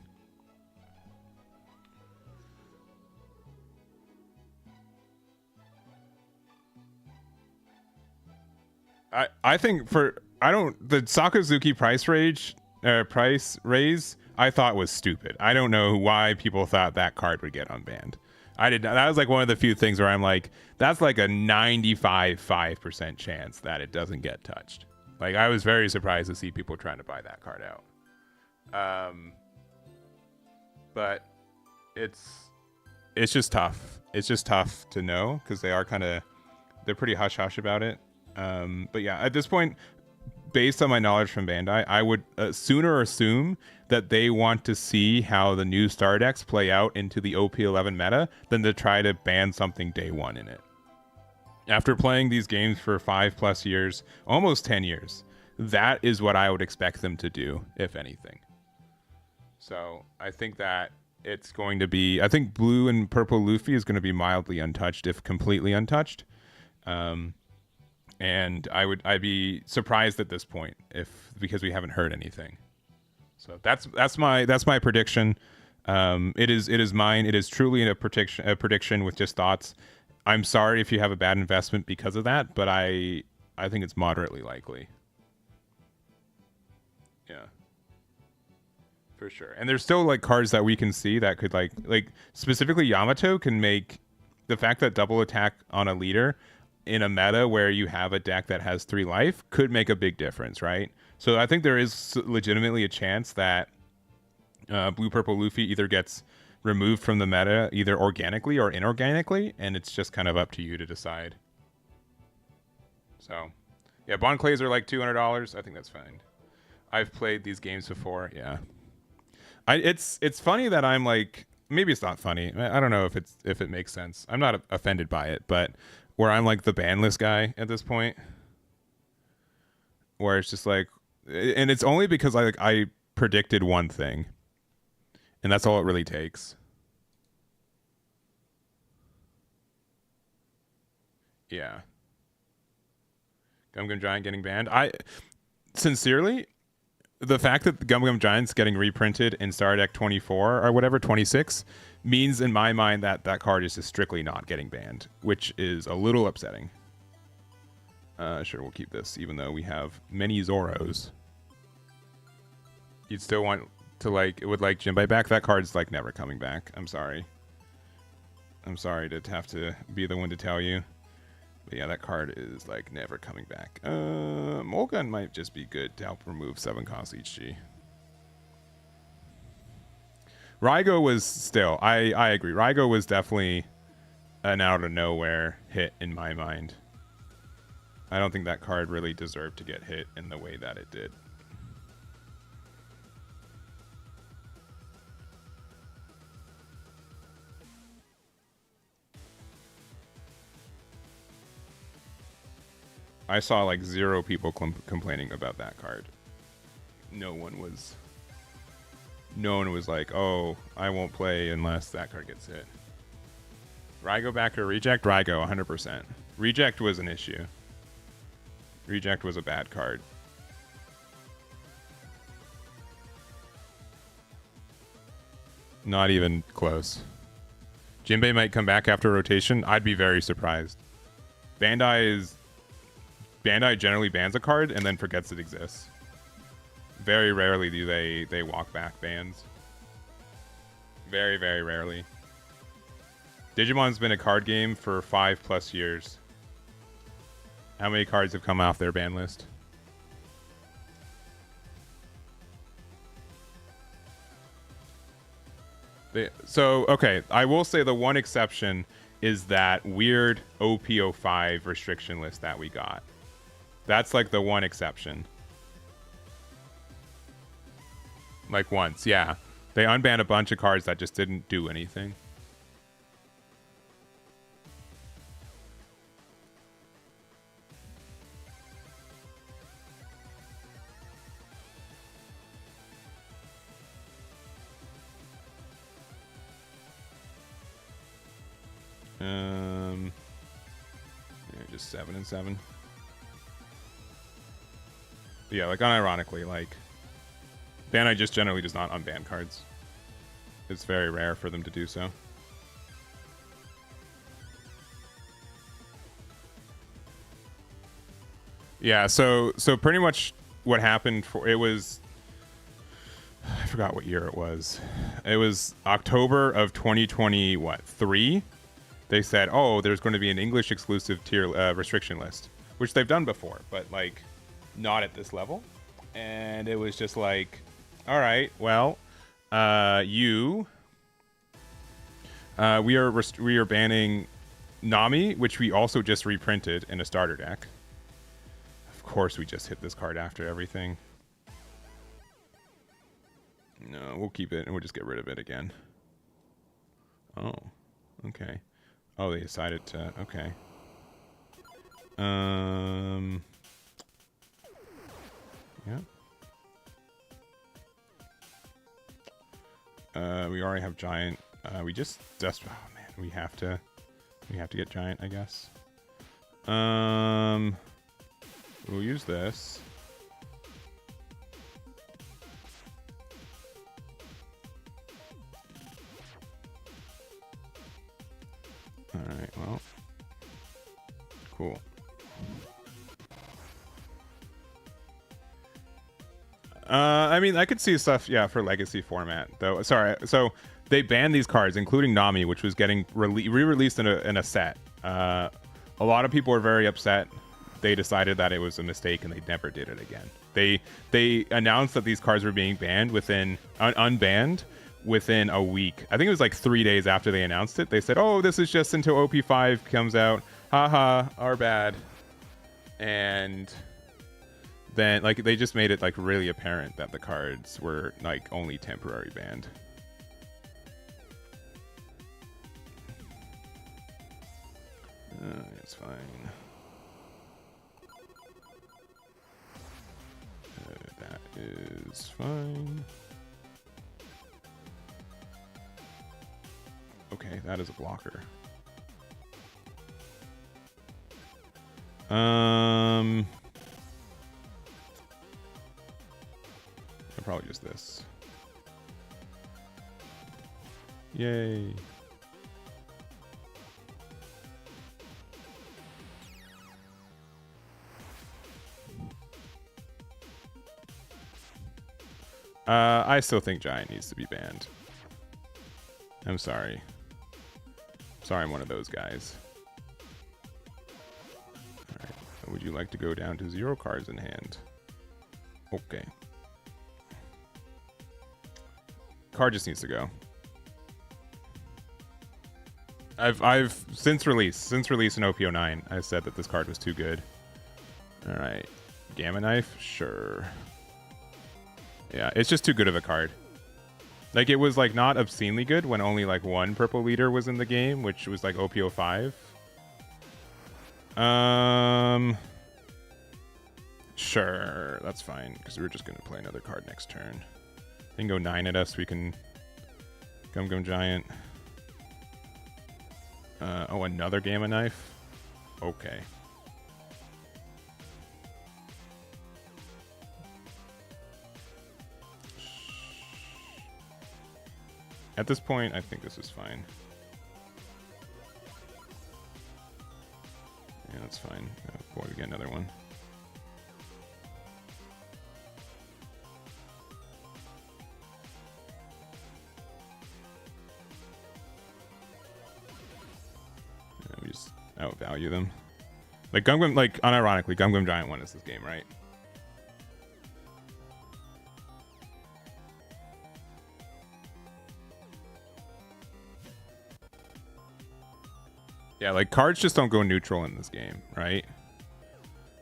I think the Sakazuki price raise I thought was stupid. I don't know why people thought that card would get unbanned. I did not. That was like one of the few things where I'm like, that's like a 95.5% chance that it doesn't get touched. Like, I was very surprised to see people trying to buy that card out. But it's just tough. It's just tough to know because they're pretty hush hush about it. But yeah, at this point, based on my knowledge from Bandai, I would sooner assume that they want to see how the new star decks play out into the OP11 meta than to try to ban something day one in it. After playing these games for 5+ years, almost 10 years, that is what I would expect them to do, if anything. So I think that it's going to be... I think blue and purple Luffy is going to be mildly untouched, if completely untouched. And I'd be surprised at this point because we haven't heard anything. So that's my prediction. It is mine. It is truly a prediction with just thoughts. I'm sorry if you have a bad investment because of that, but I think it's moderately likely. Yeah, For sure. And there's still like cards that we can see that could like specifically Yamato can make the fact that double attack on a leader in a meta where you have a deck that has 3 life could make a big difference, right? So I think there is legitimately a chance that Blue Purple Luffy either gets removed from the meta either organically or inorganically, and it's just kind of up to you to decide. So yeah, bond clays are like $200. I think that's fine. I've played these games before. Yeah, it's funny that I'm like, maybe it's not funny. I don't know if it makes sense. I'm not offended by it, but where I'm like the ban list guy at this point, where it's just like, and it's only because I predicted one thing, and that's all it really takes. Yeah. Gum Gum Giant getting banned. Sincerely, the fact that the Gum Gum Giant's getting reprinted in Star Deck 24 or whatever, 26, means in my mind that that card is just strictly not getting banned, which is a little upsetting. Sure, we'll keep this, even though we have many Zoros. You'd still want to would like Jinbei back? That card's like never coming back. I'm sorry. I'm sorry to have to be the one to tell you. But yeah, that card is like never coming back. Molgun might just be good to help remove 7 cost each G. Raigo was still, I agree. Raigo was definitely an out of nowhere hit in my mind. I don't think that card really deserved to get hit in the way that it did. I saw like 0 people complaining about that card. No one was like, oh, I won't play unless that card gets hit. Raigo back or reject? Raigo, 100%. Reject was an issue. Reject was a bad card. Not even close. Jinbei might come back after rotation. I'd be very surprised. Bandai generally bans a card and then forgets it exists. Very rarely do they walk back bans. Very, very rarely. Digimon's been a card game for 5+ years. How many cards have come off their ban list? Okay, I will say the one exception is that weird OP05 restriction list that we got. That's like the one exception. Like once, yeah. They unbanned a bunch of cards that just didn't do anything. Yeah, just 7 and 7. But yeah, like unironically, like Bandai just generally does not unban cards. It's very rare for them to do so. Yeah, so pretty much what happened it was, I forgot what year it was. It was October of 2023. They said, oh, there's going to be an English exclusive tier restriction list, which they've done before, but like not at this level. And it was just like, all right, well, we are banning Nami, which we also just reprinted in a starter deck. Of course, we just hit this card after everything. No, we'll keep it and we'll just get rid of it again. Oh, okay. Oh, they decided to, okay. Yeah. We already have giant. Oh man, we have to get giant, I guess. We'll use this. All right, well, cool. I mean, I could see stuff, yeah, for legacy format though. Sorry, so they banned these cards, including Nami, which was getting re-released in a set. A lot of people were very upset. They decided that it was a mistake, and they never did it again. They announced that these cards were being banned unbanned within a week. I think it was like 3 days after they announced it. They said, "Oh, this is just until OP5 comes out. Haha, our bad." And then like they just made it like really apparent that the cards were like only temporary banned. It's fine. That is fine. Okay, that is a blocker. Probably just this. Yay. I still think Giant needs to be banned. I'm sorry. Sorry, I'm one of those guys. Alright. Would you like to go down to 0 cards in hand? Okay. Card just needs to go. I've since release in OP09, I said that this card was too good. All right, Gamma Knife, sure. Yeah, it's just too good of a card. Like it was like not obscenely good when only like 1 purple leader was in the game, which was like OP05. Sure, that's fine because we're just gonna play another card next turn. They can go 9 at us. We can Gum Giant. Oh, another Gamma Knife. Okay. At this point, I think this is fine. Yeah, that's fine. Boy, we get another one. We just outvalue them. Like Gum, like unironically, Gum Giant won us this game, right? Yeah, like cards just don't go neutral in this game, right?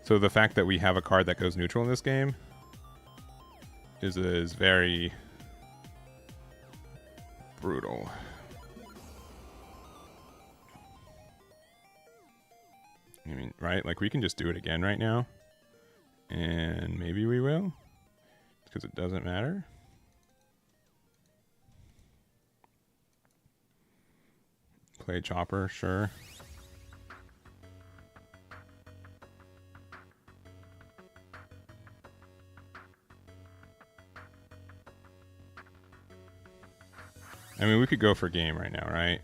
So the fact that we have a card that goes neutral in this game is very brutal. I mean, right? Like we can just do it again right now. And maybe we will. Because it doesn't matter. Play Chopper, sure. I mean, we could go for game right now, right?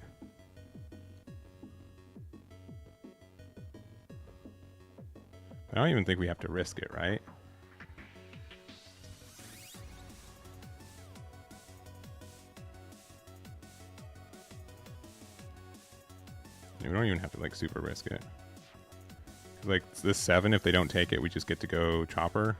I don't even think we have to risk it, right? We don't even have to like super risk it. Like this 7, if they don't take it, we just get to go Chopper.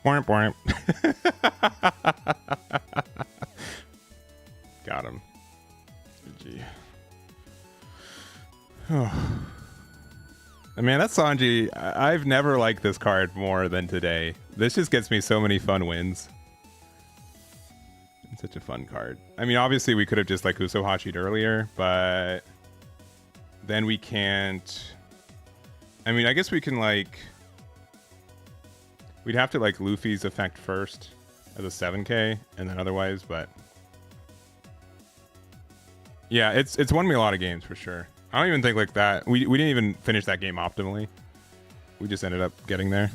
Boing, boing. Got him. GG. Man, that's Sanji. I've never liked this card more than today. This just gets me so many fun wins. It's such a fun card. I mean, obviously we could have just like Usohachi'd earlier, but then we can't. I mean, I guess we can like. We'd have to like Luffy's effect first as a 7k, and then otherwise, but yeah, it's won me a lot of games for sure. I don't even think like that. We didn't even finish that game optimally. We just ended up getting there.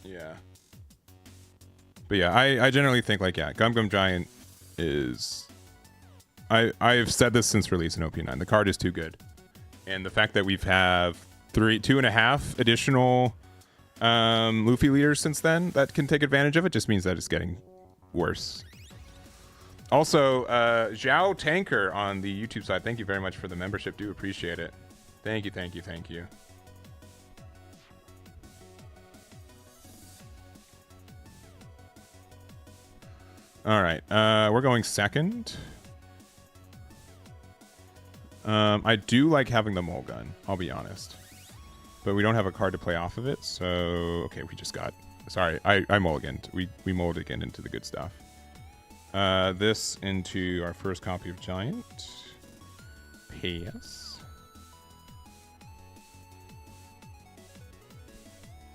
Yeah. But yeah, I generally think like, yeah, Gum Gum Giant is... I've said this since release in OP9. The card is too good. And the fact that we've have 2.5 additional Luffy leaders since then that can take advantage of it just means that it's getting worse. Also, Zhao Tanker on the YouTube side, thank you very much for the membership. Do appreciate it. Thank you, thank you, thank you. All right, we're going second. I do like having the mole gun, I'll be honest. But we don't have a card to play off of it, so... Okay, we just got... Sorry, I mulliganed. We mulliganed into the good stuff. This into our first copy of Giant. Pass.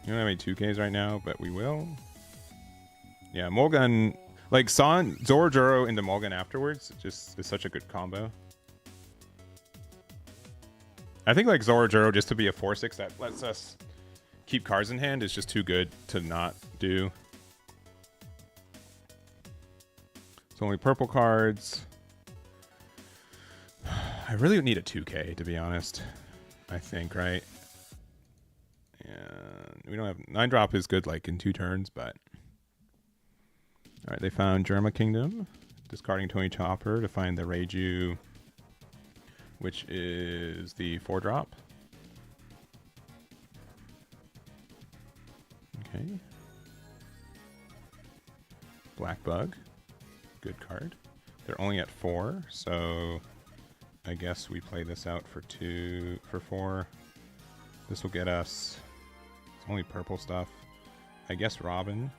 You don't have any 2Ks right now, but we will. Yeah, Mulligan... Like, Zoro into Mulligan afterwards just is such a good combo. I think like Zoro just to be a 4/6 that lets us keep cards in hand is just too good to not do. It's only purple cards. I really need a 2K to be honest. I think, right? And we don't have 9-drop is good like in 2 turns, but all right, they found Germa Kingdom, discarding Tony Chopper to find the Reiju, which is the 4-drop. Okay. Black Bug. Good card. They're only at 4, so I guess we play this out for 4. This will get us... It's only purple stuff. I guess Robin.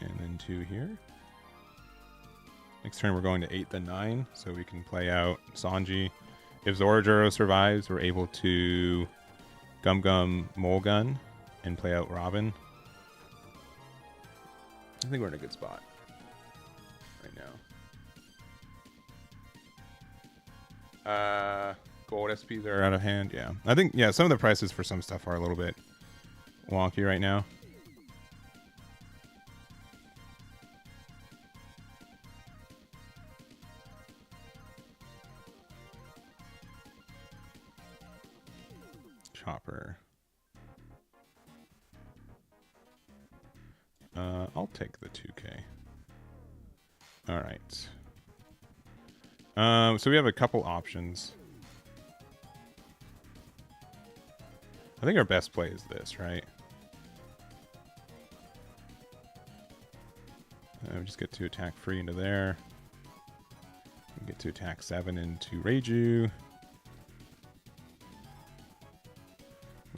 And then 2 here. Next turn we're going to 8 then 9, so we can play out Sanji. If Zorojuro survives, we're able to Gum Gum Mole Gun and play out Robin. I think we're in a good spot right now. Gold SPs are out of hand, yeah. I think, yeah, some of the prices for some stuff are a little bit wonky right now. Chopper. I'll take the 2K. All right. So we have a couple options. I think our best play is this, right? We just get to attack free into there. We get to attack 7 into Reiju.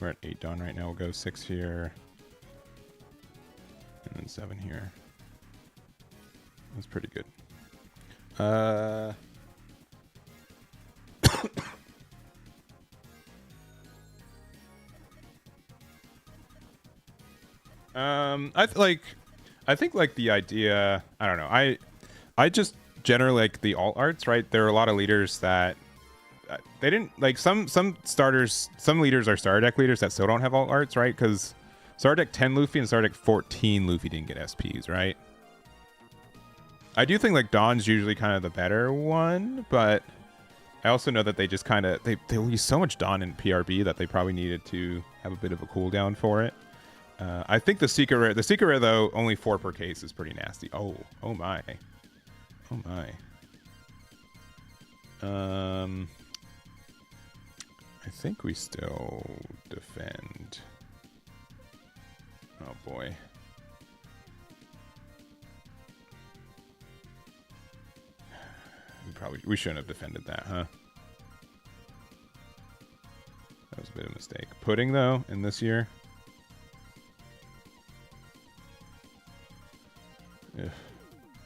We're at 8 done right now. We'll go 6 here. And then 7 here. That's pretty good. I think like the idea, I don't know. I just generally like the alt arts, right? There are a lot of leaders that they didn't like some starters, some leaders are starter deck leaders that still don't have alt arts, right? Because starter deck 10 Luffy and starter deck 14 Luffy didn't get SPs, right? I do think like Dawn's usually kind of the better one, but I also know that they just kind of they use so much Dawn in PRB that they probably needed to have a bit of a cooldown for it. I think the secret rare though, only 4 per case is pretty nasty. Oh my. think we still defend. Oh boy. We shouldn't have defended that, huh? That was a bit of a mistake. Pudding though, in this year. Ugh.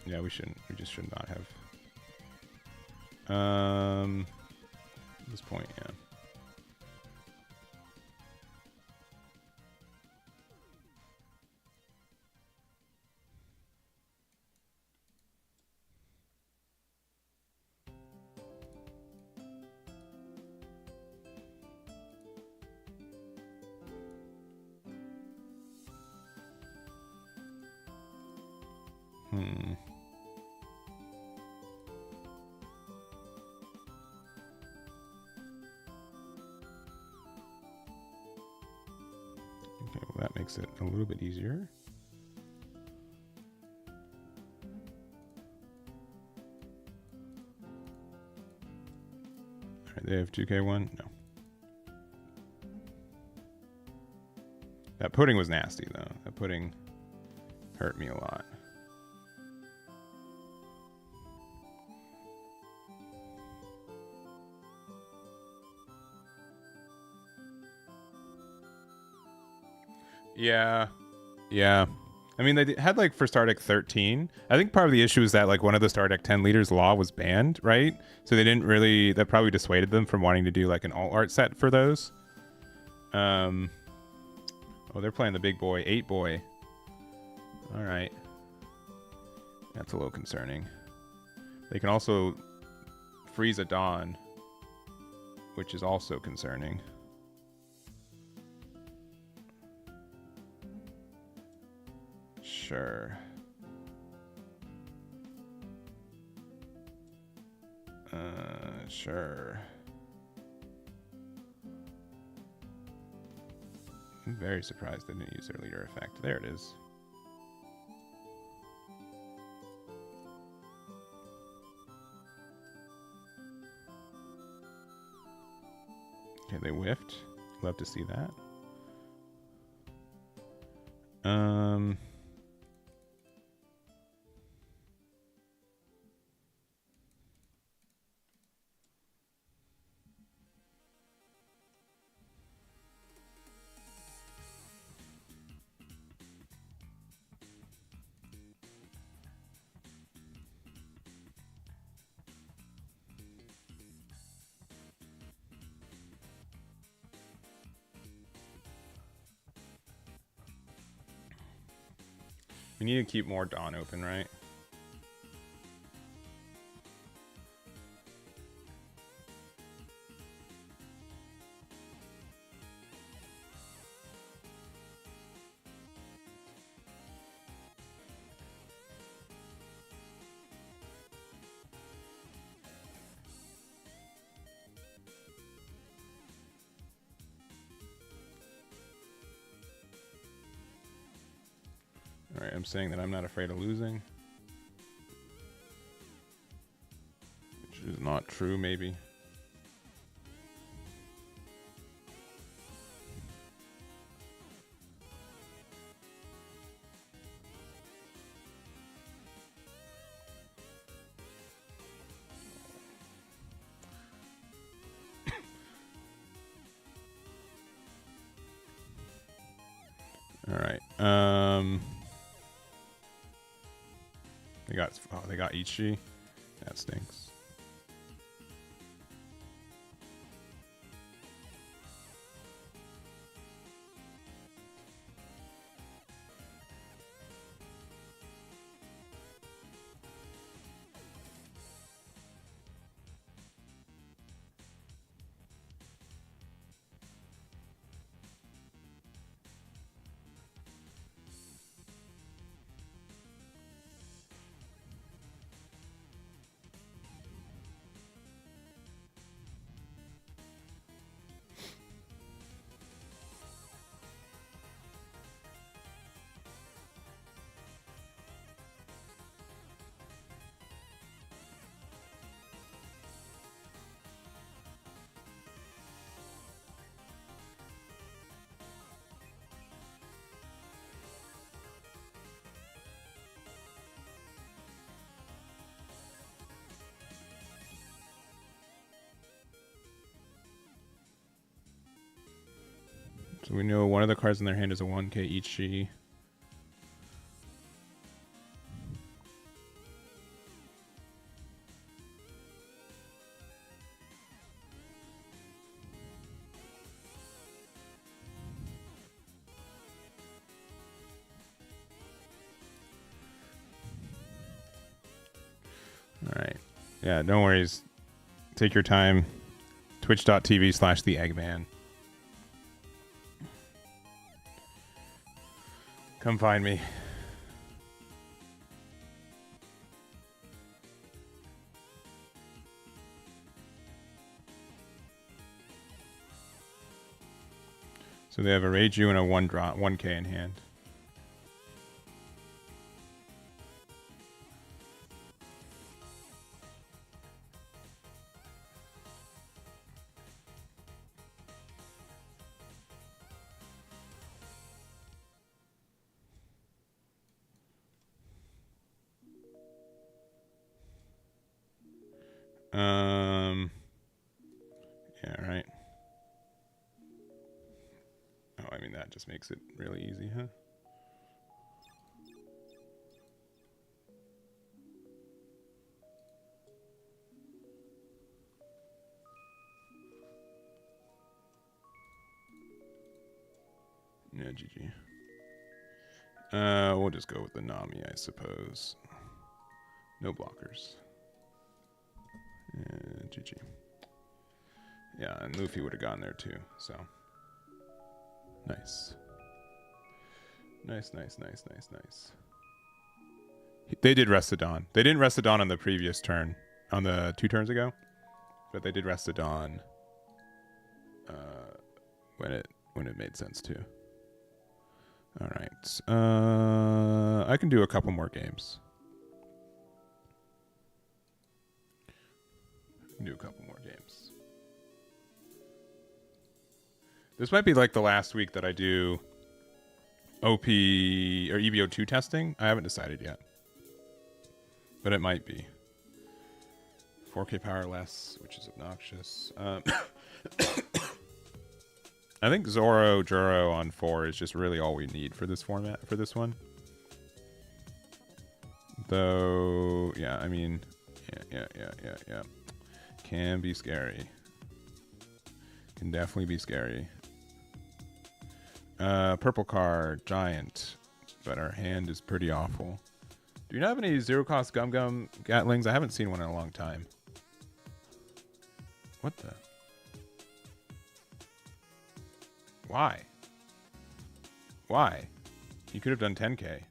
Yeah, we shouldn't. We just should not have. At this point, yeah. Okay, well that makes it a little bit easier. Alright, they have 2K1? No. That pudding was nasty though. That pudding hurt me a lot. Yeah. Yeah. I mean, they had like for Star Deck 13. I think part of the issue is that like one of the Star Deck 10 leaders law was banned, right? So they didn't really, that probably dissuaded them from wanting to do like an alt art set for those. Oh, they're playing the big boy, 8 boy. All right. That's a little concerning. They can also freeze a Dawn, which is also concerning. Sure. Sure. I'm very surprised they didn't use their leader effect. There it is. Okay, they whiffed. Love to see that. We need to keep more Dawn open, right? Alright, I'm saying that I'm not afraid of losing. Which is not true, maybe. Alright, they got Ichi. That stinks. So we know one of the cards in their hand is a 1k each G. All right. Yeah, no worries. Take your time. Twitch.tv/the Eggman. Come find me. So they have a Reiju and a 1k in hand. Yeah, right. Oh, I mean, that just makes it really easy, huh? Yeah, GG. We'll just go with the Nami, I suppose. No blockers. GG. Yeah, and Luffy would have gone there too, so. Nice. Nice. They did rest the Dawn. They didn't rest the Dawn on the previous turn, on the 2 turns ago, but they did rest the Dawn when it made sense too. All right. I can do a couple more games. This might be like the last week that I do OP or EB02 testing. I haven't decided yet, but it might be. 4K power less, which is obnoxious. I think Zoro Juro on 4 is just really all we need for this format, for this one. Though, yeah, I mean, yeah. Can be scary. Can definitely be scary. Purple card, giant, but our hand is pretty awful. Do you not have any zero-cost Gum Gatlings? I haven't seen one in a long time. What the? Why? Why? You could have done 10k.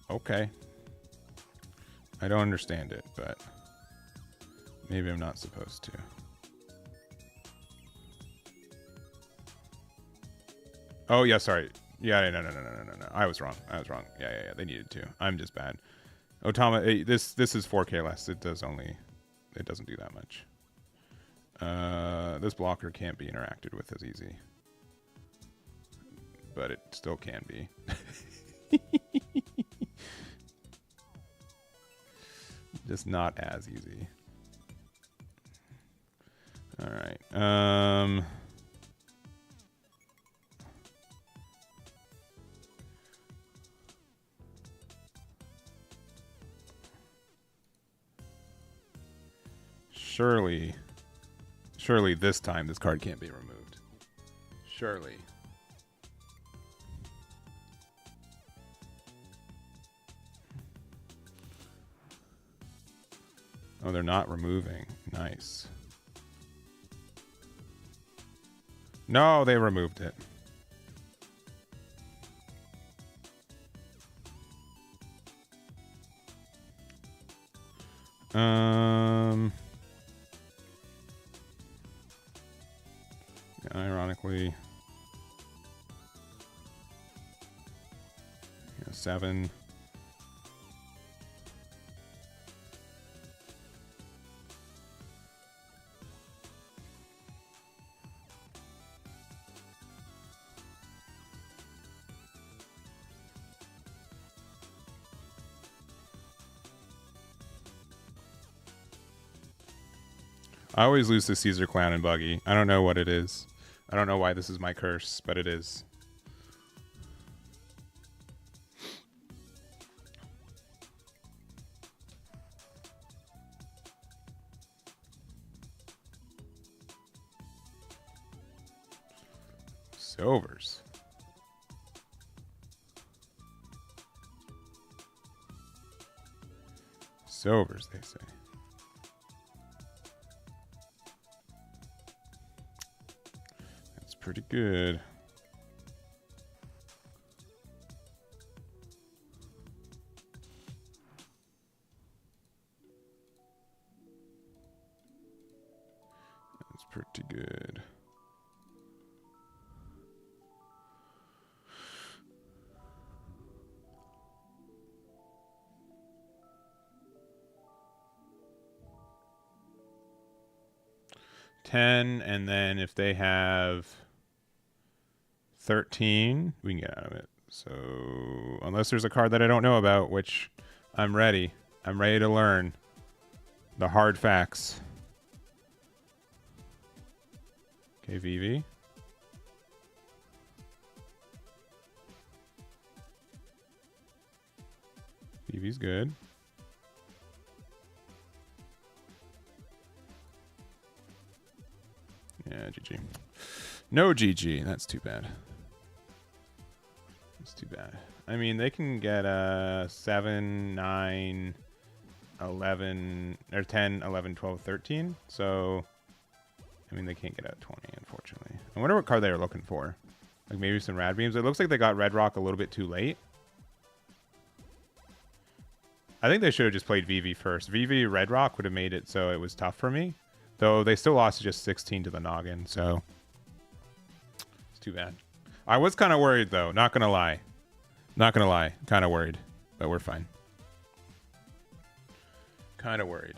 Okay. I don't understand it, but maybe I'm not supposed to. Oh, yeah, sorry. Yeah, no. I was wrong. Yeah. They needed to. I'm just bad. Otama, this is 4K less. It doesn't do that much. This blocker can't be interacted with as easy. But it still can be. Just not as easy. All right. Surely this time this card can't be removed. Surely. Oh, they're not removing. Nice. No, they removed it. Ironically, 7. I always lose to Caesar Clown and Buggy. I don't know what it is. I don't know why this is my curse, but it is. Silvers. Silvers, they say. That's pretty good. That's pretty good. $10, and then if they have 13, we can get out of it. So unless there's a card that I don't know about, which I'm ready. I'm ready to learn the hard facts. Okay, VV. VV's good. Yeah, GG. No GG. That's too bad. That's too bad. I mean, they can get 7, 9, 11, or 10, 11, 12, 13. So, I mean, they can't get out 20, unfortunately. I wonder what card they were looking for. Like maybe some Rad Beams. It looks like they got Red Rock a little bit too late. I think they should have just played VV first. VV Red Rock would have made it so it was tough for me. Though they still lost just 16 to the noggin, so it's too bad. I was kind of worried, though. Not going to lie. Not going to lie. Kind of worried, but we're fine. Kind of worried.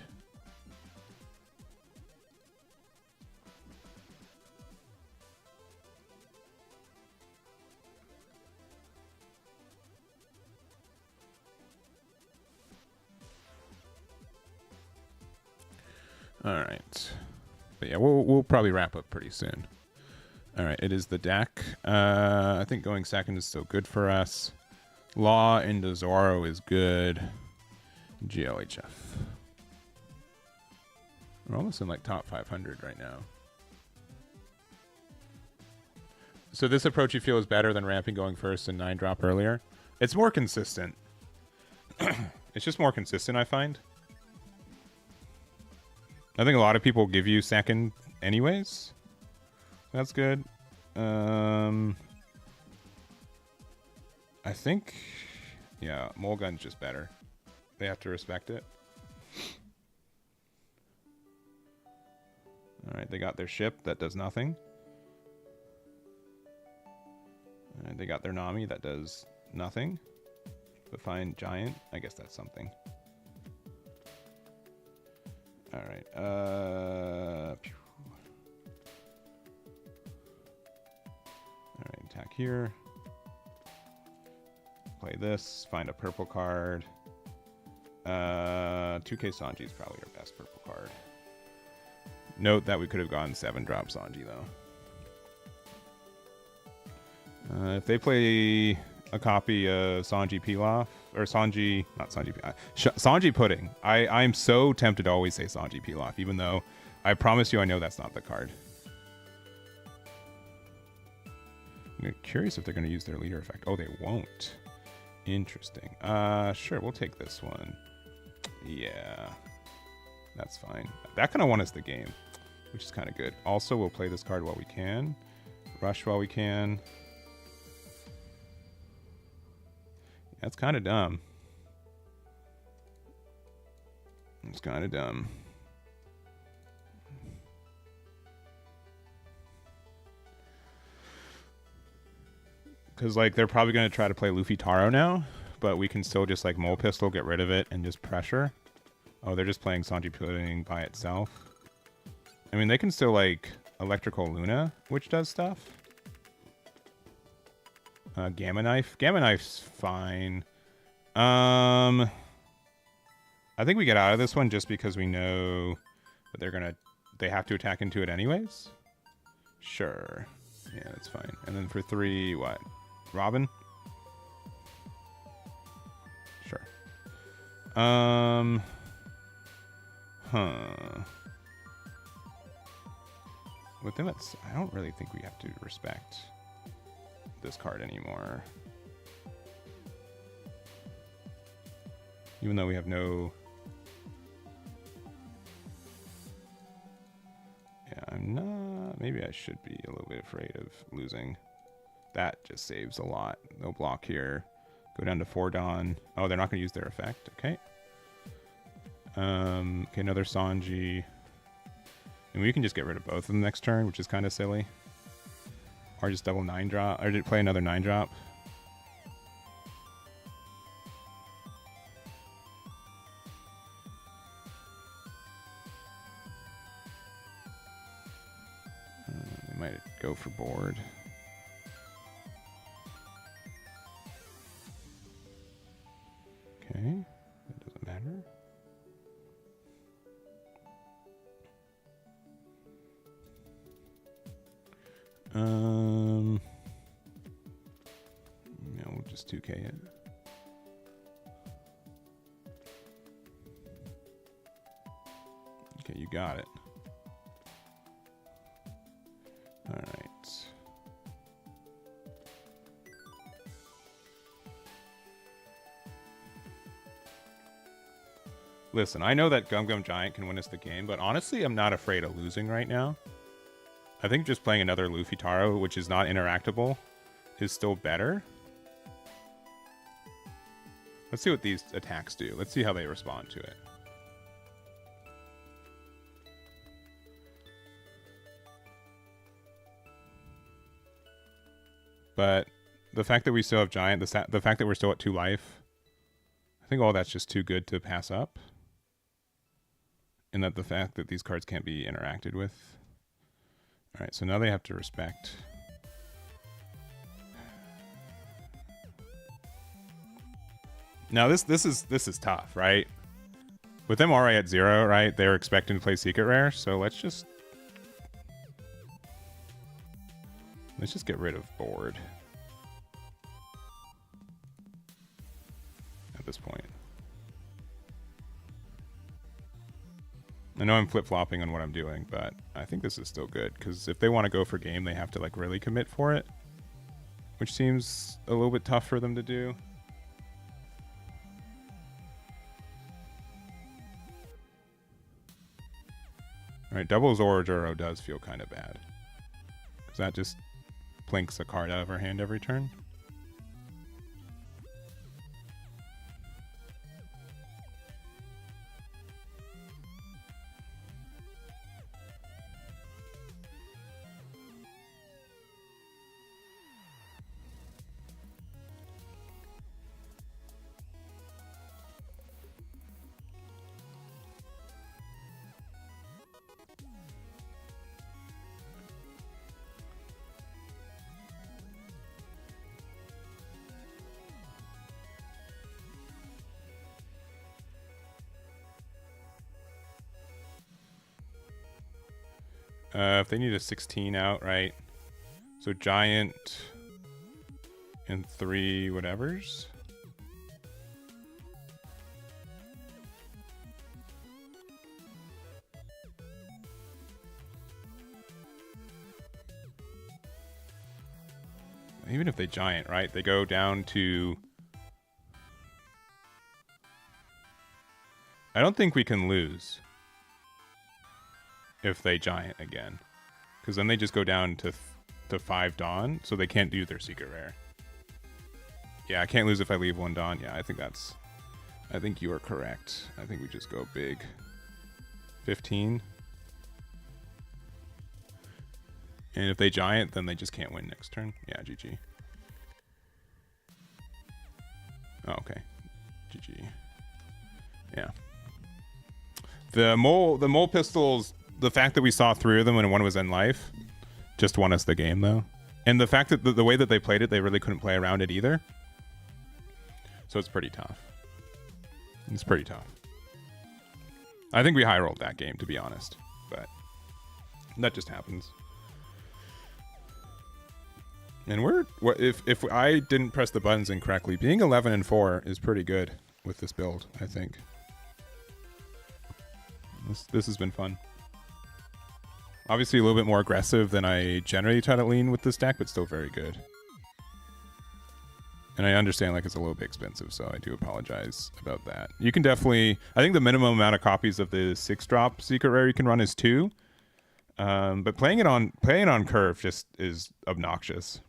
All right. But yeah, we'll probably wrap up pretty soon. All right, it is the deck. I think going second is still good for us. Law into Zoro is good. GLHF. We're almost in like top 500 right now. So this approach you feel is better than ramping going first and 9 drop earlier? It's more consistent. It's just more consistent, I find. I think a lot of people give you second anyways. That's good. I think, yeah, Mulgun's just better. They have to respect it. All right, they got their ship that does nothing. All right, they got their Nami that does nothing. But fine, Giant, I guess that's something. All right. All right, attack here. Play this. Find a purple card. 2K Sanji is probably our best purple card. Note that we could have gone 7-drop Sanji though. If they play a copy of Sanji Pilaf, or Sanji, not Sanji, Sanji Pudding. I'm so tempted to always say Sanji Pilaf, even though I promise you I know that's not the card. I'm curious if they're going to use their leader effect. Oh, they won't. Interesting. Sure, we'll take this one. Yeah, that's fine. That kind of won us the game, which is kind of good. Also, we'll play this card while we can. Rush while we can. That's kind of dumb. It's kind of dumb. Because, like, they're probably going to try to play Luffy Taro now, but we can still just, like, Mole Pistol, get rid of it, and just pressure. Oh, they're just playing Sanji Pudding by itself. I mean, they can still, like, Electrical Luna, which does stuff. Gamma Knife. Gamma Knife's fine. I think we get out of this one just because we know that they have to attack into it anyways. Sure. Yeah, that's fine. And then for 3, what? Robin? Sure. Huh. With them, I don't really think we have to respect this card anymore. Even though we have no... Yeah, I'm not... Maybe I should be a little bit afraid of losing. That just saves a lot. No block here. Go down to 4 Dawn. Oh, they're not going to use their effect. Okay. Okay, another Sanji. And we can just get rid of both of them next turn, which is kind of silly. Or just double 9-drop. Or play another 9-drop. They might go for board. Okay, that doesn't matter. Yeah, we'll just 2K it. Okay, you got it. All right. Listen, I know that Gum Gum Giant can win us the game, but honestly, I'm not afraid of losing right now. I think just playing another Luffy Taro, which is not interactable, is still better. Let's see what these attacks do. Let's see how they respond to it. But the fact that we still have Giant, the fact that we're still at 2 life, I think all that's just too good to pass up. And that the fact that these cards can't be interacted with. All right, so now they have to respect. Now this is tough, right? With them already at 0, right? They're expecting to play Secret Rare, so let's just get rid of board at this point. I know I'm flip-flopping on what I'm doing, but I think this is still good, because if they want to go for game, they have to like really commit for it, which seems a little bit tough for them to do. All right, double Zoro does feel kind of bad, because that just plinks a card out of our hand every turn. If they need a 16 out, right? So Giant and 3 whatevers. Even if they Giant, right? They go down to... I don't think we can lose if they Giant again, because then they just go down to 5 Dawn, so they can't do their Secret Rare. Yeah, I can't lose if I leave 1 Dawn. Yeah, I think you are correct. I think we just go big. 15. And if they Giant, then they just can't win next turn. Yeah, GG. Oh, okay. GG. Yeah. The mole pistols, the fact that we saw 3 of them when one was in life just won us the game, though. And the fact that the way that they played it, they really couldn't play around it either. So it's pretty tough. It's pretty tough. I think we high rolled that game, to be honest. But that just happens. And if I didn't press the buttons incorrectly, being 11-4 is pretty good with this build, I think. This has been fun. Obviously a little bit more aggressive than I generally try to lean with this deck, but still very good. And I understand like it's a little bit expensive, so I do apologize about that. You can definitely, I think the minimum amount of copies of the 6-drop secret rare you can run is 2. But playing it on curve just is obnoxious.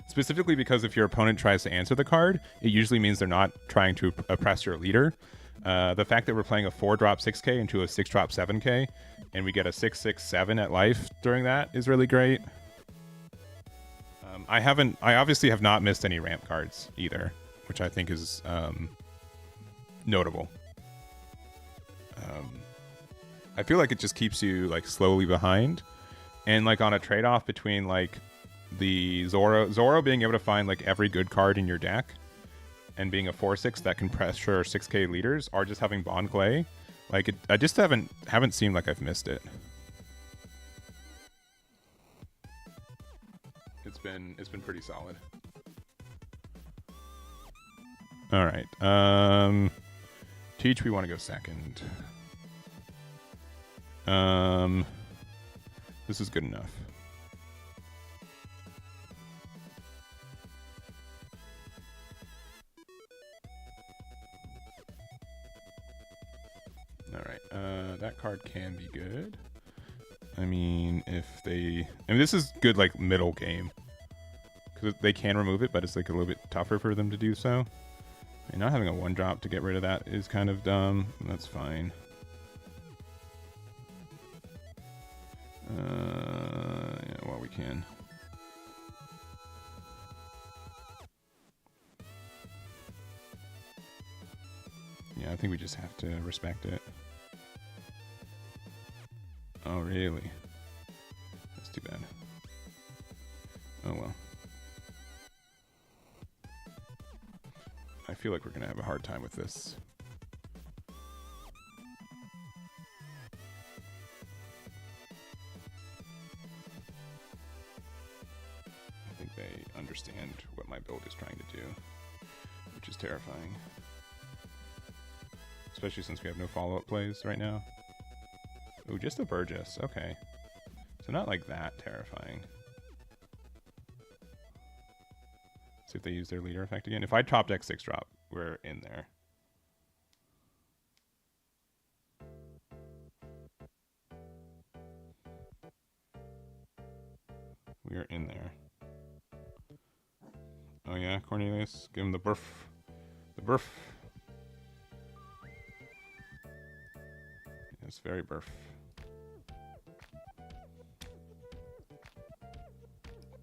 Specifically because if your opponent tries to answer the card, it usually means they're not trying to oppress your leader. The fact that we're playing a 4-drop 6k into a 6-drop 7k, and we get a 6/6/7 at life during that is really great. I obviously have not missed any ramp cards either, which I think is notable. I feel like it just keeps you like slowly behind, and like on a trade-off between like the Zoro being able to find like every good card in your deck, and being a 4/6 that can pressure 6k leaders, or just having Bond Clay, like I just haven't seemed like I've missed it. It's been pretty solid. All right. Teach, we want to go second. This is good enough. All right. That card can be good. I mean, this is good, like, middle game. Because they can remove it, but it's, like, a little bit tougher for them to do so. And not having a 1-drop to get rid of that is kind of dumb. That's fine. Yeah, well, we can. Yeah, I think we just have to respect it. Oh, really? That's too bad. Oh, well. I feel like we're going to have a hard time with this. I think they understand what my build is trying to do, which is terrifying. Especially since we have no follow-up plays right now. Ooh, just a Burgess. Okay. So not like that terrifying. See if they use their leader effect again. If I top deck 6-drop, we're in there. We are in there. Oh yeah, Cornelius. Give him the burf. The burf. It's very burf.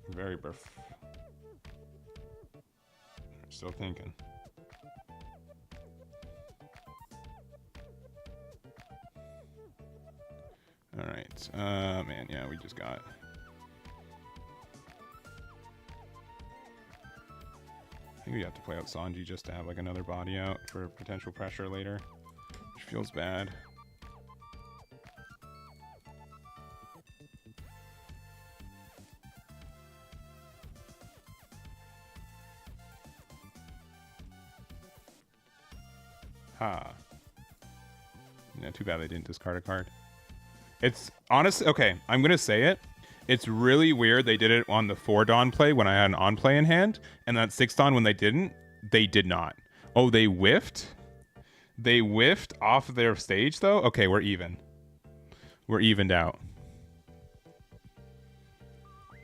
Very burf. Still thinking. All right. Man, yeah, we just got. I think we have to play out Sanji just to have like another body out for potential pressure later, which feels bad. Ha. Yeah, too bad they didn't discard a card. It's honestly, okay, I'm going to say it. It's really weird they did it on the 4 Dawn play when I had an on play in hand, and that 6 Dawn when they didn't, they did not. Oh, they whiffed? They whiffed off their stage though? Okay, we're even. We're evened out.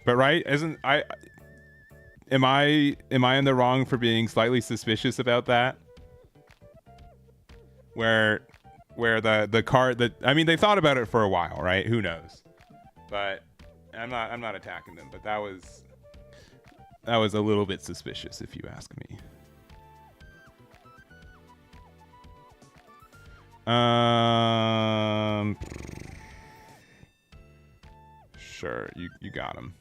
But right, am I in the wrong for being slightly suspicious about that? Where the card that, I mean, they thought about it for a while, right? Who knows? But I'm not attacking them, but that was a little bit suspicious if you ask me. Sure, you got him.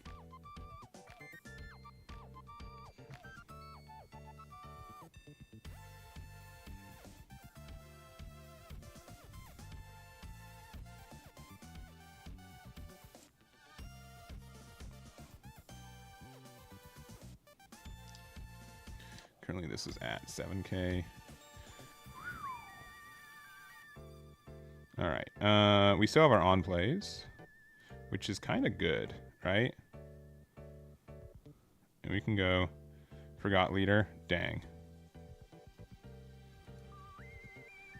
Currently, this is at 7K. All right. We still have our on plays, which is kind of good, right? And we can go forgot leader. Dang.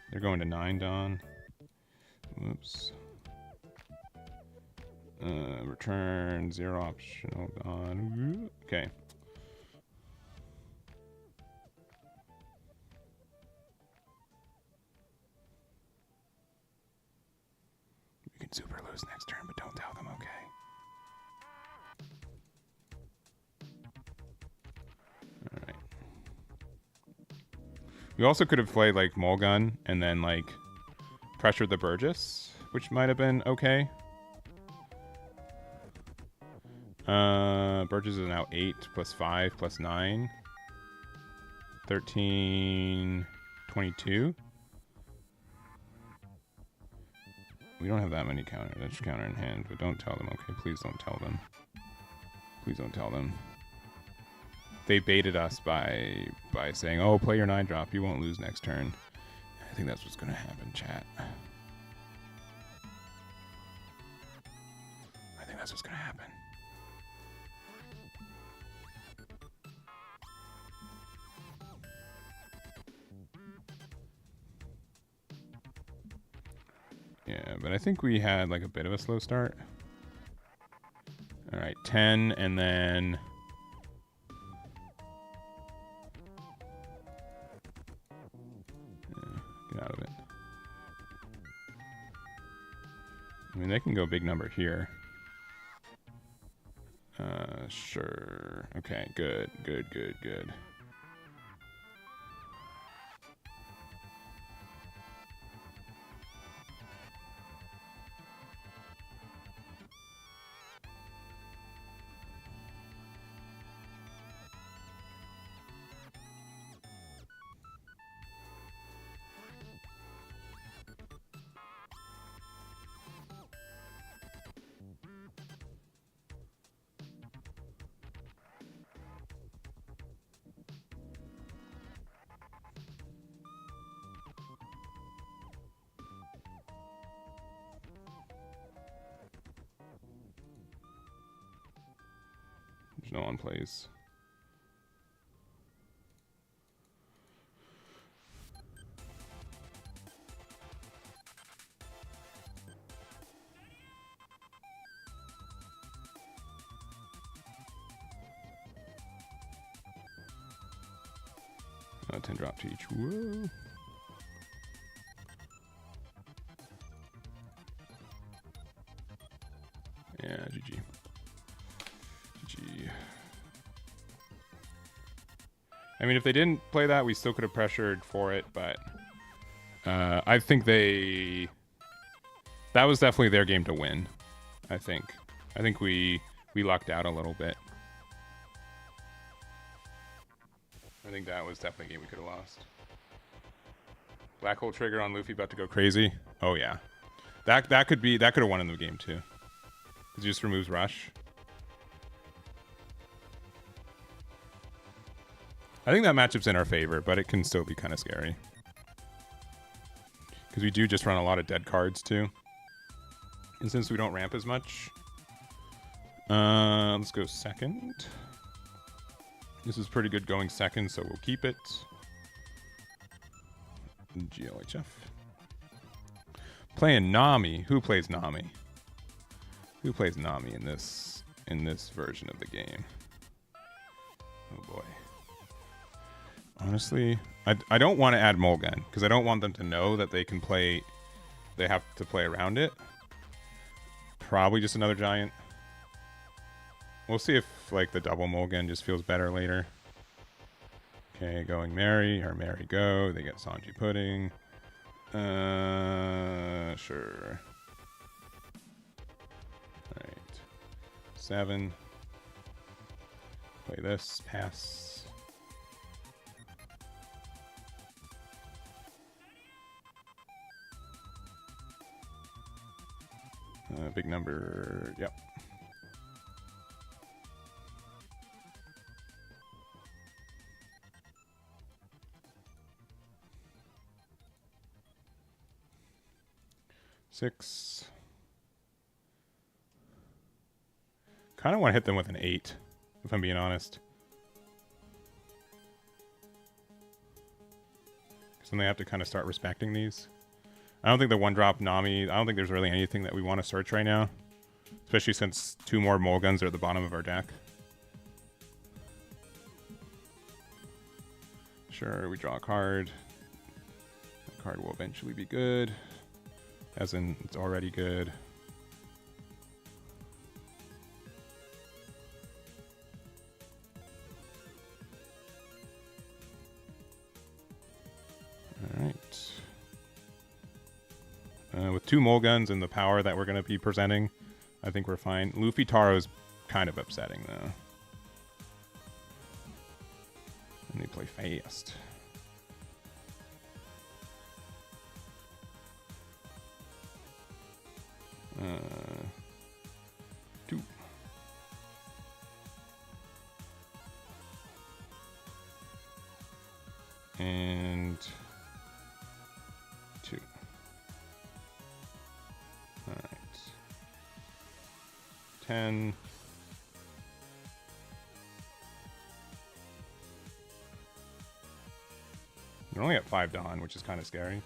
They're going to 9 Dawn. Whoops. Return 0 optional Dawn. Okay. We can super lose next turn, but don't tell them, okay? Alright. We also could have played like Mulgun and then like pressured the Burgess, which might have been okay. Burgess is now 8 plus 5 plus 9. 13, 22. We don't have that many counter. That's counter in hand, but don't tell them. Okay, please don't tell them. Please don't tell them. They baited us by saying, "Oh, play your 9 drop. You won't lose next turn." I think that's what's gonna happen, chat. I think that's what's gonna happen. Yeah, but I think we had like a bit of a slow start. All right, 10 and then get out of it. I mean, they can go big number here. Sure. Okay, good. There's no on plays. Oh, 10 drop to each. Whoa. Yeah, GG. I mean, if they didn't play that, we still could have pressured for it, but I think that was definitely their game to win. I think we lucked out a little bit. I think that was definitely a game we could have lost. Black hole trigger on Luffy about to go crazy. Oh yeah, that could have won in the game too. It just removes rush. I think that matchup's in our favor, but it can still be kind of scary. Because we do just run a lot of dead cards, too. And since we don't ramp as much... let's go second. This is pretty good going second, so we'll keep it. GLHF. Playing Nami. Who plays Nami? Who plays Nami in this version of the game? Oh, boy. Honestly, I don't want to add Mulgun because I don't want them to know that they have to play around it. Probably just another giant. We'll see if like the double Mulgun just feels better later. Okay, going Mary or Mary go. They get Sanji Pudding. Sure. Alright. 7. Play this. Pass. Big number, yep. 6. Kind of want to hit them with an 8, if I'm being honest. Because then they have to kind of start respecting these. I don't think the 1-drop Nami, I don't think there's really anything that we want to search right now. Especially since 2 more Mulguns are at the bottom of our deck. Sure, we draw a card. That card will eventually be good. As in, it's already good. Alright. With 2 Mulguns and the power that we're going to be presenting, I think we're fine. Luffy Taro is kind of upsetting, though. And they play fast. Two. And 2. All right. 10. They're only at 5 Dawn, which is kind of scary.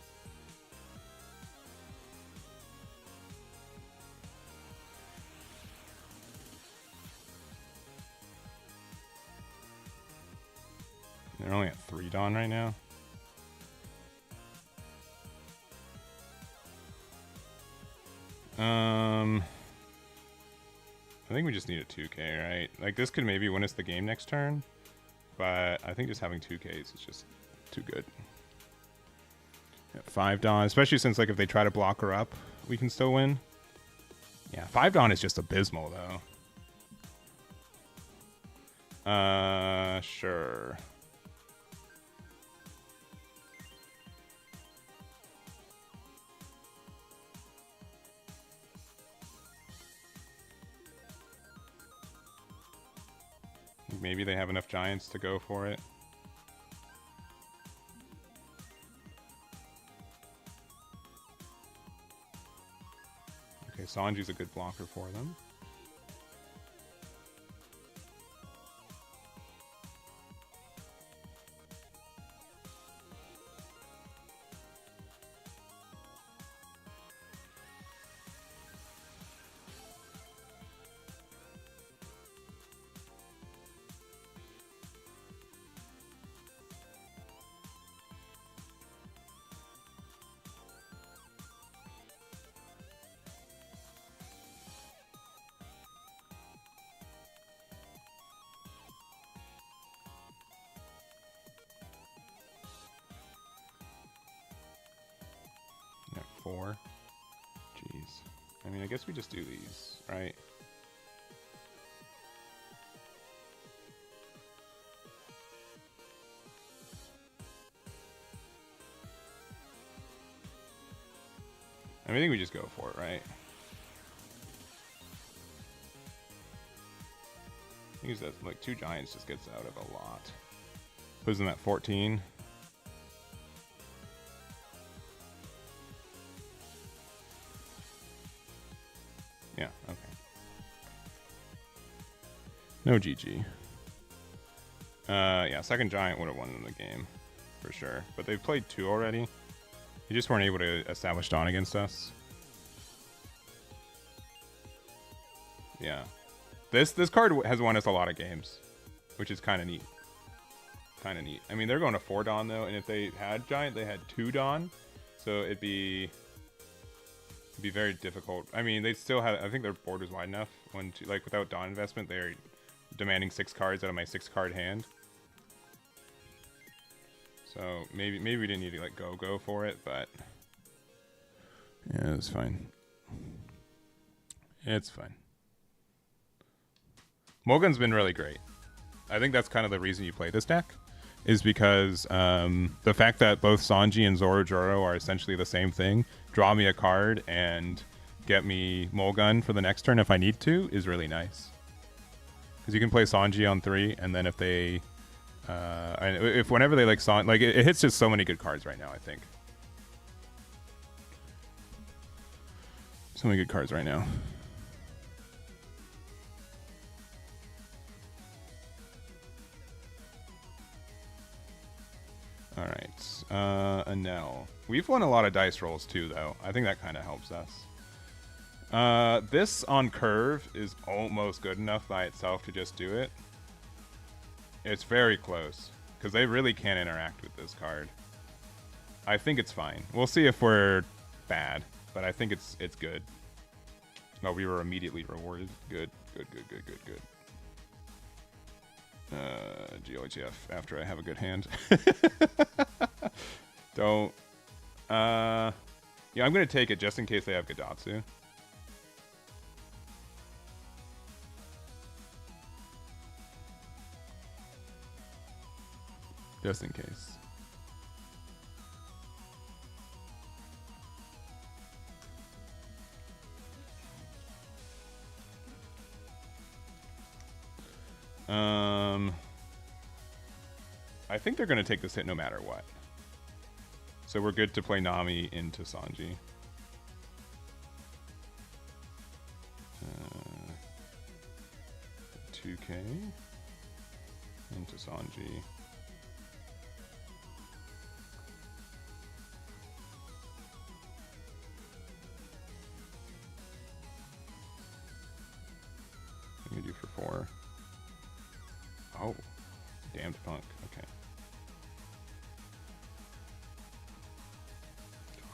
They're only at 3 Dawn right now. I think we just need a 2K, right? Like, this could maybe win us the game next turn, but I think just having 2Ks is just too good. At 5 Dawn, especially since, like, if they try to block her up, we can still win. Yeah, 5 Dawn is just abysmal, though. Sure. Maybe they have enough Giants to go for it. Okay, Sanji's a good blocker for them. Yeah, 4. Jeez. I mean, I guess we just do these, right? I think we just go for it, right? I think that like 2 Giants just gets out of a lot. Who's in that 14? Yeah, okay. No GG. Yeah, second Giant would have won the game for sure. But they've played 2 already. They just weren't able to establish Dawn against us. Yeah. This card has won us a lot of games, which is kind of neat. Kind of neat. I mean, they're going to 4 Dawn, though, and if they had Giant, they had 2 Dawn. So it'd be very difficult. I mean, they still have... I think their board is wide enough. Like, without Dawn investment, they're demanding 6 cards out of my 6-card hand. So maybe we didn't need to like go for it, but yeah, it's fine. It's fine. Mulligan's been really great. I think that's kind of the reason you play this deck, is because the fact that both Sanji and Zoro are essentially the same thing, draw me a card and get me Mulligan for the next turn if I need to, is really nice. Because you can play Sanji on 3, and then if they if whenever they like it hits just so many good cards right now, I think. So many good cards right now. All right, Anel. We've won a lot of dice rolls too, though. I think that kind of helps us. This on curve is almost good enough by itself to just do it. It's very close, because they really can't interact with this card. I think it's fine. We'll see if we're bad, but I think it's good. Oh, we were immediately rewarded. Good. GLHF after I have a good hand. Don't. Yeah, I'm going to take it just in case they have Gadatsu. Just in case. I think they're going to take this hit no matter what. So we're good to play Nami into Sanji. 2K into Sanji. What can you do for 4? Oh, damned punk. Okay.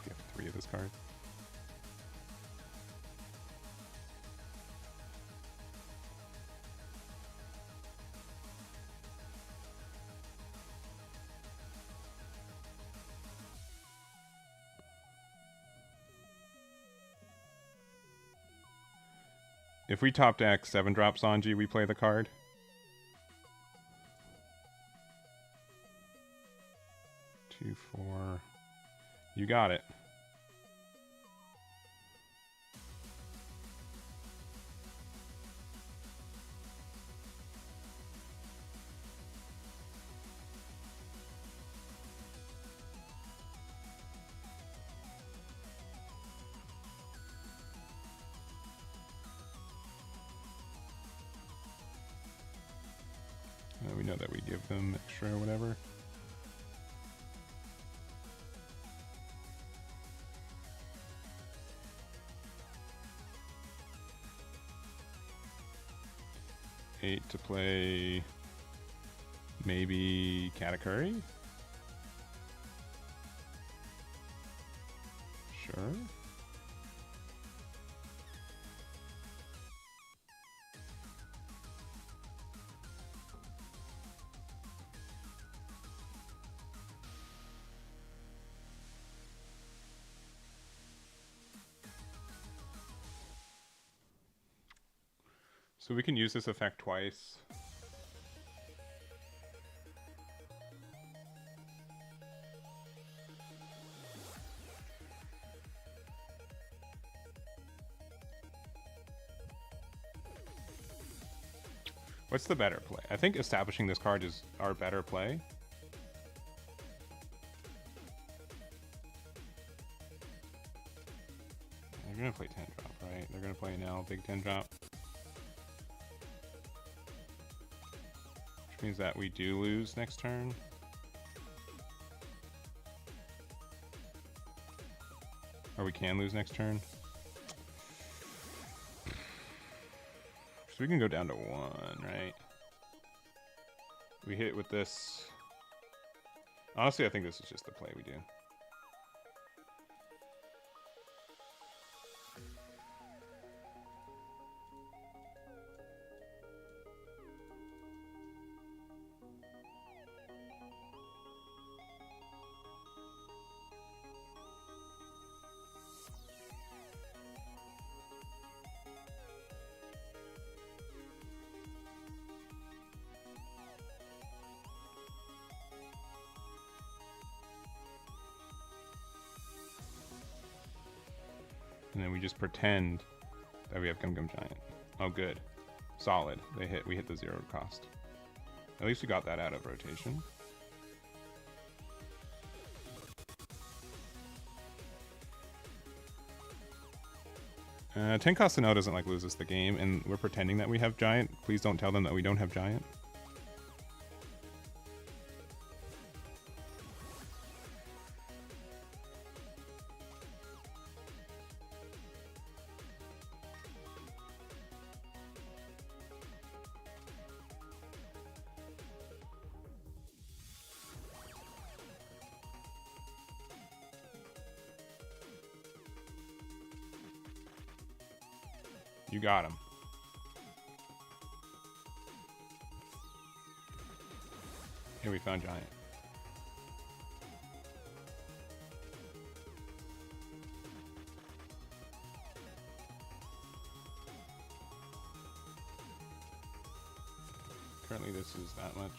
We have 3 of this card. If we top deck 7-drop Sanji, we play the card. Two, 4. You got it. We know that we give them extra or whatever. Eight to play maybe Katakuri? Sure. So we can use this effect twice. What's the better play? I think establishing this card is our better play. They're gonna play 10-drop, right? They're gonna play now big 10-drop. Which means that we do lose next turn. Or we can lose next turn. So we can go down to 1, right? We hit with this. Honestly, I think this is just the play we do. And then we just pretend that we have Gum Gum Giant. Oh, good. Solid. We hit the 0 cost. At least we got that out of rotation. 10 cost to know doesn't like lose us the game, and we're pretending that we have giant. Please don't tell them that we don't have giant. You got him. Here we found giant. Currently this is that much.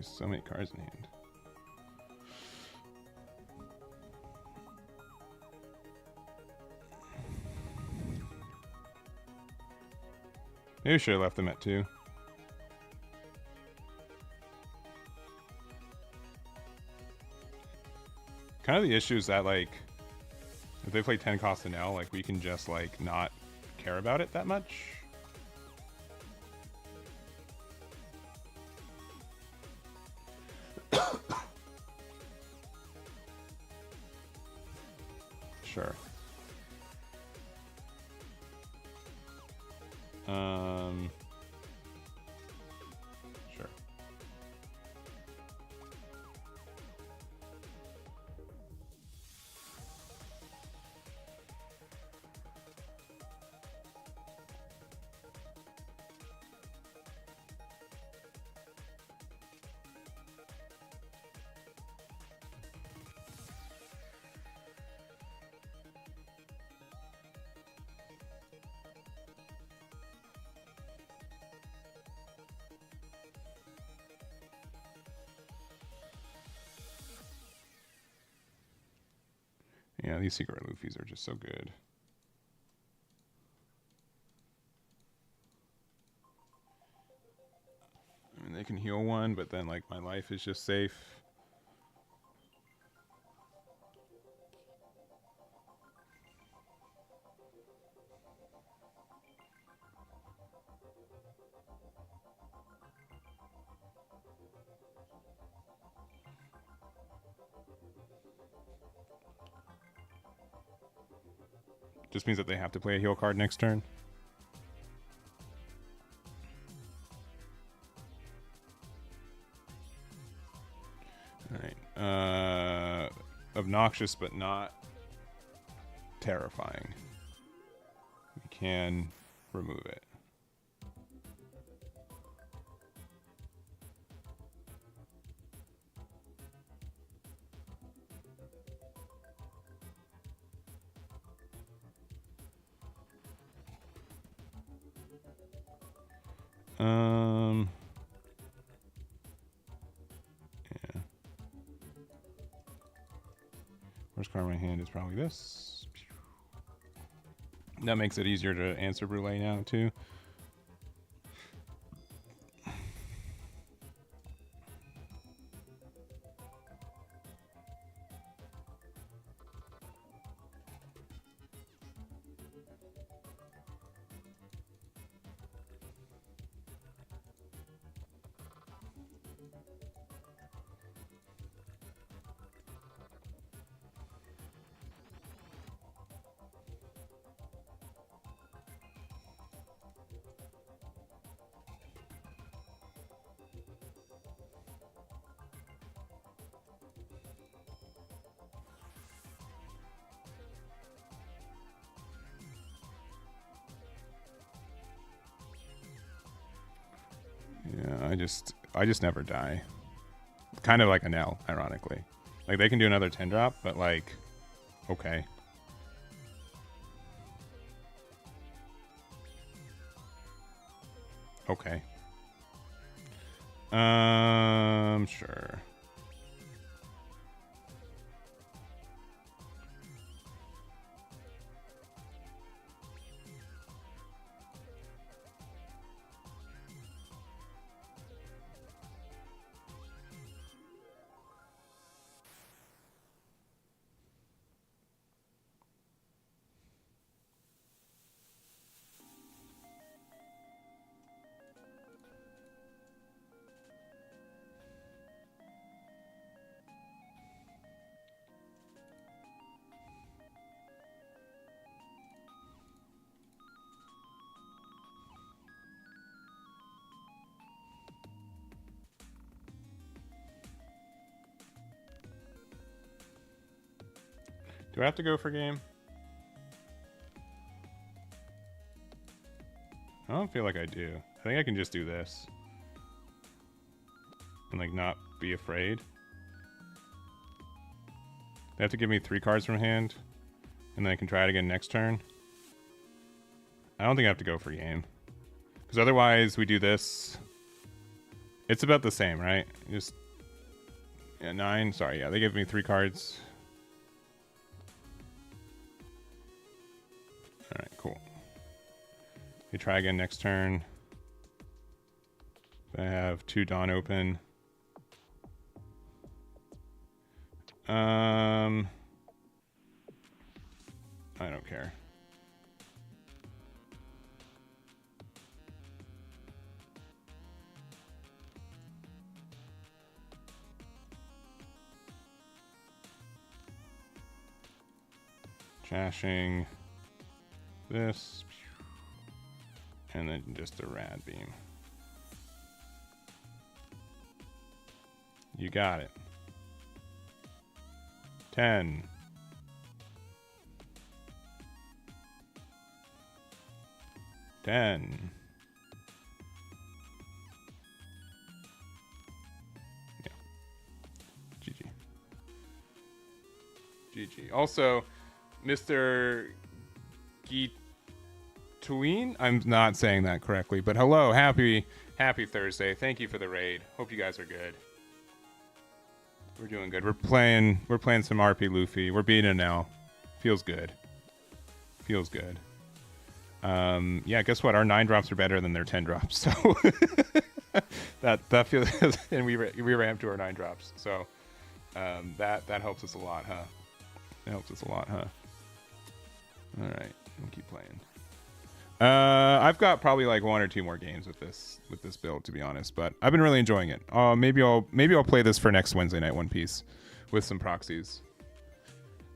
So many cards in hand. Maybe I should have left them at 2. Kind of the issue is that, like, if they play 10 cost an L, like, we can just, like, not care about it that much. Sure. Sure. Yeah, these secret Luffys are just so good. I mean, they can heal one, but then, like, my life is just safe. Just means that they have to play a heal card next turn. Alright. Obnoxious but not terrifying. We can remove it. Yeah. Worst card in my hand is probably this. That makes it easier to answer Brûlé now, too. Yeah, I just never die. Kind of like an L, ironically. Like, they can do another 10 drop, but, like, okay. Okay. Sure. Do I have to go for game? I don't feel like I do. I think I can just do this. And like not be afraid. They have to give me 3 cards from hand. And then I can try it again next turn. I don't think I have to go for game. Because otherwise we do this. It's about the same, right? Just... Yeah, 9. Sorry, yeah, they give me 3 cards. Alright, cool. We try again next turn. I have 2 Dawn open. I don't care. Trashing this. And then just a rad beam. You got it. 10. 10. Yeah. GG. GG. Also, Mr. Geetween? I'm not saying that correctly, but hello, happy Thursday. Thank you for the raid. Hope you guys are good. We're doing good. We're playing some RP Luffy. We're beating it now. Feels good. Feels good. Yeah, guess what? Our 9 drops are better than their 10 drops. So that feels and we ramped to our 9 drops. So that helps us a lot, huh? It helps us a lot, huh? All right, we'll keep playing. I've got probably like 1 or 2 more games with this build, to be honest, but I've been really enjoying it. Maybe I'll play this for next Wednesday night One Piece with some proxies.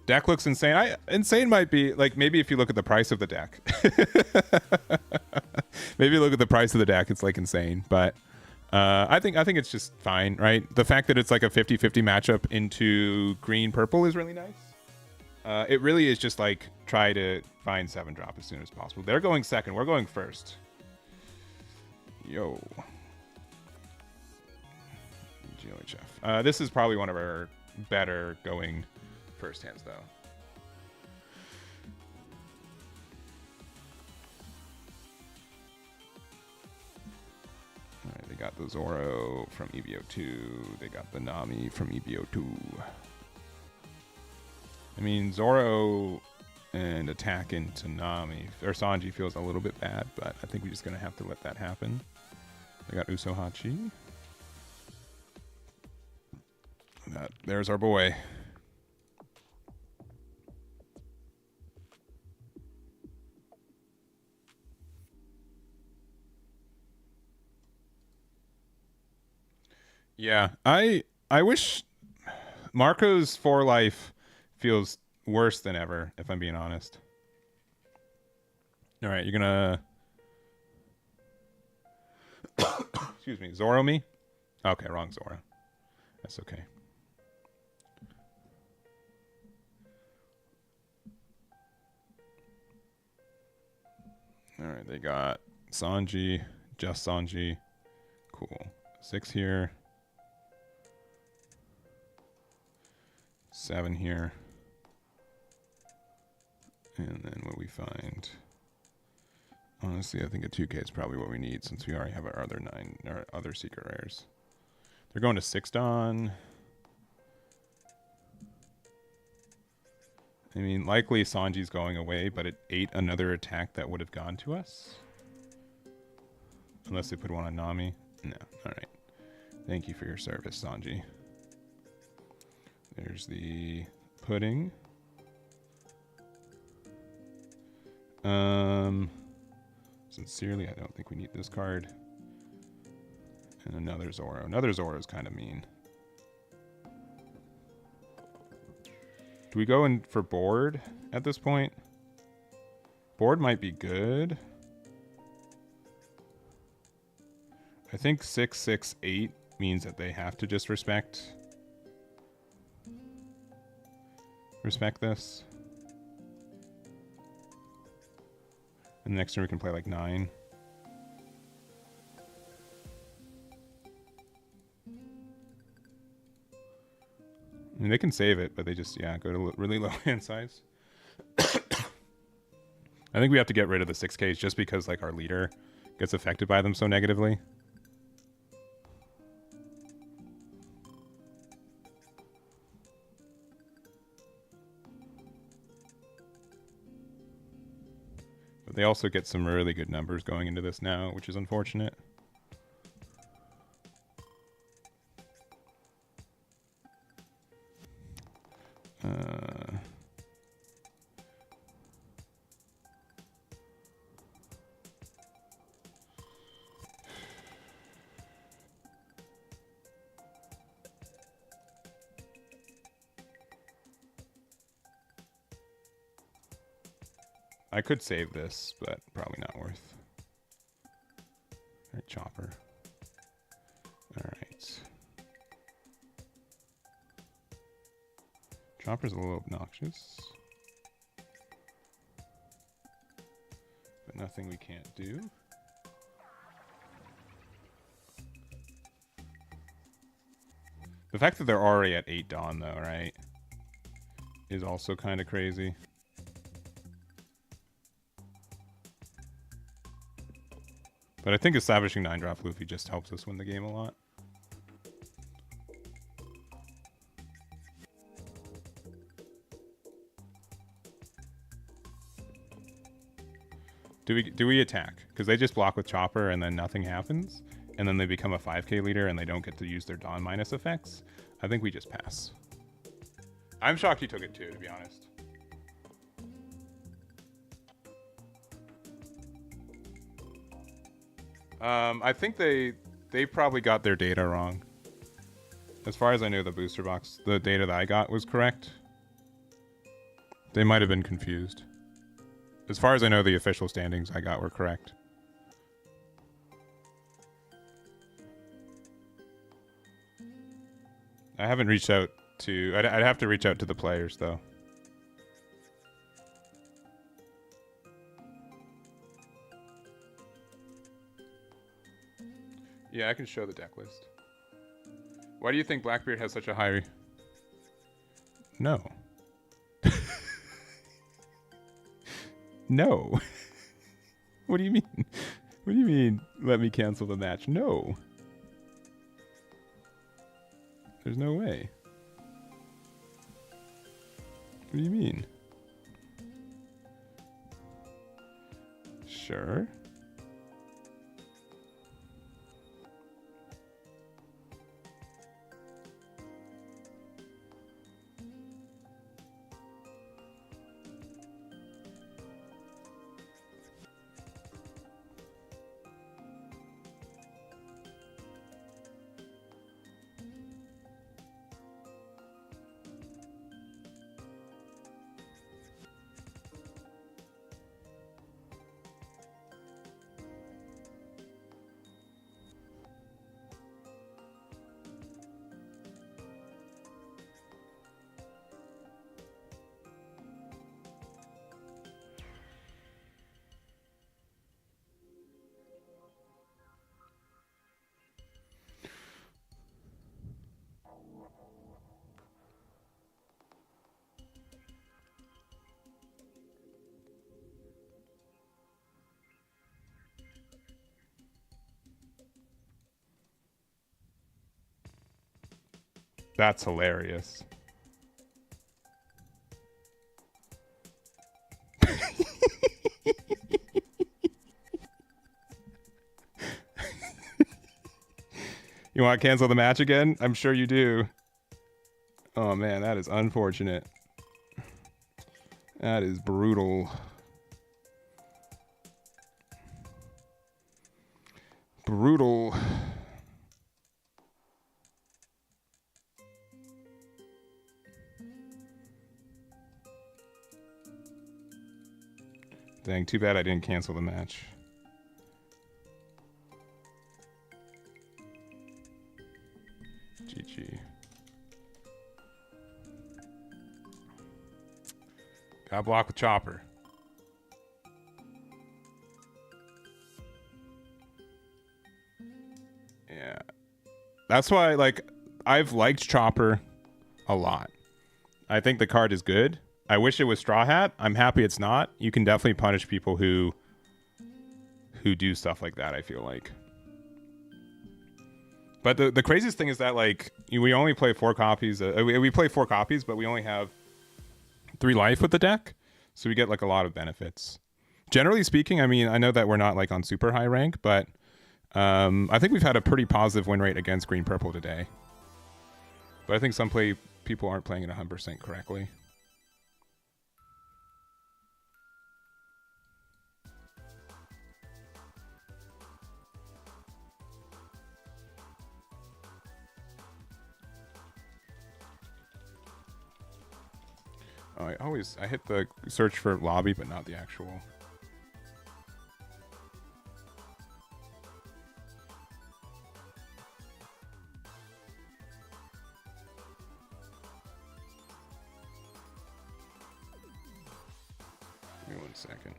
Deck looks insane. Insane might be like, maybe if you look at the price of the deck. Maybe look at the price of the deck, it's like insane, but I think it's just fine, right? The fact that it's like a 50-50 matchup into green purple is really nice. It really is just like try to find 7 drop as soon as possible. They're going second. We're going first. Yo. GLHF. This is probably one of our better going first hands, though. All right, they got the Zoro from EB02. They got the Nami from EB02. I mean, Zoro and attack into Nami or Sanji feels a little bit bad, but I think we're just gonna have to let that happen. They got Usohachi. There's our boy. Yeah, I wish Marco's 4 life feels worse than ever, if I'm being honest. All right, you're gonna excuse me, Zoro me? Okay, wrong Zoro. That's okay. All right, they got Sanji, just Sanji. Cool. 6 here. 7 here. And then what we find? Honestly, I think a 2K is probably what we need since we already have our other secret rares. They're going to 6 Dawn. I mean, likely Sanji's going away, but it ate another attack that would have gone to us. Unless they put one on Nami. No. Alright. Thank you for your service, Sanji. There's the pudding. Sincerely, I don't think we need this card. And another Zoro. Another Zoro is kind of mean. Do we go in for board at this point? Board might be good. I think 668 means that they have to just respect this. And next turn we can play like 9. I mean, they can save it, but they just, yeah, go to really low hand size. I think we have to get rid of the 6Ks just because, like, our leader gets affected by them so negatively. But they also get some really good numbers going into this now, which is unfortunate. I could save this, but probably not worth. Alright, Chopper. Alright. Chopper's a little obnoxious. But nothing we can't do. The fact that they're already at 8 Dawn, though, right? Is also kind of crazy. But I think establishing 9-drop Luffy just helps us win the game a lot. Do we attack? Because they just block with Chopper and then nothing happens. And then they become a 5K leader and they don't get to use their Dawn minus effects. I think we just pass. I'm shocked you took it too, to be honest. I think they probably got their data wrong. As far as I know, the booster box, the data that I got was correct. They might have been confused. As far as I know, the official standings I got were correct. I haven't reached out to... I'd have to reach out to the players, though. Yeah, I can show the deck list. Why do you think Blackbeard has such a high... No. No. What do you mean? What do you mean, let me cancel the match? No. There's no way. What do you mean? Sure. That's hilarious. You want to cancel the match again? I'm sure you do. Oh man, that is unfortunate. That is brutal. Brutal. Dang, too bad I didn't cancel the match. GG. Got blocked with Chopper. Yeah. That's why, like, I've liked Chopper a lot. I think the card is good. I wish it was Straw Hat. I'm happy it's not. You can definitely punish people who do stuff like that, I feel like. But the craziest thing is that, like, we only play 4 copies. We play 4 copies, but we only have 3 life with the deck. So we get, like, a lot of benefits. Generally speaking, I mean, I know that we're not, like, on super high rank, but I think we've had a pretty positive win rate against green-purple today. But I think some people aren't playing it 100% correctly. Oh, I hit the search for lobby, but not the actual. Give me 1 second.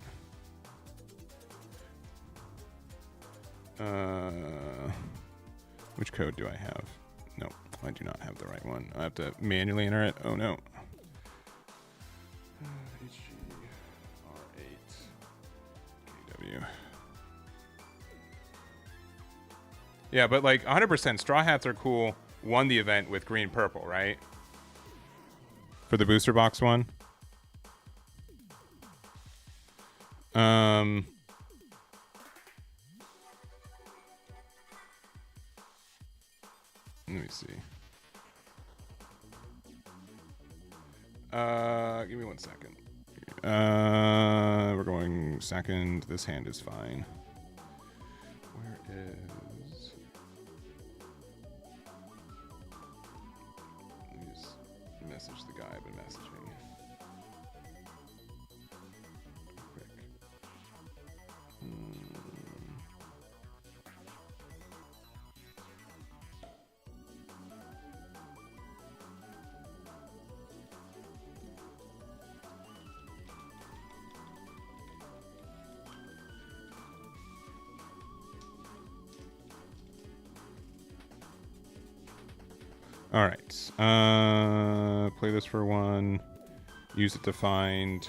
Which code do I have? No, I do not have the right one. I have to manually enter it. Oh no. HGR8 KW. Yeah, but like 100% Straw Hats are cool. Won the event with green purple, right? For the booster box one. Let me see. Give me 1 second. We're going second. This hand is fine. Where is... Let me just message the guy I've been messaging. Quick. All right. Play this for 1. Use it to find.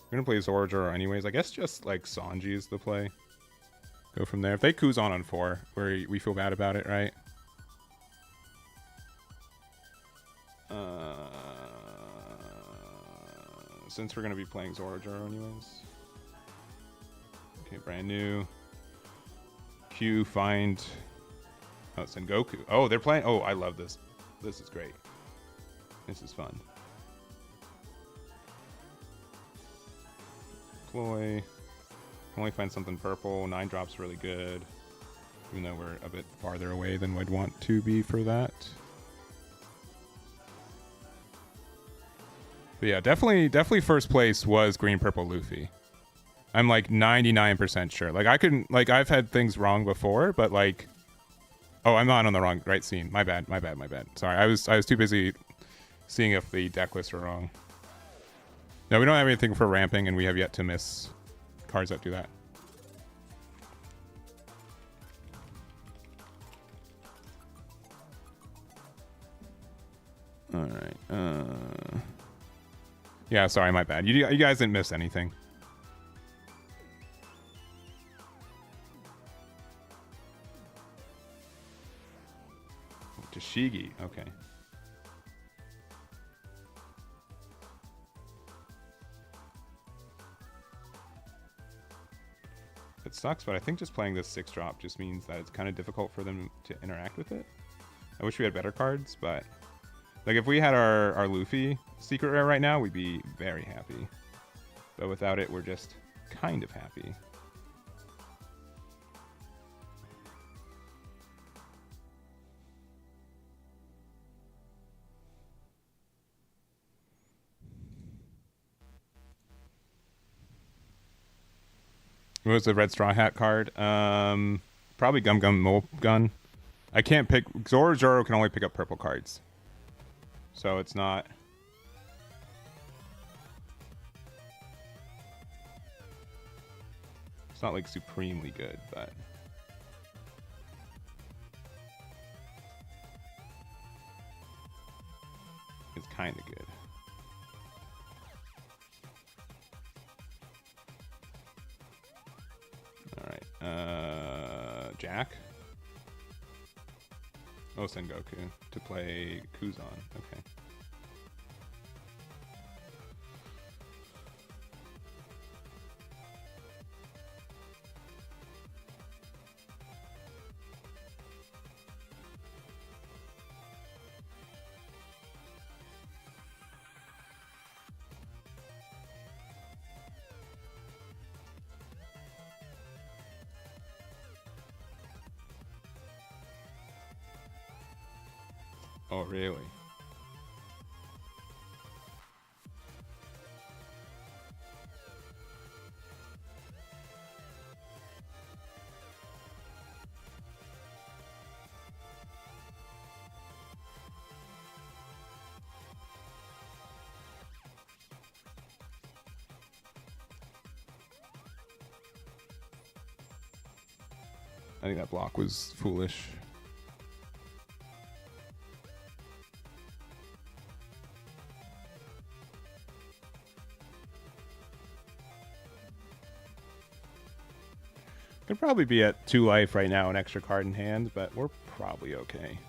We're gonna play Zorjor anyways. I guess just like Sanji is the play. Go from there. If they Kuz on 4, where we feel bad about it, right? Since we're gonna be playing Zorjor anyways. Okay, brand new. Q find. Oh, Sengoku. Oh, they're playing. Oh, I love this. This is great. This is fun. Ploy. Only find something purple. 9 drops really good. Even though we're a bit farther away than we'd want to be for that. But yeah, definitely first place was green purple Luffy. I'm like 99% sure. Like I couldn't, like I've had things wrong before, but like, oh, I'm not on the right scene. My bad. Sorry, I was too busy seeing if the deck lists were wrong. No, we don't have anything for ramping, and we have yet to miss cards that do that. All right. Yeah, sorry, my bad. You guys didn't miss anything. Tashigi, okay. it sucks, but I think just playing this 6-drop just means that it's kind of difficult for them to interact with it. I wish we had better cards, but like if we had our Luffy secret rare right now, we'd be very happy. But without it, we're just kind of happy. What was the red straw hat card? Probably Gum Gum Mole Gun. I can't pick. Zoro can only pick up purple cards. So it's not. It's not like supremely good, but. It's kind of good. Alright, Jack. Oh, Sengoku to play Kuzan. Okay. Oh, really? I think that block was foolish. Could probably be at 2 life right now, an extra card in hand, but we're probably okay.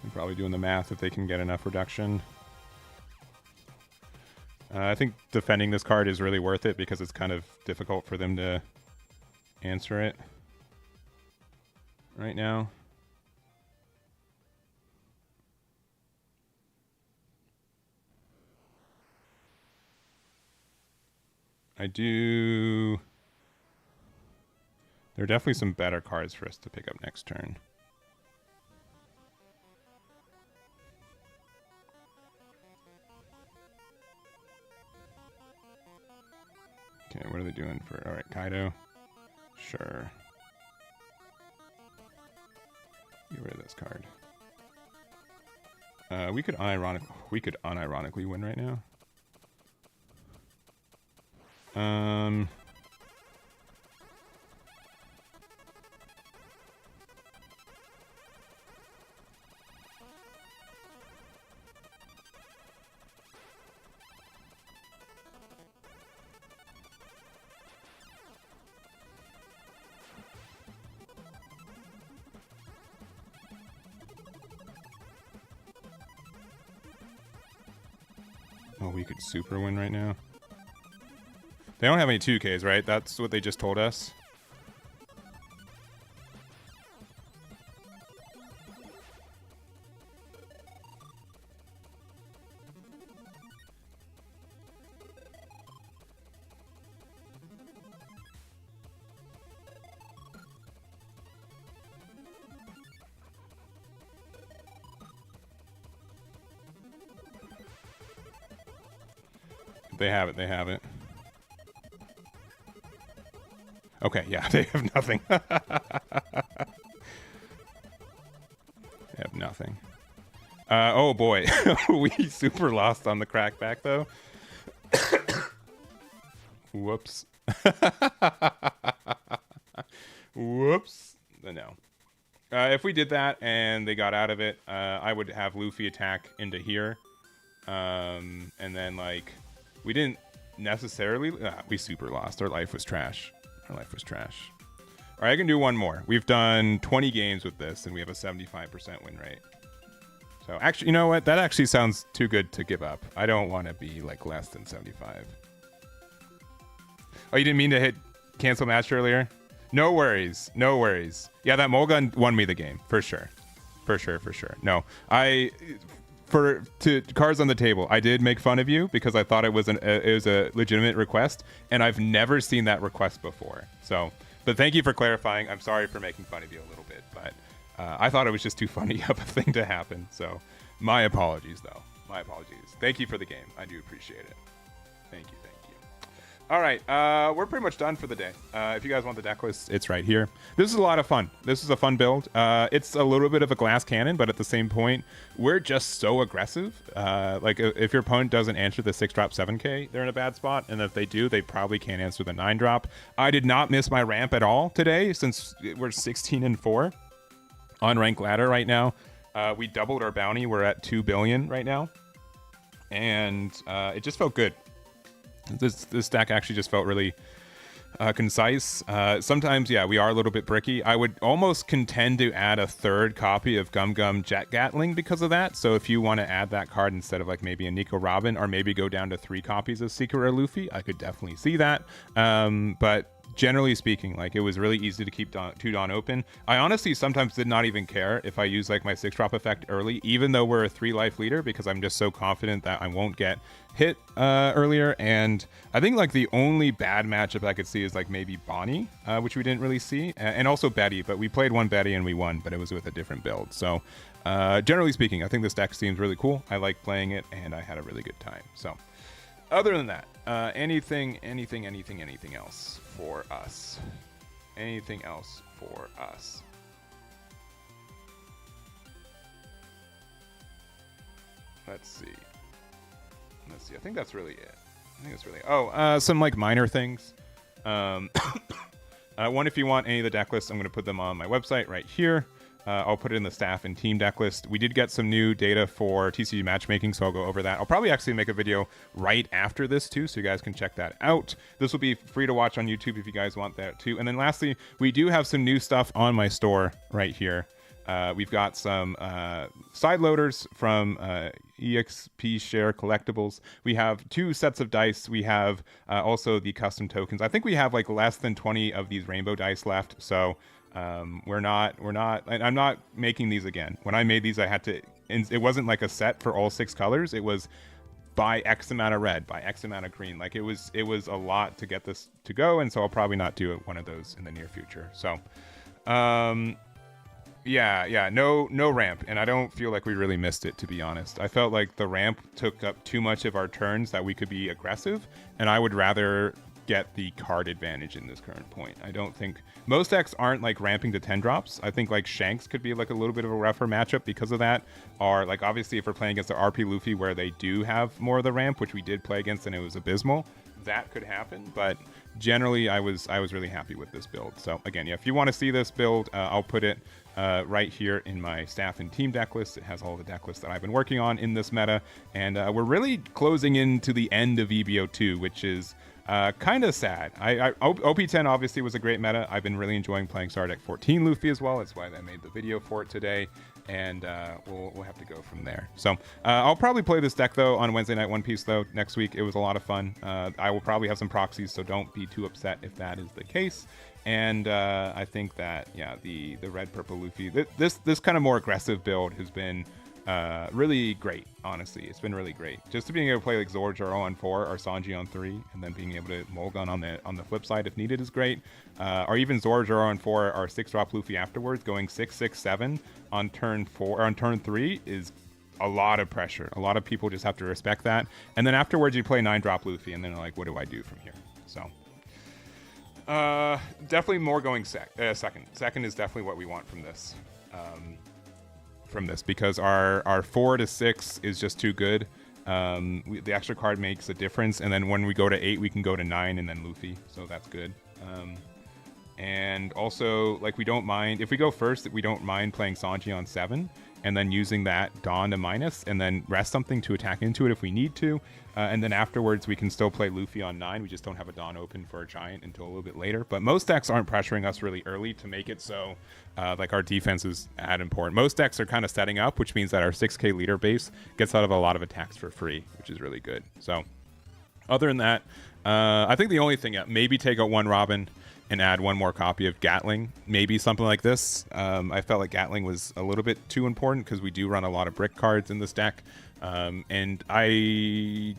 I'm probably doing the math if they can get enough reduction. I think defending this card is really worth it because it's kind of difficult for them to answer it right now. I do... There are definitely some better cards for us to pick up next turn. Okay, what are they doing for... Alright, Kaido. Sure. Get rid of this card. We could unironically win right now. Oh, we could super win right now. They don't have any 2Ks, right? That's what they just told us. They have it, they have it. Okay, yeah, they have nothing. They have nothing. Oh boy, we super lost on the crackback though. Whoops. Whoops. No. If we did that and they got out of it, I would have Luffy attack into here. And then, like, we didn't necessarily... we super lost. Our life was trash. Our life was trash. All right, I can do one more. We've done 20 games with this, and we have a 75% win rate. So, actually, you know what? That actually sounds too good to give up. I don't want to be, like, less than 75. Oh, you didn't mean to hit cancel match earlier? No worries. No worries. Yeah, that Mulgun won me the game, for sure. For sure, for sure. No, to cards on the table, I did make fun of you because I thought it was a legitimate request, and I've never seen that request before. So, but thank you for clarifying. I'm sorry for making fun of you a little bit, but I thought it was just too funny of a thing to happen. So, my apologies, though. My apologies. Thank you for the game. I do appreciate it. Thank you. All right, we're pretty much done for the day. If you guys want the deck list, it's right here. This is a lot of fun. This is a fun build. It's a little bit of a glass cannon, but at the same point, we're just so aggressive. Like, if your opponent doesn't answer the 6-drop 7K, they're in a bad spot. And if they do, they probably can't answer the 9-drop. I did not miss my ramp at all today, since we're 16-4 on Rank Ladder right now. We doubled our bounty. We're at 2 billion right now. And it just felt good. This stack actually just felt really concise. Sometimes, yeah, we are a little bit bricky. I would almost contend to add a 3rd copy of Gum Gum Jet Gatling because of that. So if you want to add that card instead of like maybe a Nico Robin, or maybe go down to 3 copies of Secret or Luffy, I could definitely see that. But generally speaking, like, it was really easy to keep 2-Dawn open. I honestly sometimes did not even care if I use like my 6-drop effect early, even though we're a 3-life leader, because I'm just so confident that I won't get hit earlier. And I think like the only bad matchup I could see is like maybe Bonnie, which we didn't really see, and also Betty, but we played one Betty and we won, but it was with a different build. So generally speaking, I think this deck seems really cool. I like playing it, and I had a really good time. So other than that, anything else for us? Anything else for us? Let's see. I think that's really it. Some like minor things. One, if you want any of the deck lists, I'm going to put them on my website right here. I'll put it in the staff and team deck list. We did get some new data for TCG matchmaking, so I'll go over that. I'll probably actually make a video right after this too, so you guys can check that out. This will be free to watch on YouTube if you guys want that too. And then lastly, we do have some new stuff on my store right here. We've got some side loaders from EXP Share Collectibles. We have 2 sets of dice. We have also the custom tokens. I think we have like less than 20 of these rainbow dice left, so I'm not making these again. When I made these, I had to, it wasn't like a set for all 6 colors. It was by X amount of red, by X amount of green. Like, it was a lot to get this to go, and so I'll probably not do one of those in the near future. So yeah, no ramp, and I don't feel like we really missed it, to be honest. I felt like the ramp took up too much of our turns that we could be aggressive, and I would rather get the card advantage in this current point. I don't think most decks aren't like ramping to 10 drops. I think like Shanks could be like a little bit of a rougher matchup because of that, or like obviously if we're playing against the RP Luffy where they do have more of the ramp, which we did play against and it was abysmal, that could happen. But generally I was really happy with this build. So again, yeah, if you want to see this build, I'll put it right here in my staff and team deck list. It has all the deck lists that I've been working on in this meta, and we're really closing into the end of EB02, which is kind of sad. OP10 obviously was a great meta. I've been really enjoying playing Star Deck 14 Luffy as well. That's why I made the video for it today, and we'll have to go from there. So I'll probably play this deck though on Wednesday Night One Piece though next week. It was a lot of fun. I will probably have some proxies, so don't be too upset if that is the case. And I think that, yeah, the red purple Luffy, this kind of more aggressive build has been really great. Honestly, it's been really great. Just to being able to play like Zoro on 4 or Sanji on 3, and then being able to Mulgun on the flip side if needed is great. Or even Zoro on 4 or 6-drop Luffy afterwards, going 6/6/7 on turn 4 or on turn 3 is a lot of pressure. A lot of people just have to respect that. And then afterwards you play 9-drop Luffy, and then they're like, what do I do from here? So definitely more going second. Second is definitely what we want from this. Because our 4 to 6 is just too good. The extra card makes a difference, and then when we go to 8, we can go to 9 and then Luffy, so that's good. And also, like, we don't mind if we go first. We don't mind playing Sanji on 7, and then using that Dawn to minus, and then rest something to attack into it if we need to. And then afterwards, we can still play Luffy on 9. We just don't have a Dawn open for a Giant until a little bit later. But most decks aren't pressuring us really early to make it so like our defense is that important. Most decks are kind of setting up, which means that our 6k leader base gets out of a lot of attacks for free, which is really good. So other than that, I think the only thing, maybe take out one Robin and add one more copy of Gatling, maybe something like this. I felt like Gatling was a little bit too important because we do run a lot of brick cards in this deck. And I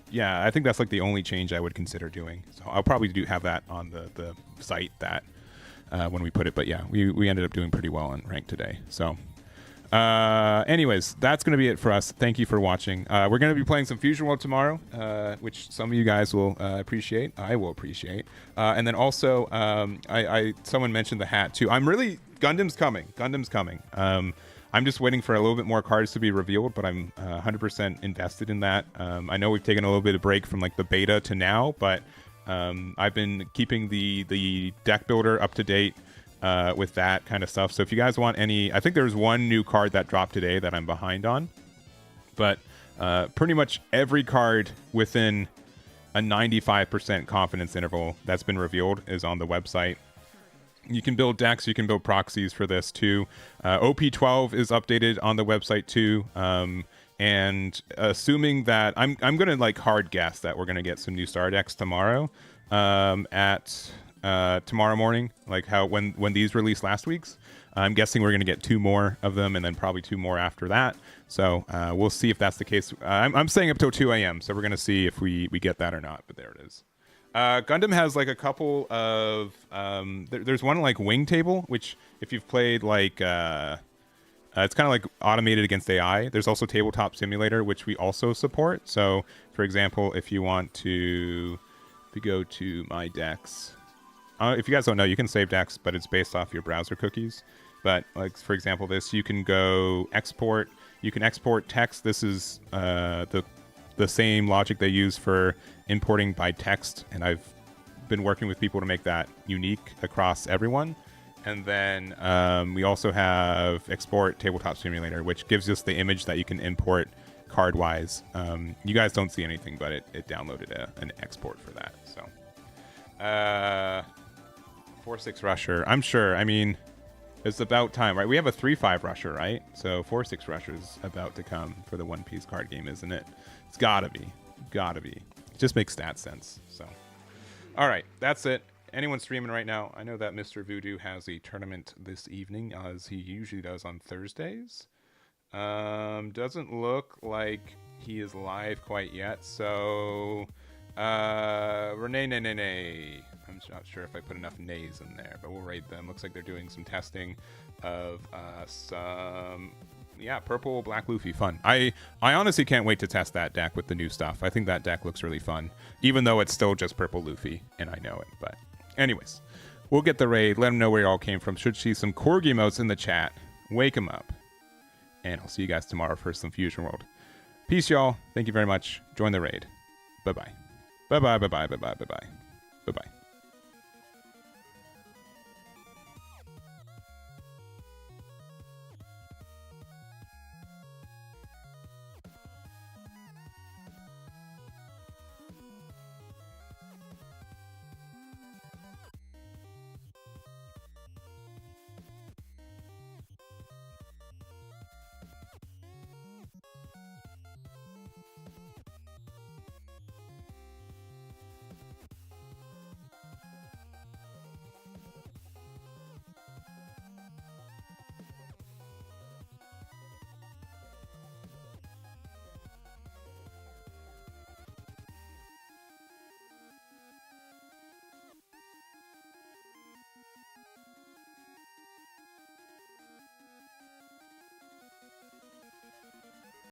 think that's like the only change I would consider doing. So I'll probably have that on the site that when we put it. But yeah, we ended up doing pretty well on rank today. So anyways, that's going to be it for us. Thank you for watching. We're going to be playing some Fusion World tomorrow, which some of you guys will appreciate. I will appreciate. And then also, someone mentioned the hat too. Gundam's coming. I'm just waiting for a little bit more cards to be revealed, but I'm 100% invested in that. I know we've taken a little bit of break from like the beta to now, but I've been keeping the deck builder up to date with that kind of stuff. So if you guys want any, I think there's one new card that dropped today that I'm behind on, but pretty much every card within a 95% confidence interval that's been revealed is on the website. You can build decks, you can build proxies for this too. OP12 is updated on the website too. And assuming that I'm gonna like hard guess that we're gonna get some new star decks tomorrow at tomorrow morning, like how when these released last week's. I'm guessing we're gonna get 2 more of them and then probably 2 more after that. So we'll see if that's the case. I'm saying up till 2 a.m. So we're gonna see if we get that or not. But there it is. Gundam has like a couple of there's one like Wing Table, which if you've played like it's kind of like automated against AI. There's also Tabletop Simulator, which we also support. So for example, if you want to go to my decks, if you guys don't know, you can save decks, but it's based off your browser cookies. But like for example, this, you can go export, you can export text. This is the same logic they use for importing by text, and I've been working with people to make that unique across everyone. And then we also have export Tabletop Simulator, which gives us the image that you can import card wise. You guys don't see anything, but it downloaded an export for that. So 4/6 rusher, I'm sure, I mean, it's about time, right? We have a 3/5 rusher, right? So 4/6 rusher is about to come for the One Piece card game, isn't it? It's gotta be. It just makes stat sense. So, all right, that's it. Anyone streaming right now? I know that Mr. Voodoo has a tournament this evening, as he usually does on Thursdays. Doesn't look like he is live quite yet. So, Renee, nay. I'm not sure if I put enough nays in there, but we'll rate them. Looks like they're doing some testing of some. Yeah, purple Black Luffy, fun. I honestly can't wait to test that deck with the new stuff. I think that deck looks really fun, even though it's still just purple Luffy, and I know it. But anyways, we'll get the raid. Let them know where you all came from. Should see some corgi emotes in the chat. Wake them up. And I'll see you guys tomorrow for some Fusion World. Peace, y'all. Thank you very much. Join the raid. Bye-bye. Bye-bye.